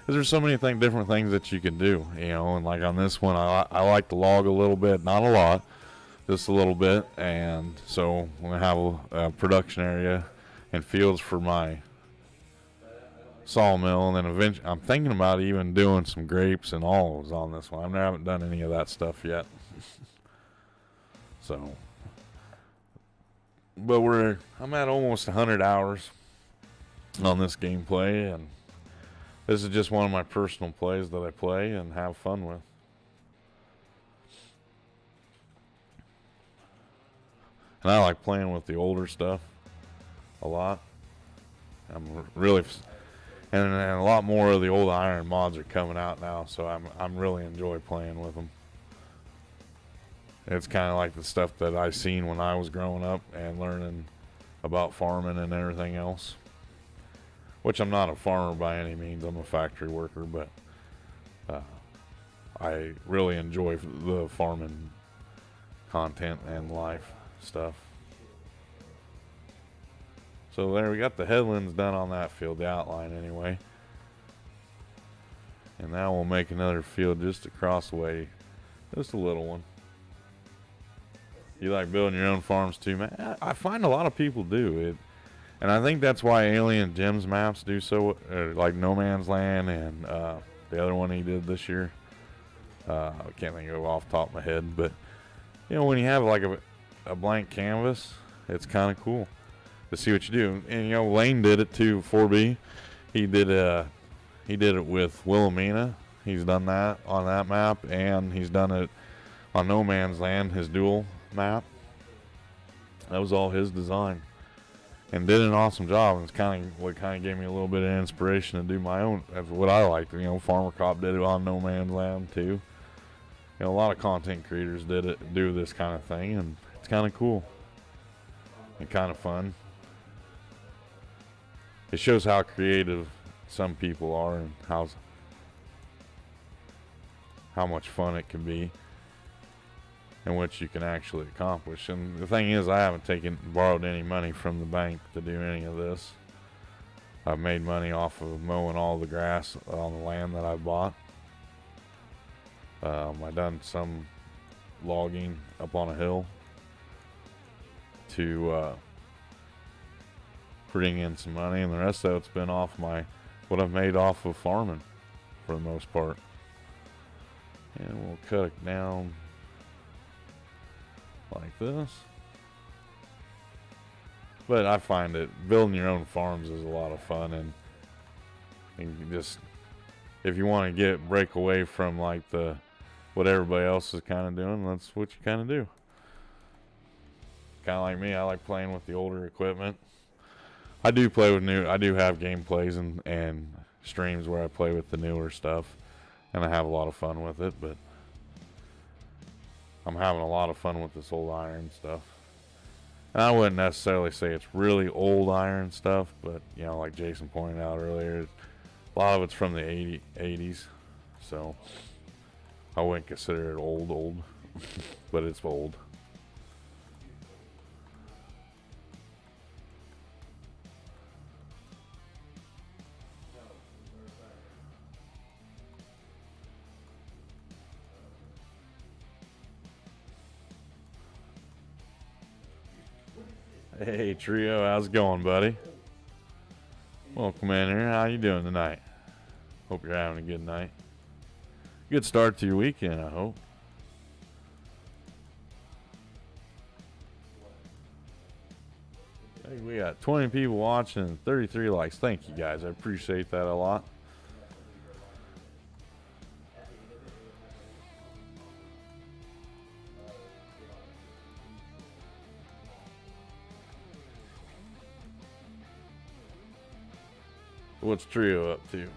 because there's so many different things that you can do. You know, and like on this one, I like to log a little bit, not a lot, just a little bit. And so I'm gonna have a production area and fields for my sawmill, and then eventually I'm thinking about even doing some grapes and olives on this one. I haven't done any of that stuff yet. So, but I'm at almost 100 hours on this gameplay, and this is just one of my personal plays that I play and have fun with. And I like playing with the older stuff a lot. I'm really, and a lot more of the old iron mods are coming out now, so I'm really enjoy playing with them. It's kind of like the stuff that I seen when I was growing up and learning about farming and everything else. Which I'm not a farmer by any means. I'm a factory worker, but I really enjoy the farming content and life stuff. So there, we got the headlands done on that field, the outline anyway. And now we'll make another field just across the way, just a little one. You like building your own farms too, man? I find a lot of people do it, and I think that's why Alien Gems maps do so, like No Man's Land and the other one he did this year. I can't think of it off the top of my head, but you know, when you have like a blank canvas, it's kind of cool to see what you do. And you know, Lane did it too. 4B, he did it with Wilhelmina. He's done that on that map, and he's done it on No Man's Land, his dual map. That was all his design, and did an awesome job. And it's kind of gave me a little bit of inspiration to do my own. That's what I like. You know, Farmer Cop did it on No Man's Land too. You know, a lot of content creators do this kind of thing, and it's kind of cool and kind of fun. It shows how creative some people are and how much fun it can be and what you can actually accomplish. And the thing is, I haven't borrowed any money from the bank to do any of this. I've made money off of mowing all the grass on the land that I bought. I've done some logging up on a hill to bring in some money, and the rest of it's been off what I've made off of farming for the most part. And we'll cut it down like this. But I find that building your own farms is a lot of fun, and you just, if you want to break away from like what everybody else is kind of doing, that's what you kind of do. Kind of like me, I like playing with the older equipment. I do have gameplays and streams where I play with the newer stuff, and I have a lot of fun with it, but I'm having a lot of fun with this old iron stuff. And I wouldn't necessarily say it's really old iron stuff, but you know, like Jason pointed out earlier, a lot of it's from the 80s, so I wouldn't consider it old, but it's old. Hey Trio, how's it going, buddy? Welcome in here. How you doing tonight? Hope you're having a good night. Good start to your weekend, I hope. Hey, we got 20 people watching and 33 likes. Thank you guys. I appreciate that a lot. What's Trio up to?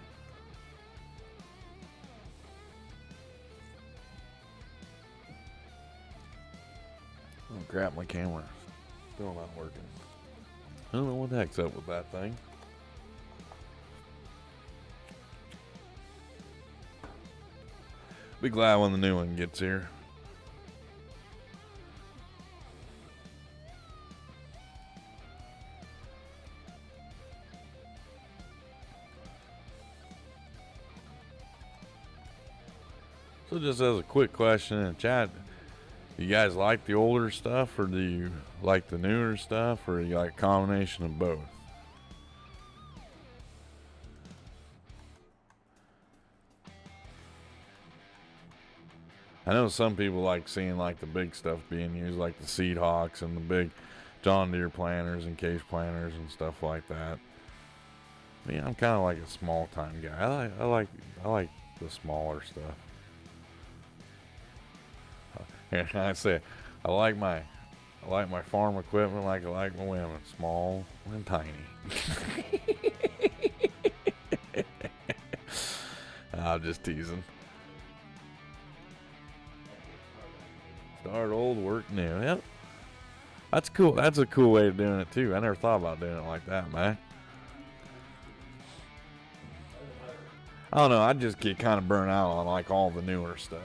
Oh crap, my camera's still not working. I don't know what the heck's up with that thing. Be glad when the new one gets here. So just as a quick question in the chat, do you guys like the older stuff, or do you like the newer stuff, or you like a combination of both? I know some people like seeing like the big stuff being used, like the Seed Hawks and the big John Deere planters and case planters and stuff like that. I mean, I'm kind of like a small time guy. I like the smaller stuff. I say, I like my farm equipment like I like my women, small and tiny. I'm just teasing. Start old, work new. Yep, that's cool. That's a cool way of doing it too. I never thought about doing it like that, man. I don't know. I just get kind of burnt out on like all the newer stuff.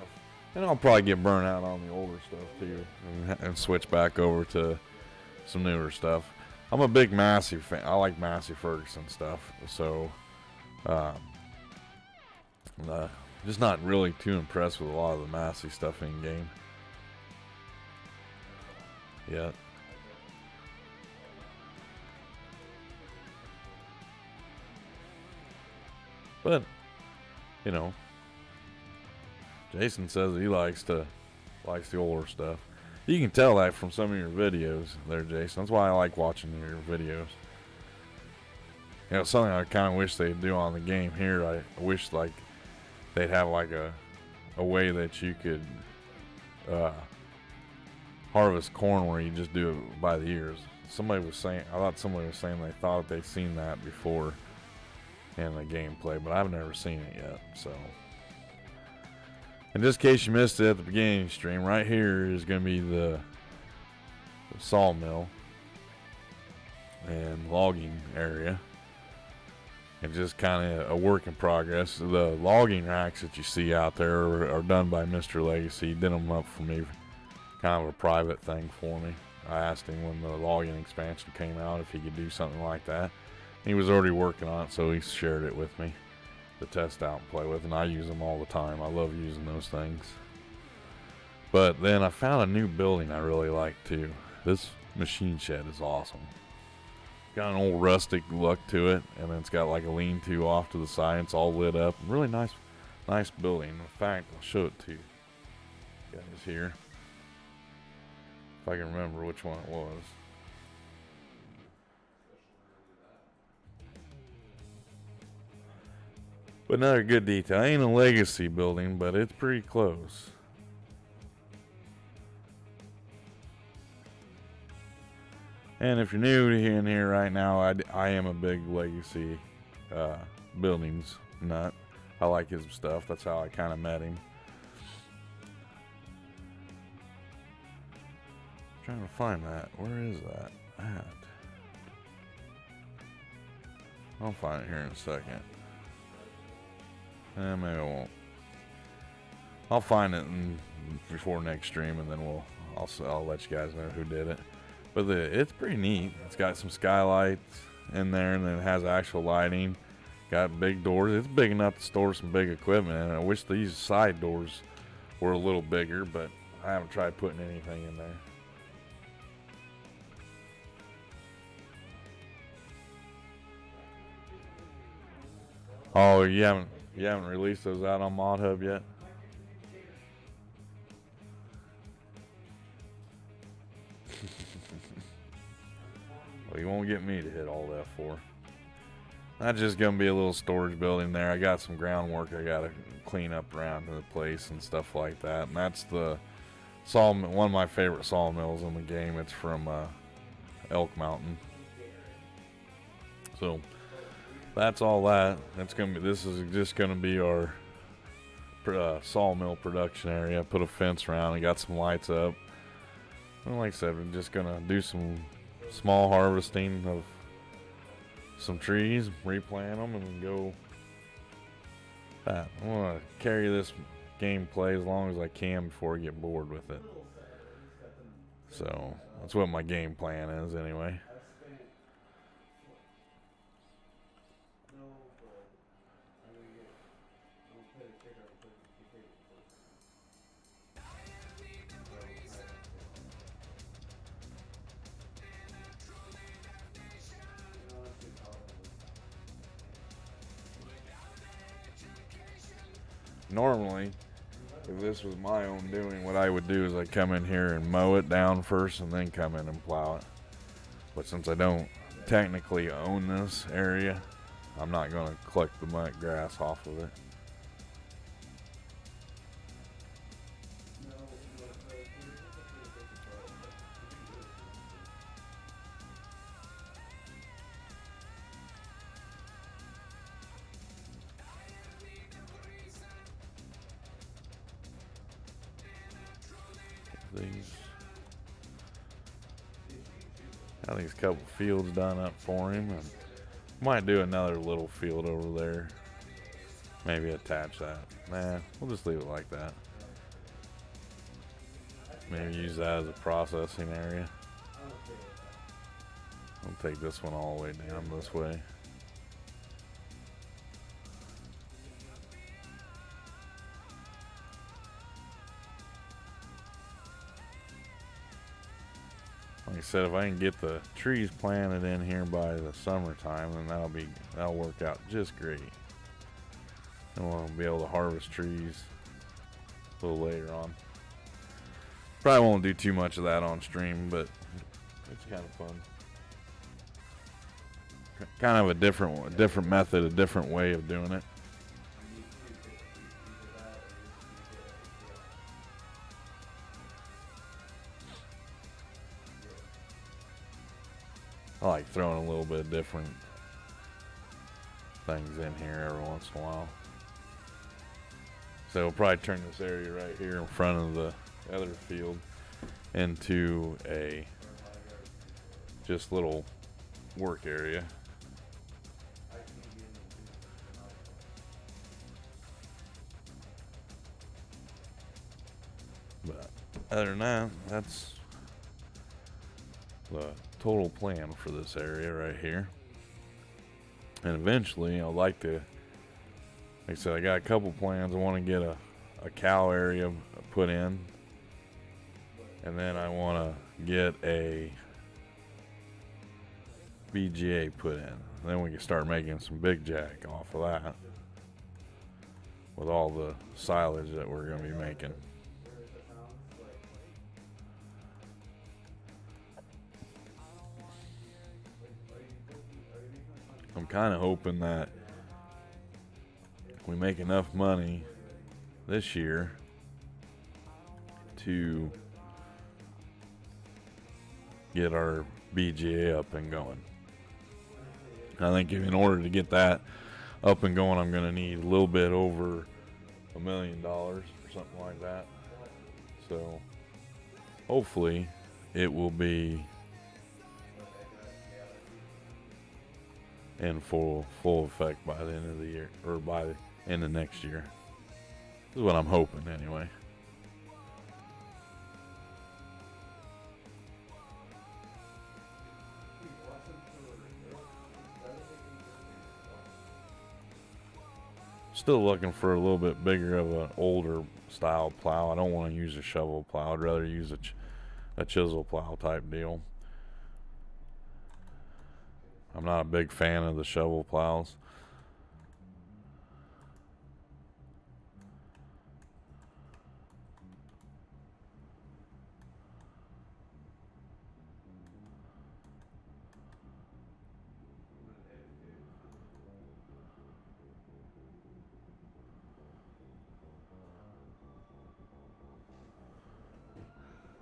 And I'll probably get burnt out on the older stuff too, and switch back over to some newer stuff. I'm a big Massey fan. I like Massey Ferguson stuff, so just not really too impressed with a lot of the Massey stuff in game yet. But you know, Jason says he likes the older stuff. You can tell that from some of your videos there, Jason. That's why I like watching your videos. You know, something I kind of wish they'd do on the game here. I wish like they'd have like a way that you could harvest corn where you just do it by the ears. I thought somebody was saying they thought they'd seen that before in the gameplay, but I've never seen it yet, so. And just in case you missed it at the beginning of the stream, right here is going to be the sawmill and logging area. And just kind of a work in progress. The logging racks that you see out there are done by Mr. Legacy. He did them up for me, kind of a private thing for me. I asked him when the logging expansion came out if he could do something like that. He was already working on it, so he shared it with me to test out and play with, and I use them all the time. I love using those things. But then I found a new building I really like too. This machine shed is awesome. Got an old rustic look to it, and then it's got like a lean-to off to the side. It's all lit up. Really nice building. In fact, I'll show it to you guys here, if I can remember which one it was. But another good detail. Ain't a legacy building, but it's pretty close. And if you're new in here right now, I am a big legacy buildings nut. I like his stuff. That's how I kind of met him. Trying to find that. Where is that at? I'll find it here in a second. Maybe I won't. I'll find it before next stream, and then I'll let you guys know who did it. But it's pretty neat. It's got some skylights in there, and then it has actual lighting. Got big doors. It's big enough to store some big equipment, and I wish these side doors were a little bigger, but I haven't tried putting anything in there. Oh, you haven't released those out on Mod Hub yet? Well, you won't get me to hit all F4. That's just gonna be a little storage building there. I got some groundwork I gotta clean up around the place and stuff like that. And that's the one of my favorite sawmills in the game. It's from Elk Mountain. So that's all that. This is just gonna be our sawmill production area. Put a fence around and got some lights up. And like I said, we're just gonna do some small harvesting of some trees, replant them, and go. I want to carry this gameplay as long as I can before I get bored with it. So that's what my game plan is, anyway. Normally, if this was my own doing, what I would do is I'd come in here and mow it down first and then come in and plow it. But since I don't technically own this area, I'm not going to collect the grass off of it. Got these couple fields done up for him, and might do another little field over there. Maybe attach that. Nah, we'll just leave it like that. Maybe use that as a processing area. I'll take this one all the way down this way. Like I said, if I can get the trees planted in here by the summertime, then that'll work out just great. And we'll be able to harvest trees a little later on. Probably won't do too much of that on stream, but it's kind of fun. Kind of a different method, a different way of doing it. I like throwing a little bit of different things in here every once in a while. So we'll probably turn this area right here in front of the other field into a just little work area. But other than that, that's the total plan for this area right here. And eventually I'd like to, like I said, I got a couple plans. I want to get a cow area put in, and then I want to get a BGA put in. Then we can start making some big jack off of that with all the silage that we're going to be making. I'm kind of hoping that we make enough money this year to get our BGA up and going. I think in order to get that up and going, I'm going to need a little bit over $1 million or something like that. So hopefully it will be in full effect by the end of the year, or by the end of next year. This is what I'm hoping anyway. Still looking for a little bit bigger of an older style plow. I don't want to use a shovel plow. I'd rather use a chisel plow type deal. I'm not a big fan of the shovel plows.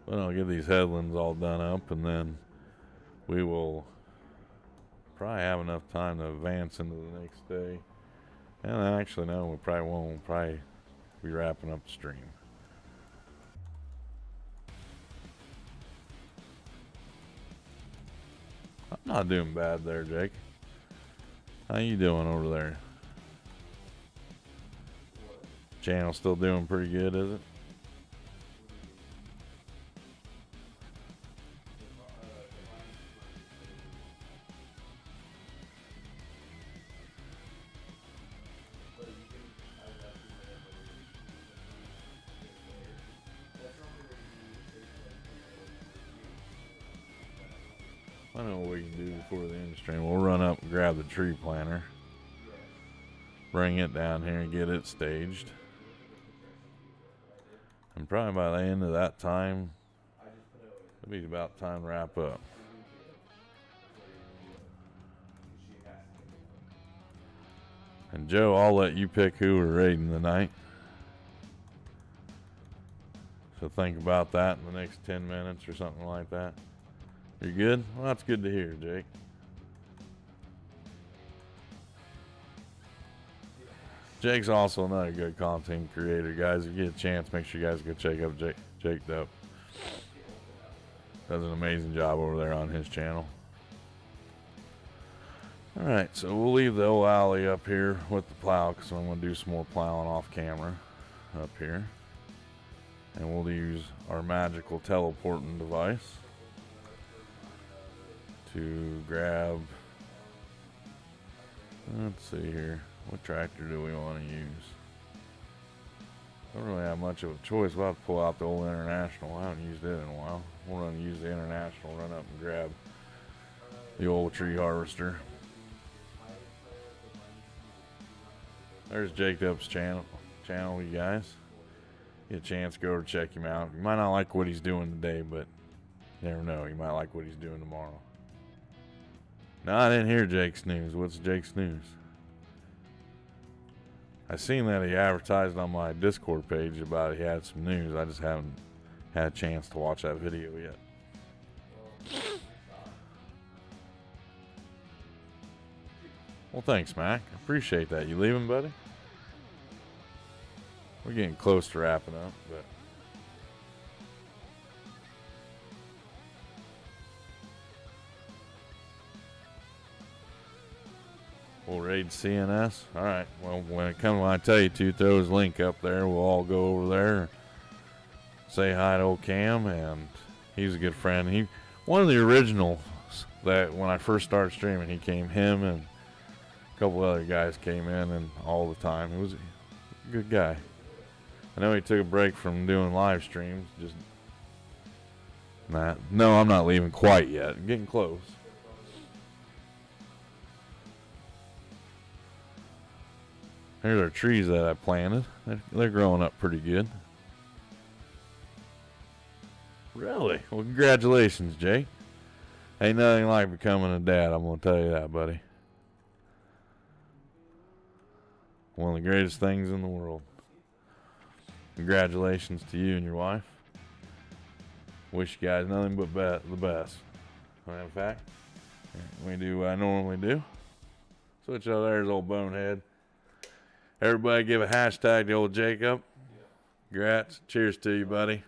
But I'll get these headlands all done up, and then we will probably have enough time to advance into the next day. And actually, no, we probably won't. We'll probably be wrapping up the stream. I'm not doing bad there, Jake. How you doing over there? Channel still doing pretty good, is it? I know what we can do before the end stream. We'll run up and grab the tree planter, bring it down here and get it staged. And probably by the end of that time, it'll be about time to wrap up. And Joe, I'll let you pick who we're raiding tonight. So think about that in the next 10 minutes or something like that. You good? Well, that's good to hear, Jake. Jake's also another good content creator, guys. If you get a chance, make sure you guys go check out Jake Dope. Does an amazing job over there on his channel. Alright, so we'll leave the old alley up here with the plow, because I'm going to do some more plowing off camera up here. And we'll use our magical teleporting device to grab, let's see here, what tractor do we want to use? Don't really have much of a choice. We'll have to pull out the old International. I haven't used it in a while. We'll run use the International, run up and grab the old tree harvester. There's Jake Dope's channel, you guys. Get a chance, go to check him out. You might not like what he's doing today, but you never know. You might like what he's doing tomorrow. No, I didn't hear Jake's news. What's Jake's news? I seen that he advertised on my Discord page about he had some news. I just haven't had a chance to watch that video yet. Well, thanks, Mac. I appreciate that. You leaving, buddy? We're getting close to wrapping up, but we'll raid CNS. All right. Well, when I tell you to, throw his link up there. We'll all go over there, say hi to old Cam, and he's a good friend. He one of the originals that when I first started streaming, he came. Him and a couple other guys came in and all the time. He was a good guy. I know he took a break from doing live streams. Just no, I'm not leaving quite yet. I'm getting close. Here's our trees that I planted. They're growing up pretty good. Really? Well, congratulations, Jake. Ain't nothing like becoming a dad. I'm going to tell you that, buddy. One of the greatest things in the world. Congratulations to you and your wife. Wish you guys nothing but the best. Matter of fact, we do what I normally do. Switch out there's old bonehead. Everybody give a hashtag to old Jacob. Congrats. Cheers to you, buddy.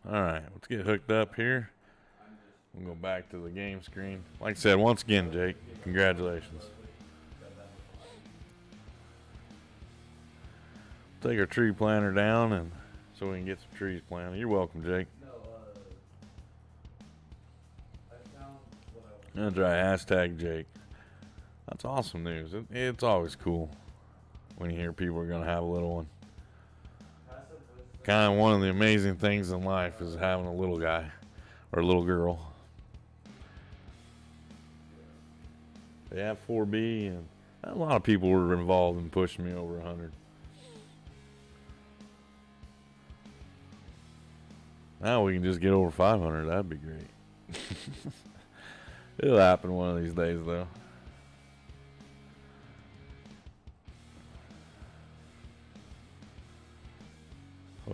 All right, let's get hooked up here. We'll go back to the game screen. Like I said, once again, Jake, congratulations. Take our tree planter down and so we can get some trees planted. You're welcome, Jake. That's right, hashtag Jake. That's awesome news. It's always cool when you hear people are going to have a little one. Kind of one of the amazing things in life is having a little guy or a little girl. They have 4B, and a lot of people were involved in pushing me over 100. Now we can just get over 500. That'd be great. It'll happen one of these days, though.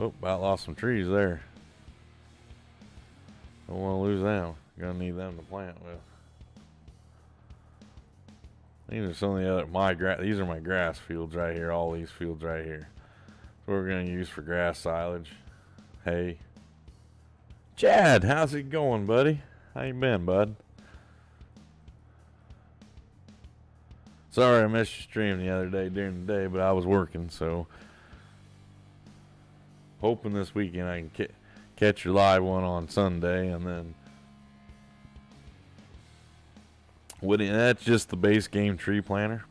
Oh, about lost some trees there. Don't want to lose them. Gonna need them to plant with. These are some of the other these are my grass fields right here. All these fields right here. So we're gonna use for grass silage. Hay. Chad, how's it going, buddy? How you been, bud? Sorry I missed your stream the other day during the day, but I was working, so hoping this weekend I can catch your live one on Sunday, and then that's just the base game tree planter.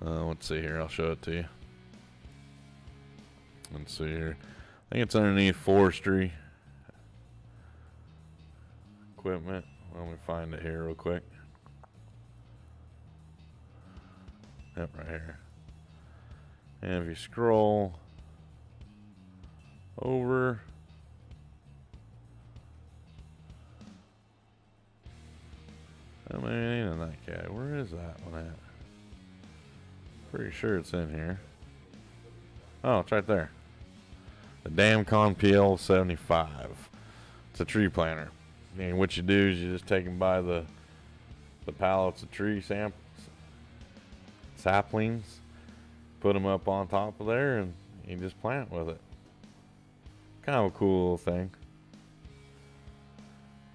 Let's see here. I'll show it to you. Let's see here. I think it's underneath forestry equipment. Let me find it here real quick. Yep, right here. And if you scroll over, I mean, ain't in that cat. Where is that one at? Pretty sure it's in here. Oh, it's right there. The Damcon PL75. It's a tree planter. And what you do is you just take them by the pallets of tree saplings, put them up on top of there, and you just plant with it. Kind of a cool little thing.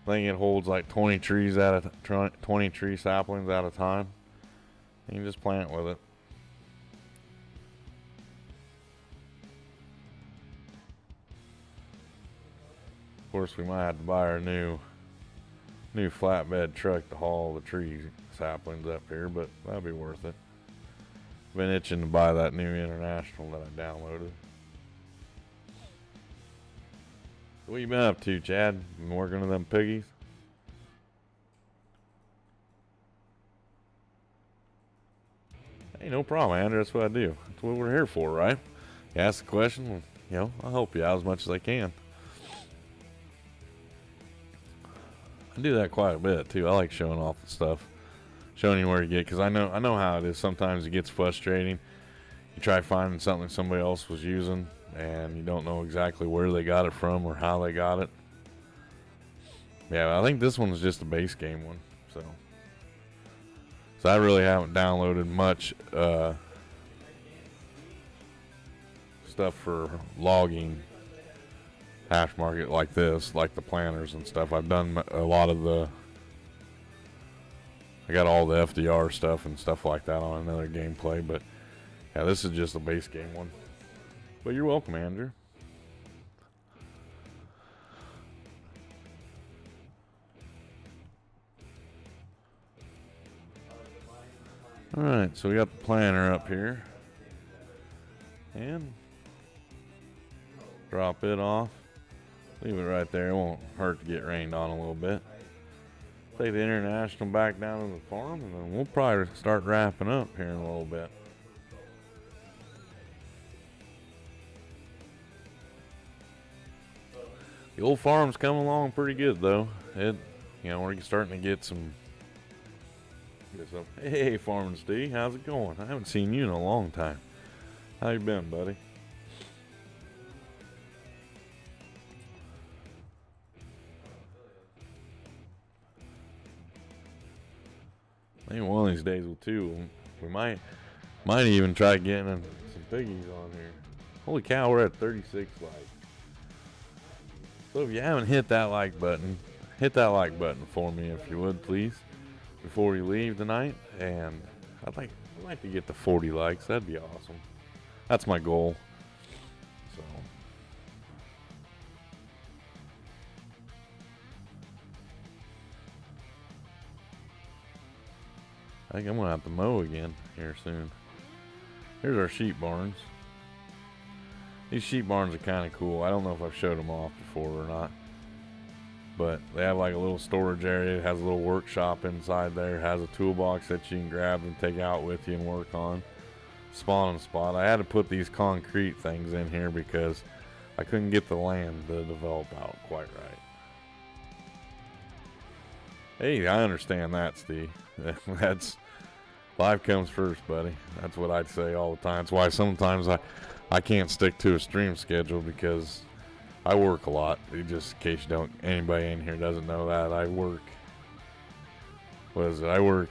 I think it holds like 20 tree saplings at a time. You can just plant with it. Of course, we might have to buy our new flatbed truck to haul the tree saplings up here, but that'll be worth it. Been itching to buy that new International that I downloaded. What you been up to, Chad? Been working on them piggies? Hey, no problem, Andrew. That's what I do. That's what we're here for, right? You ask the question, you know, I'll help you out as much as I can. I do that quite a bit too. I like showing off the stuff, showing you where you get, because I know how it is. Sometimes it gets frustrating. You try finding something somebody else was using, and you don't know exactly where they got it from or how they got it. Yeah, I think this one's just a base game one. So I really haven't downloaded much stuff for logging hash market like this, like the planters and stuff. I've done a lot of I got all the FDR stuff and stuff like that on another gameplay, but yeah, this is just a base game one. But you're welcome, Andrew. Alright, so we got the planter up here. And drop it off. Leave it right there. It won't hurt to get rained on a little bit. Take the International back down to the farm, and then we'll probably start wrapping up here in a little bit. The old farm's coming along pretty good, though. We're starting to get some. Hey, Farming Steve, how's it going? I haven't seen you in a long time. How you been, buddy? I think one of these days we might even try getting some piggies on here. Holy cow, we're at 36 likes. So if you haven't hit that like button for me if you would, please, before you leave tonight. And I'd like to get to 40 likes. That'd be awesome. That's my goal. So I think I'm gonna have to mow again here soon. Here's our sheep barns. These sheep barns are kind of cool. I don't know if I've showed them off before or not, but they have like a little storage area. It has a little workshop inside there. It has a toolbox that you can grab and take out with you and work on. Spawning spot. I had to put these concrete things in here because I couldn't get the land to develop out quite right. Hey, I understand that, Steve. That's life comes first, buddy. That's what I'd say all the time. That's why sometimes I can't stick to a stream schedule because I work a lot. Just in case anybody in here doesn't know that, I work. I work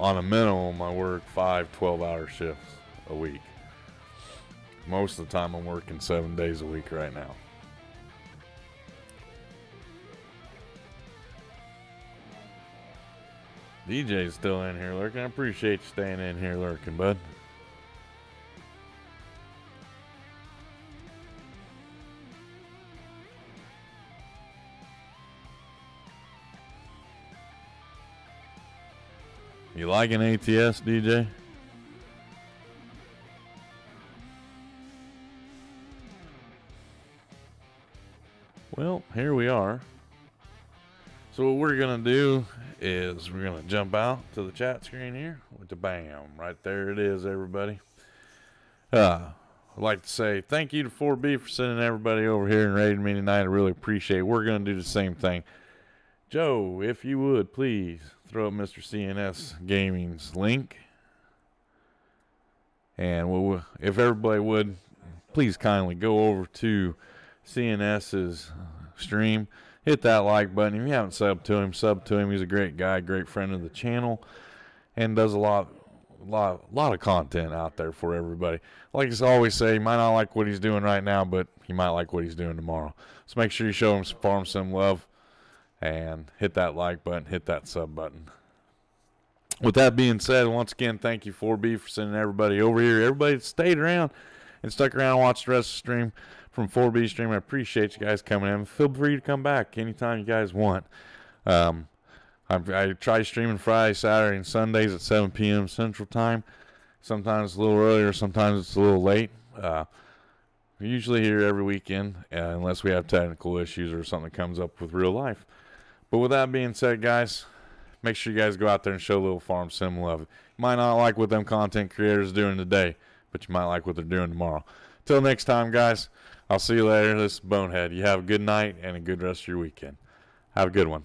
on a minimum. I work 5 12-hour shifts a week. Most of the time, I'm working 7 days a week right now. DJ's still in here lurking. I appreciate you staying in here lurking, bud. You like an ATS, DJ? Well, here we are. So what we're going to do is we're going to jump out to the chat screen here with the bam. Right there it is, everybody. I'd like to say thank you to 4B for sending everybody over here and raiding me tonight. I really appreciate it. We're going to do the same thing. Joe, if you would, please throw up Mr. CNS Gaming's link. And if everybody would, please kindly go over to CNS's stream. Hit that like button. If you haven't subbed to him, sub to him. He's a great guy, great friend of the channel, and does a lot of content out there for everybody. Like I always say, you might not like what he's doing right now, but you might like what he's doing tomorrow. So make sure you show him some love and hit that like button, hit that sub button. With that being said, once again, thank you 4B for sending everybody over here. Everybody that stayed around and stuck around and watched the rest of the stream from 4B stream. I appreciate you guys coming in. Feel free to come back anytime you guys want. I try streaming Friday, Saturday, and Sundays at 7 p.m. Central Time. Sometimes it's a little earlier, sometimes it's a little late. We're usually here every weekend, unless we have technical issues or something that comes up with real life. But with that being said, guys, make sure you guys go out there and show Little Farm Sim love. You might not like what them content creators are doing today, but you might like what they're doing tomorrow. Till next time, guys, I'll see you later. This is Bonehead. You have a good night and a good rest of your weekend. Have a good one.